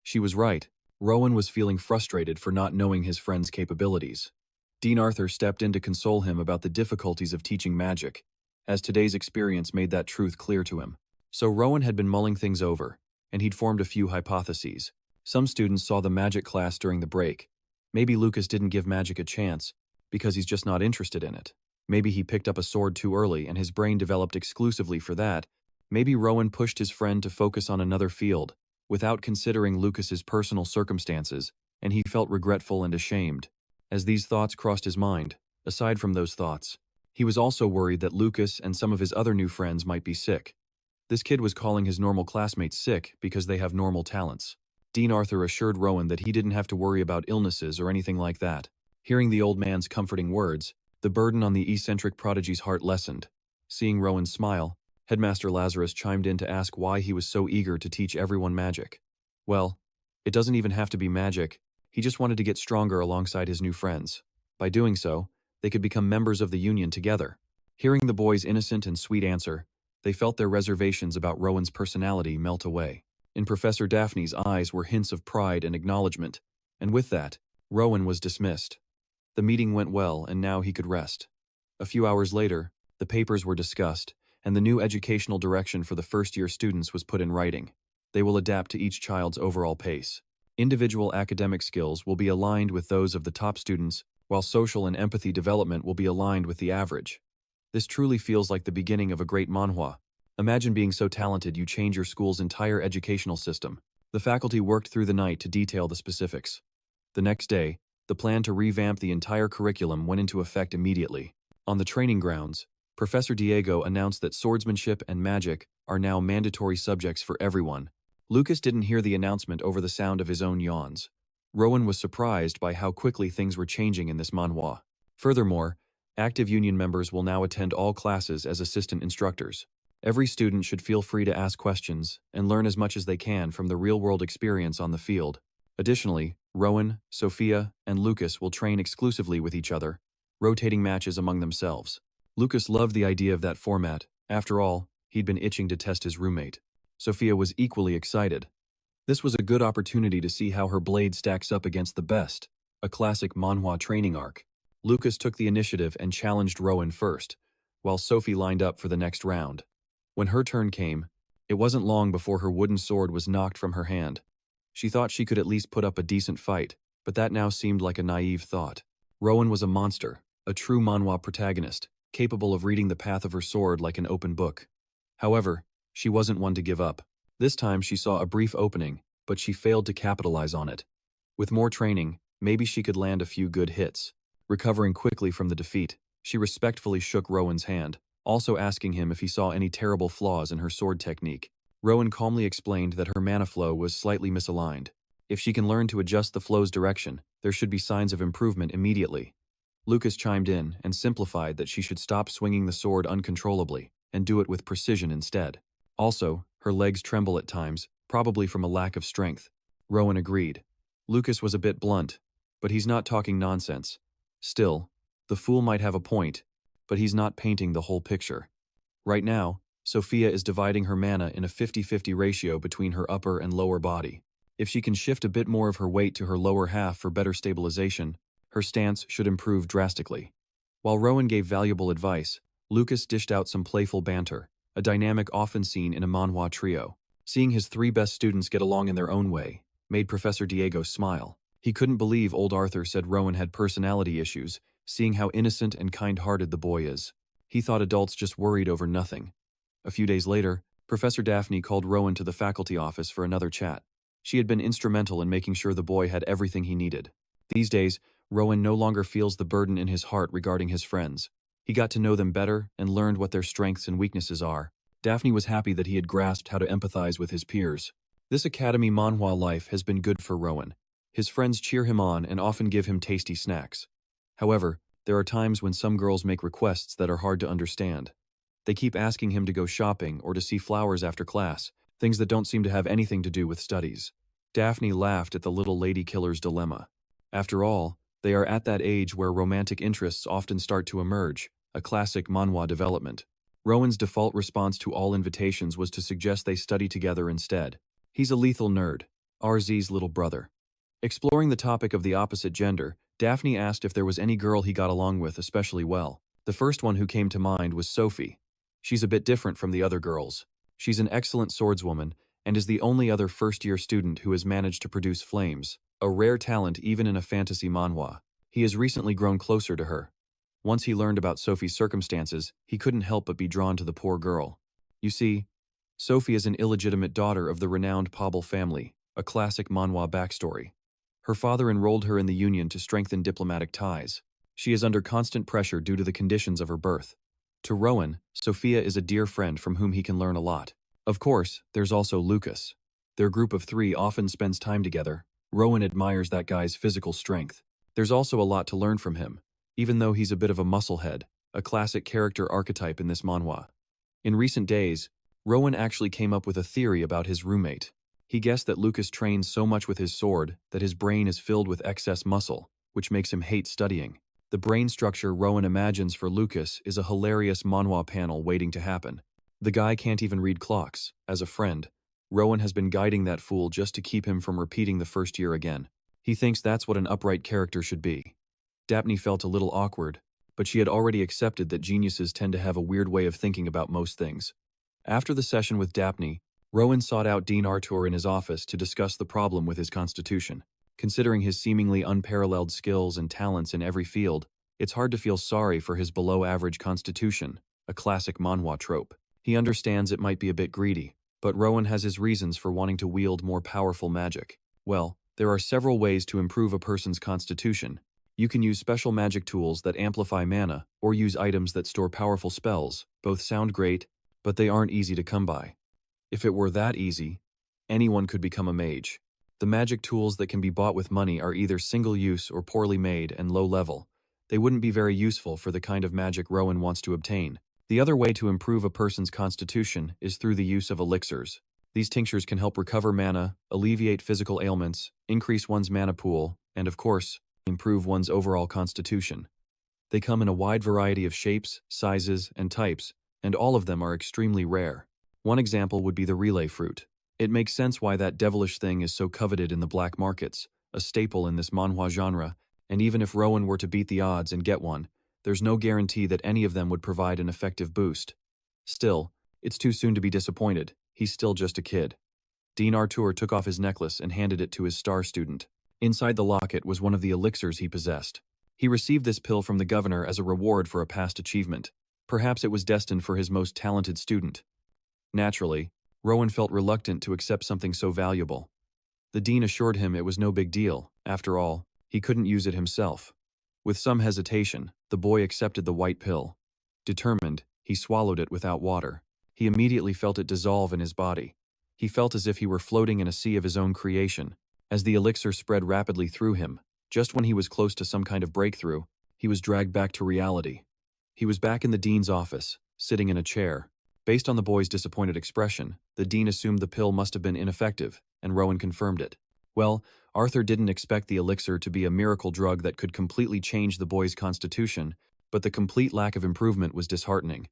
She was right. Rowen was feeling frustrated for not knowing his friend's capabilities. Dean Arthur stepped in to console him about the difficulties of teaching magic, as today's experience made that truth clear to him. So Rowen had been mulling things over, and he'd formed a few hypotheses. Some students saw the magic class during the break. Maybe Lucas didn't give magic a chance, because he's just not interested in it. Maybe he picked up a sword too early and his brain developed exclusively for that. Maybe Rowen pushed his friend to focus on another field, without considering Lucas's personal circumstances, and he felt regretful and ashamed. As these thoughts crossed his mind, aside from those thoughts, he was also worried that Lucas and some of his other new friends might be sick. This kid was calling his normal classmates sick because they have normal talents. Dean Arthur assured Rowen that he didn't have to worry about illnesses or anything like that. Hearing the old man's comforting words, the burden on the eccentric prodigy's heart lessened. Seeing Rowen smile, Headmaster Lazarus chimed in to ask why he was so eager to teach everyone magic. Well, it doesn't even have to be magic. He just wanted to get stronger alongside his new friends. By doing so, they could become members of the Union together. Hearing the boy's innocent and sweet answer, they felt their reservations about Rowen's personality melt away. In Professor Daphne's eyes were hints of pride and acknowledgement, and with that, Rowen was dismissed. The meeting went well, and now he could rest. A few hours later, the papers were discussed, and the new educational direction for the first-year students was put in writing. They will adapt to each child's overall pace. Individual academic skills will be aligned with those of the top students, while social and empathy development will be aligned with the average. This truly feels like the beginning of a great manhwa. Imagine being so talented you change your school's entire educational system. The faculty worked through the night to detail the specifics. The next day, the plan to revamp the entire curriculum went into effect immediately. On the training grounds, Professor Diego announced that swordsmanship and magic are now mandatory subjects for everyone. Lucas didn't hear the announcement over the sound of his own yawns. Rowen was surprised by how quickly things were changing in this manhwa. Furthermore, active union members will now attend all classes as assistant instructors. Every student should feel free to ask questions and learn as much as they can from the real-world experience on the field. Additionally, Rowen, Sophia, and Lucas will train exclusively with each other, rotating matches among themselves. Lucas loved the idea of that format. After all, he'd been itching to test his roommate. Sophia was equally excited. This was a good opportunity to see how her blade stacks up against the best, a classic manhwa training arc. Lucas took the initiative and challenged Rowen first, while Sophie lined up for the next round. When her turn came, it wasn't long before her wooden sword was knocked from her hand. She thought she could at least put up a decent fight, but that now seemed like a naive thought. Rowen was a monster, a true manhwa protagonist, capable of reading the path of her sword like an open book. However, she wasn't one to give up. This time she saw a brief opening, but she failed to capitalize on it. With more training, maybe she could land a few good hits. Recovering quickly from the defeat, she respectfully shook Rowen's hand, also asking him if he saw any terrible flaws in her sword technique. Rowen calmly explained that her mana flow was slightly misaligned. If she can learn to adjust the flow's direction, there should be signs of improvement immediately. Lucas chimed in and simplified that she should stop swinging the sword uncontrollably and do it with precision instead. Also, her legs tremble at times, probably from a lack of strength. Rowen agreed. Lucas was a bit blunt, but he's not talking nonsense. Still, the fool might have a point, but he's not painting the whole picture. Right now, Sophia is dividing her mana in a 50-50 ratio between her upper and lower body. If she can shift a bit more of her weight to her lower half for better stabilization, her stance should improve drastically. While Rowen gave valuable advice, Lucas dished out some playful banter, a dynamic often seen in a manhwa trio. Seeing his three best students get along in their own way made Professor Diego smile. He couldn't believe old Arthur said Rowen had personality issues, seeing how innocent and kind-hearted the boy is. He thought adults just worried over nothing. A few days later, Professor Daphne called Rowen to the faculty office for another chat. She had been instrumental in making sure the boy had everything he needed. These days, Rowen no longer feels the burden in his heart regarding his friends. He got to know them better and learned what their strengths and weaknesses are. Daphne was happy that he had grasped how to empathize with his peers. This academy manhwa life has been good for Rowen. His friends cheer him on and often give him tasty snacks. However, there are times when some girls make requests that are hard to understand. They keep asking him to go shopping or to see flowers after class, things that don't seem to have anything to do with studies. Daphne laughed at the little lady killer's dilemma. After all, They are at that age where romantic interests often start to emerge, a classic manhwa development. Rowen's default response to all invitations was to suggest they study together instead. He's a lethal nerd, RZ's little brother. Exploring the topic of the opposite gender, Daphne asked if there was any girl he got along with especially well. The first one who came to mind was Sophie. She's a bit different from the other girls. She's an excellent swordswoman, and is the only other first-year student who has managed to produce flames, a rare talent even in a fantasy manhwa. He has recently grown closer to her. Once he learned about Sophie's circumstances, he couldn't help but be drawn to the poor girl. You see, Sophie is an illegitimate daughter of the renowned Pauline family, a classic manhwa backstory. Her father enrolled her in the union to strengthen diplomatic ties. She is under constant pressure due to the conditions of her birth. To Rowen, Sophia is a dear friend from whom he can learn a lot. Of course, there's also Lucas. Their group of three often spends time together. Rowen admires that guy's physical strength. There's also a lot to learn from him, even though he's a bit of a musclehead, a classic character archetype in this manhwa. In recent days, Rowen actually came up with a theory about his roommate. He guessed that Lucas trains so much with his sword that his brain is filled with excess muscle, which makes him hate studying. The brain structure Rowen imagines for Lucas is a hilarious manhwa panel waiting to happen. The guy can't even read clocks. As a friend, Rowen has been guiding that fool just to keep him from repeating the first year again. He thinks that's what an upright character should be. Daphne felt a little awkward, but she had already accepted that geniuses tend to have a weird way of thinking about most things. After the session with Daphne, Rowen sought out Dean Artur in his office to discuss the problem with his constitution. Considering his seemingly unparalleled skills and talents in every field, it's hard to feel sorry for his below-average constitution, a classic manhwa trope. He understands it might be a bit greedy, but Rowen has his reasons for wanting to wield more powerful magic. Well, there are several ways to improve a person's constitution. You can use special magic tools that amplify mana, or use items that store powerful spells. Both sound great, but they aren't easy to come by. If it were that easy, anyone could become a mage. The magic tools that can be bought with money are either single-use or poorly made and low-level. They wouldn't be very useful for the kind of magic Rowen wants to obtain. The other way to improve a person's constitution is through the use of elixirs. These tinctures can help recover mana, alleviate physical ailments, increase one's mana pool, and of course, improve one's overall constitution. They come in a wide variety of shapes, sizes, and types, and all of them are extremely rare. One example would be the relay fruit. It makes sense why that devilish thing is so coveted in the black markets, a staple in this manhwa genre, and even if Rowen were to beat the odds and get one, there's no guarantee that any of them would provide an effective boost. Still, it's too soon to be disappointed. He's still just a kid. Dean Artur took off his necklace and handed it to his star student. Inside the locket was one of the elixirs he possessed. He received this pill from the governor as a reward for a past achievement. Perhaps it was destined for his most talented student. Naturally, Rowen felt reluctant to accept something so valuable. The dean assured him it was no big deal. After all, he couldn't use it himself. With some hesitation, the boy accepted the white pill. Determined, he swallowed it without water. He immediately felt it dissolve in his body. He felt as if he were floating in a sea of his own creation. As the elixir spread rapidly through him, just when he was close to some kind of breakthrough, he was dragged back to reality. He was back in the dean's office, sitting in a chair. Based on the boy's disappointed expression, the dean assumed the pill must have been ineffective, and Rowen confirmed it. Well, Arthur didn't expect the elixir to be a miracle drug that could completely change the boy's constitution, but the complete lack of improvement was disheartening.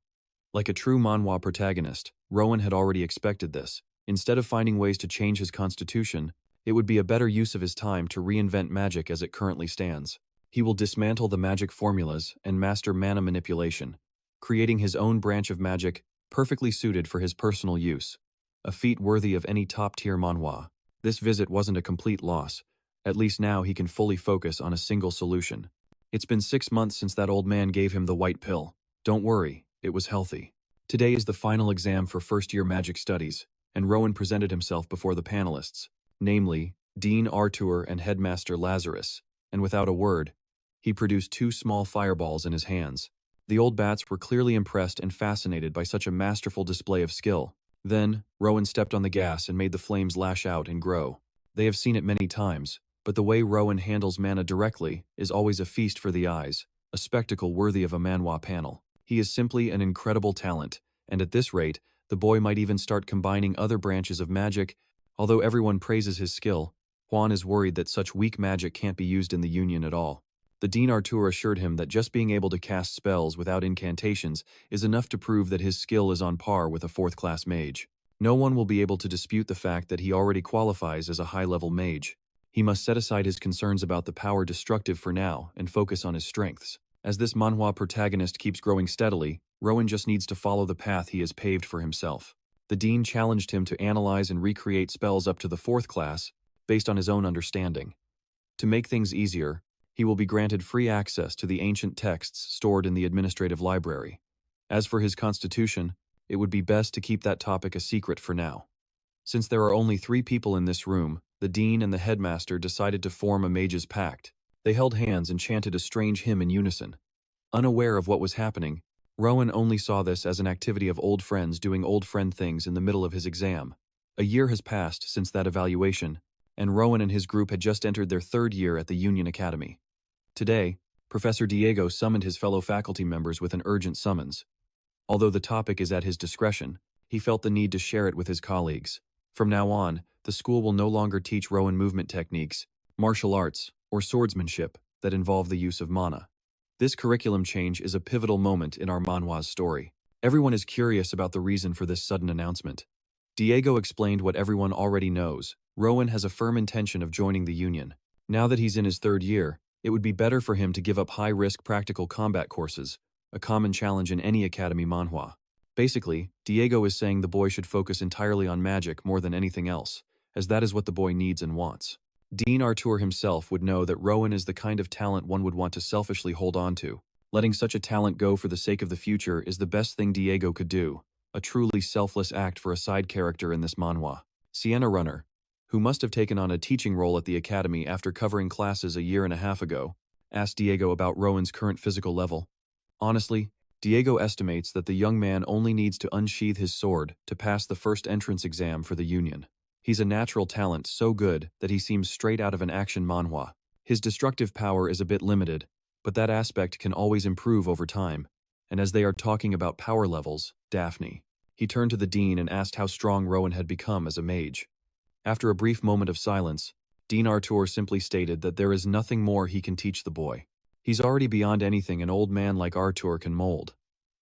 Like a true manhwa protagonist, Rowen had already expected this. Instead of finding ways to change his constitution, it would be a better use of his time to reinvent magic as it currently stands. He will dismantle the magic formulas and master mana manipulation, creating his own branch of magic perfectly suited for his personal use. A feat worthy of any top-tier manhwa. This visit wasn't a complete loss. At least now he can fully focus on a single solution. It's been 6 months since that old man gave him the white pill. Don't worry, it was healthy. Today is the final exam for first-year magic studies, and Rowen presented himself before the panelists, namely, Dean Artur and Headmaster Lazarus, and without a word, he produced 2 small fireballs in his hands. The old bats were clearly impressed and fascinated by such a masterful display of skill. Then, Rowen stepped on the gas and made the flames lash out and grow. They have seen it many times, but the way Rowen handles mana directly is always a feast for the eyes, a spectacle worthy of a manhwa panel. He is simply an incredible talent, and at this rate, the boy might even start combining other branches of magic. Although everyone praises his skill, Juan is worried that such weak magic can't be used in the Union at all. The Dean Artur assured him that just being able to cast spells without incantations is enough to prove that his skill is on par with a fourth-class mage. No one will be able to dispute the fact that he already qualifies as a high-level mage. He must set aside his concerns about the power destructive for now and focus on his strengths. As this manhwa protagonist keeps growing steadily, Rowen just needs to follow the path he has paved for himself. The Dean challenged him to analyze and recreate spells up to the 4th class, based on his own understanding. To make things easier, he will be granted free access to the ancient texts stored in the administrative library. As for his constitution, it would be best to keep that topic a secret for now. Since there are only 3 people in this room, the Dean and the headmaster decided to form a mage's pact. They held hands and chanted a strange hymn in unison. Unaware of what was happening, Rowen only saw this as an activity of old friends doing old friend things in the middle of his exam. A year has passed since that evaluation, and Rowen and his group had just entered their 3rd year at the Union Academy. Today, Professor Diego summoned his fellow faculty members with an urgent summons. Although the topic is at his discretion, he felt the need to share it with his colleagues. From now on, the school will no longer teach Rowen movement techniques, martial arts, or swordsmanship that involve the use of mana. This curriculum change is a pivotal moment in our manhwa's story. Everyone is curious about the reason for this sudden announcement. Diego explained what everyone already knows. Rowen has a firm intention of joining the Union. Now that he's in his 3rd year, it would be better for him to give up high-risk practical combat courses, a common challenge in any academy manhwa. Basically, Diego is saying the boy should focus entirely on magic more than anything else, as that is what the boy needs and wants. Dean Artur himself would know that Rowen is the kind of talent one would want to selfishly hold on to. Letting such a talent go for the sake of the future is the best thing Diego could do, a truly selfless act for a side character in this manhwa. Sienna Runner, who must have taken on a teaching role at the academy after covering classes a year and a half ago, asked Diego about Rowen's current physical level. Honestly, Diego estimates that the young man only needs to unsheath his sword to pass the first entrance exam for the Union. He's a natural talent so good that he seems straight out of an action manhwa. His destructive power is a bit limited, but that aspect can always improve over time. And as they are talking about power levels, Daphne, he turned to the Dean and asked how strong Rowen had become as a mage. After a brief moment of silence, Dean Artur simply stated that there is nothing more he can teach the boy. He's already beyond anything an old man like Artur can mold.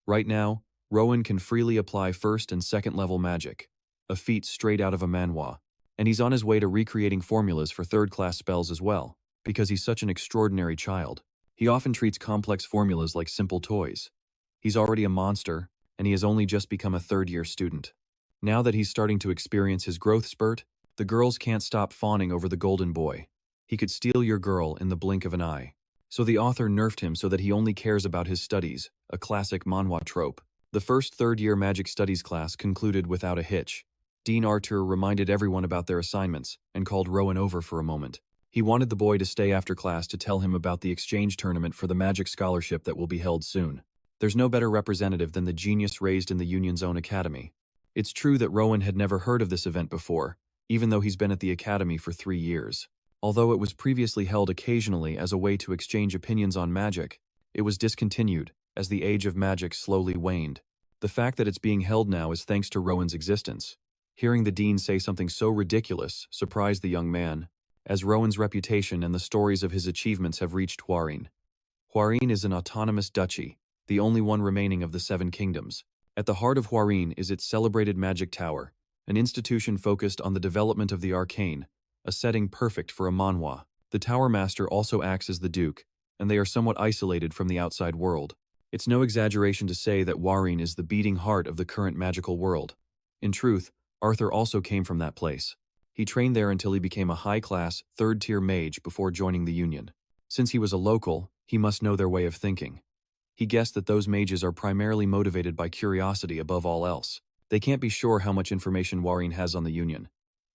Right now, Rowen can freely apply 1st and 2nd level magic, a feat straight out of a manhwa, and he's on his way to recreating formulas for 3rd class spells as well, because he's such an extraordinary child. He often treats complex formulas like simple toys. He's already a monster, and he has only just become a 3rd year student. Now that he's starting to experience his growth spurt, the girls can't stop fawning over the golden boy. He could steal your girl in the blink of an eye. So the author nerfed him so that he only cares about his studies, a classic manhwa trope. The first 3rd year magic studies class concluded without a hitch. Dean Artur reminded everyone about their assignments and called Rowen over for a moment. He wanted the boy to stay after class to tell him about the exchange tournament for the magic scholarship that will be held soon. There's no better representative than the genius raised in the Union's own academy. It's true that Rowen had never heard of this event before, even though he's been at the academy for 3 years. Although it was previously held occasionally as a way to exchange opinions on magic, it was discontinued as the age of magic slowly waned. The fact that it's being held now is thanks to Rowen's existence. Hearing the Dean say something so ridiculous surprised the young man, as Rowen's reputation and the stories of his achievements have reached Hwarin. Hwarin is an autonomous duchy, the only one remaining of the 7 kingdoms. At the heart of Hwarin is its celebrated magic tower, an institution focused on the development of the arcane, a setting perfect for a manhwa. The Tower Master also acts as the Duke, and they are somewhat isolated from the outside world. It's no exaggeration to say that Hwarin is the beating heart of the current magical world. In truth, Arthur also came from that place. He trained there until he became a high-class, 3rd-tier mage before joining the Union. Since he was a local, he must know their way of thinking. He guessed that those mages are primarily motivated by curiosity above all else. They can't be sure how much information Hwarin has on the Union,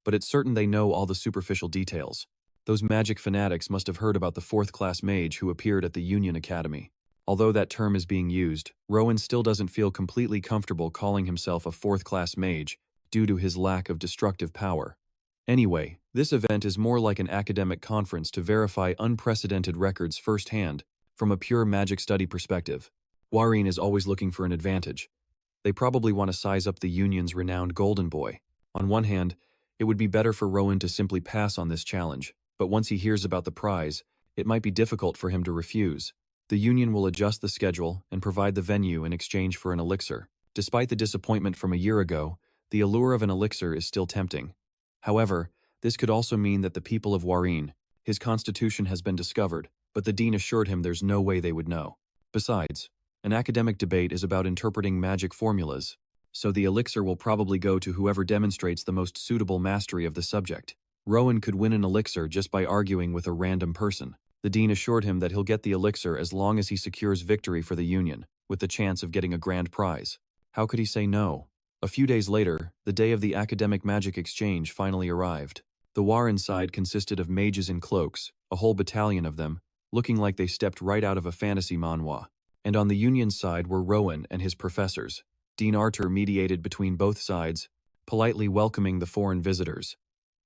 but it's certain they know all the superficial details. Those magic fanatics must have heard about the 4th-class mage who appeared at the Union Academy. Although that term is being used, Rowen still doesn't feel completely comfortable calling himself a 4th-class mage due to his lack of destructive power. Anyway, this event is more like an academic conference to verify unprecedented records firsthand from a pure magic study perspective. Hwarin is always looking for an advantage. They probably want to size up the Union's renowned Golden Boy. On one hand, it would be better for Rowen to simply pass on this challenge, but once he hears about the prize, it might be difficult for him to refuse. The union will adjust the schedule and provide the venue in exchange for an elixir. Despite the disappointment from a year ago, the allure of an elixir is still tempting. However, this could also mean that the people of Warren, his constitution has been discovered, but the dean assured him there's no way they would know. Besides, an academic debate is about interpreting magic formulas, so the elixir will probably go to whoever demonstrates the most suitable mastery of the subject. Rowen could win an elixir just by arguing with a random person. The dean assured him that he'll get the elixir as long as he secures victory for the union, with the chance of getting a grand prize. How could he say no? A few days later, the day of the academic magic exchange finally arrived. The Warren side consisted of mages in cloaks, a whole battalion of them, looking like they stepped right out of a fantasy manhwa. And on the union side were Rowen and his professors. Dean Arthur mediated between both sides, politely welcoming the foreign visitors.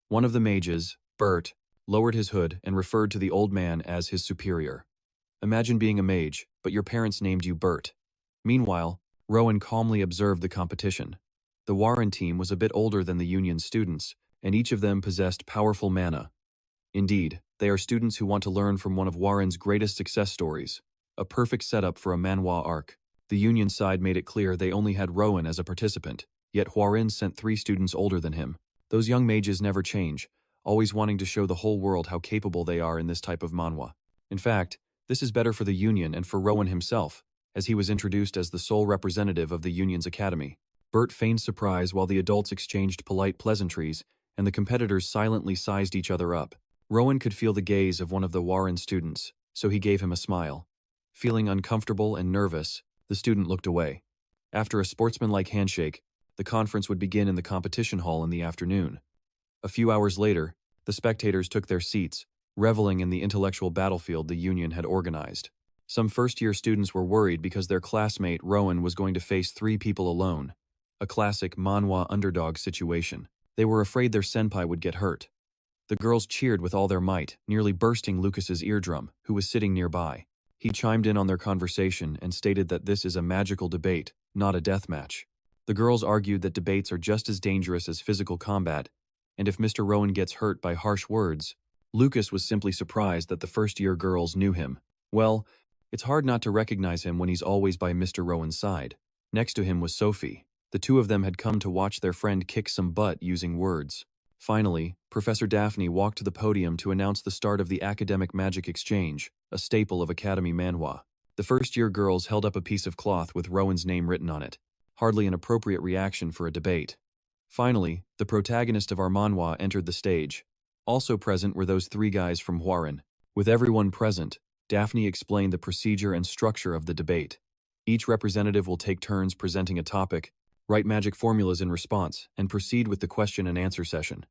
One of the mages, Bert, lowered his hood and referred to the old man as his superior. Imagine being a mage, but your parents named you Bert. Meanwhile, Rowen calmly observed the competition. The Warren team was a bit older than the union students, and each of them possessed powerful mana. Indeed, they are students who want to learn from one of Warren's greatest success stories, a perfect setup for a manhwa arc. The union side made it clear they only had Rowen as a participant, yet Warren sent 3 students older than him. Those young mages never change, always wanting to show the whole world how capable they are in this type of manhwa. In fact, this is better for the union and for Rowen himself, as he was introduced as the sole representative of the union's academy. Bert feigned surprise while the adults exchanged polite pleasantries, and the competitors silently sized each other up. Rowen could feel the gaze of one of the Warren students, so he gave him a smile. Feeling uncomfortable and nervous, the student looked away. After a sportsmanlike handshake, the conference would begin in the competition hall in the afternoon. A few hours later, the spectators took their seats, reveling in the intellectual battlefield the union had organized. Some first-year students were worried because their classmate Rowen was going to face 3 people alone, a classic manhwa underdog situation. They were afraid their senpai would get hurt. The girls cheered with all their might, nearly bursting Lucas's eardrum, who was sitting nearby. He chimed in on their conversation and stated that this is a magical debate, not a death match. The girls argued that debates are just as dangerous as physical combat, and if Mr. Rowen gets hurt by harsh words, Lucas was simply surprised that the first-year girls knew him. Well, it's hard not to recognize him when he's always by Mr. Rowen's side. Next to him was Sophie. The two of them had come to watch their friend kick some butt using words. Finally, Professor Daphne walked to the podium to announce the start of the academic magic exchange, a staple of Academy manhwa. The first-year girls held up a piece of cloth with Rowen's name written on it, hardly an appropriate reaction for a debate. Finally, the protagonist of our manhwa entered the stage. Also present were those 3 guys from Warren. With everyone present, Daphne explained the procedure and structure of the debate. Each representative will take turns presenting a topic, write magic formulas in response, and proceed with the question and answer session.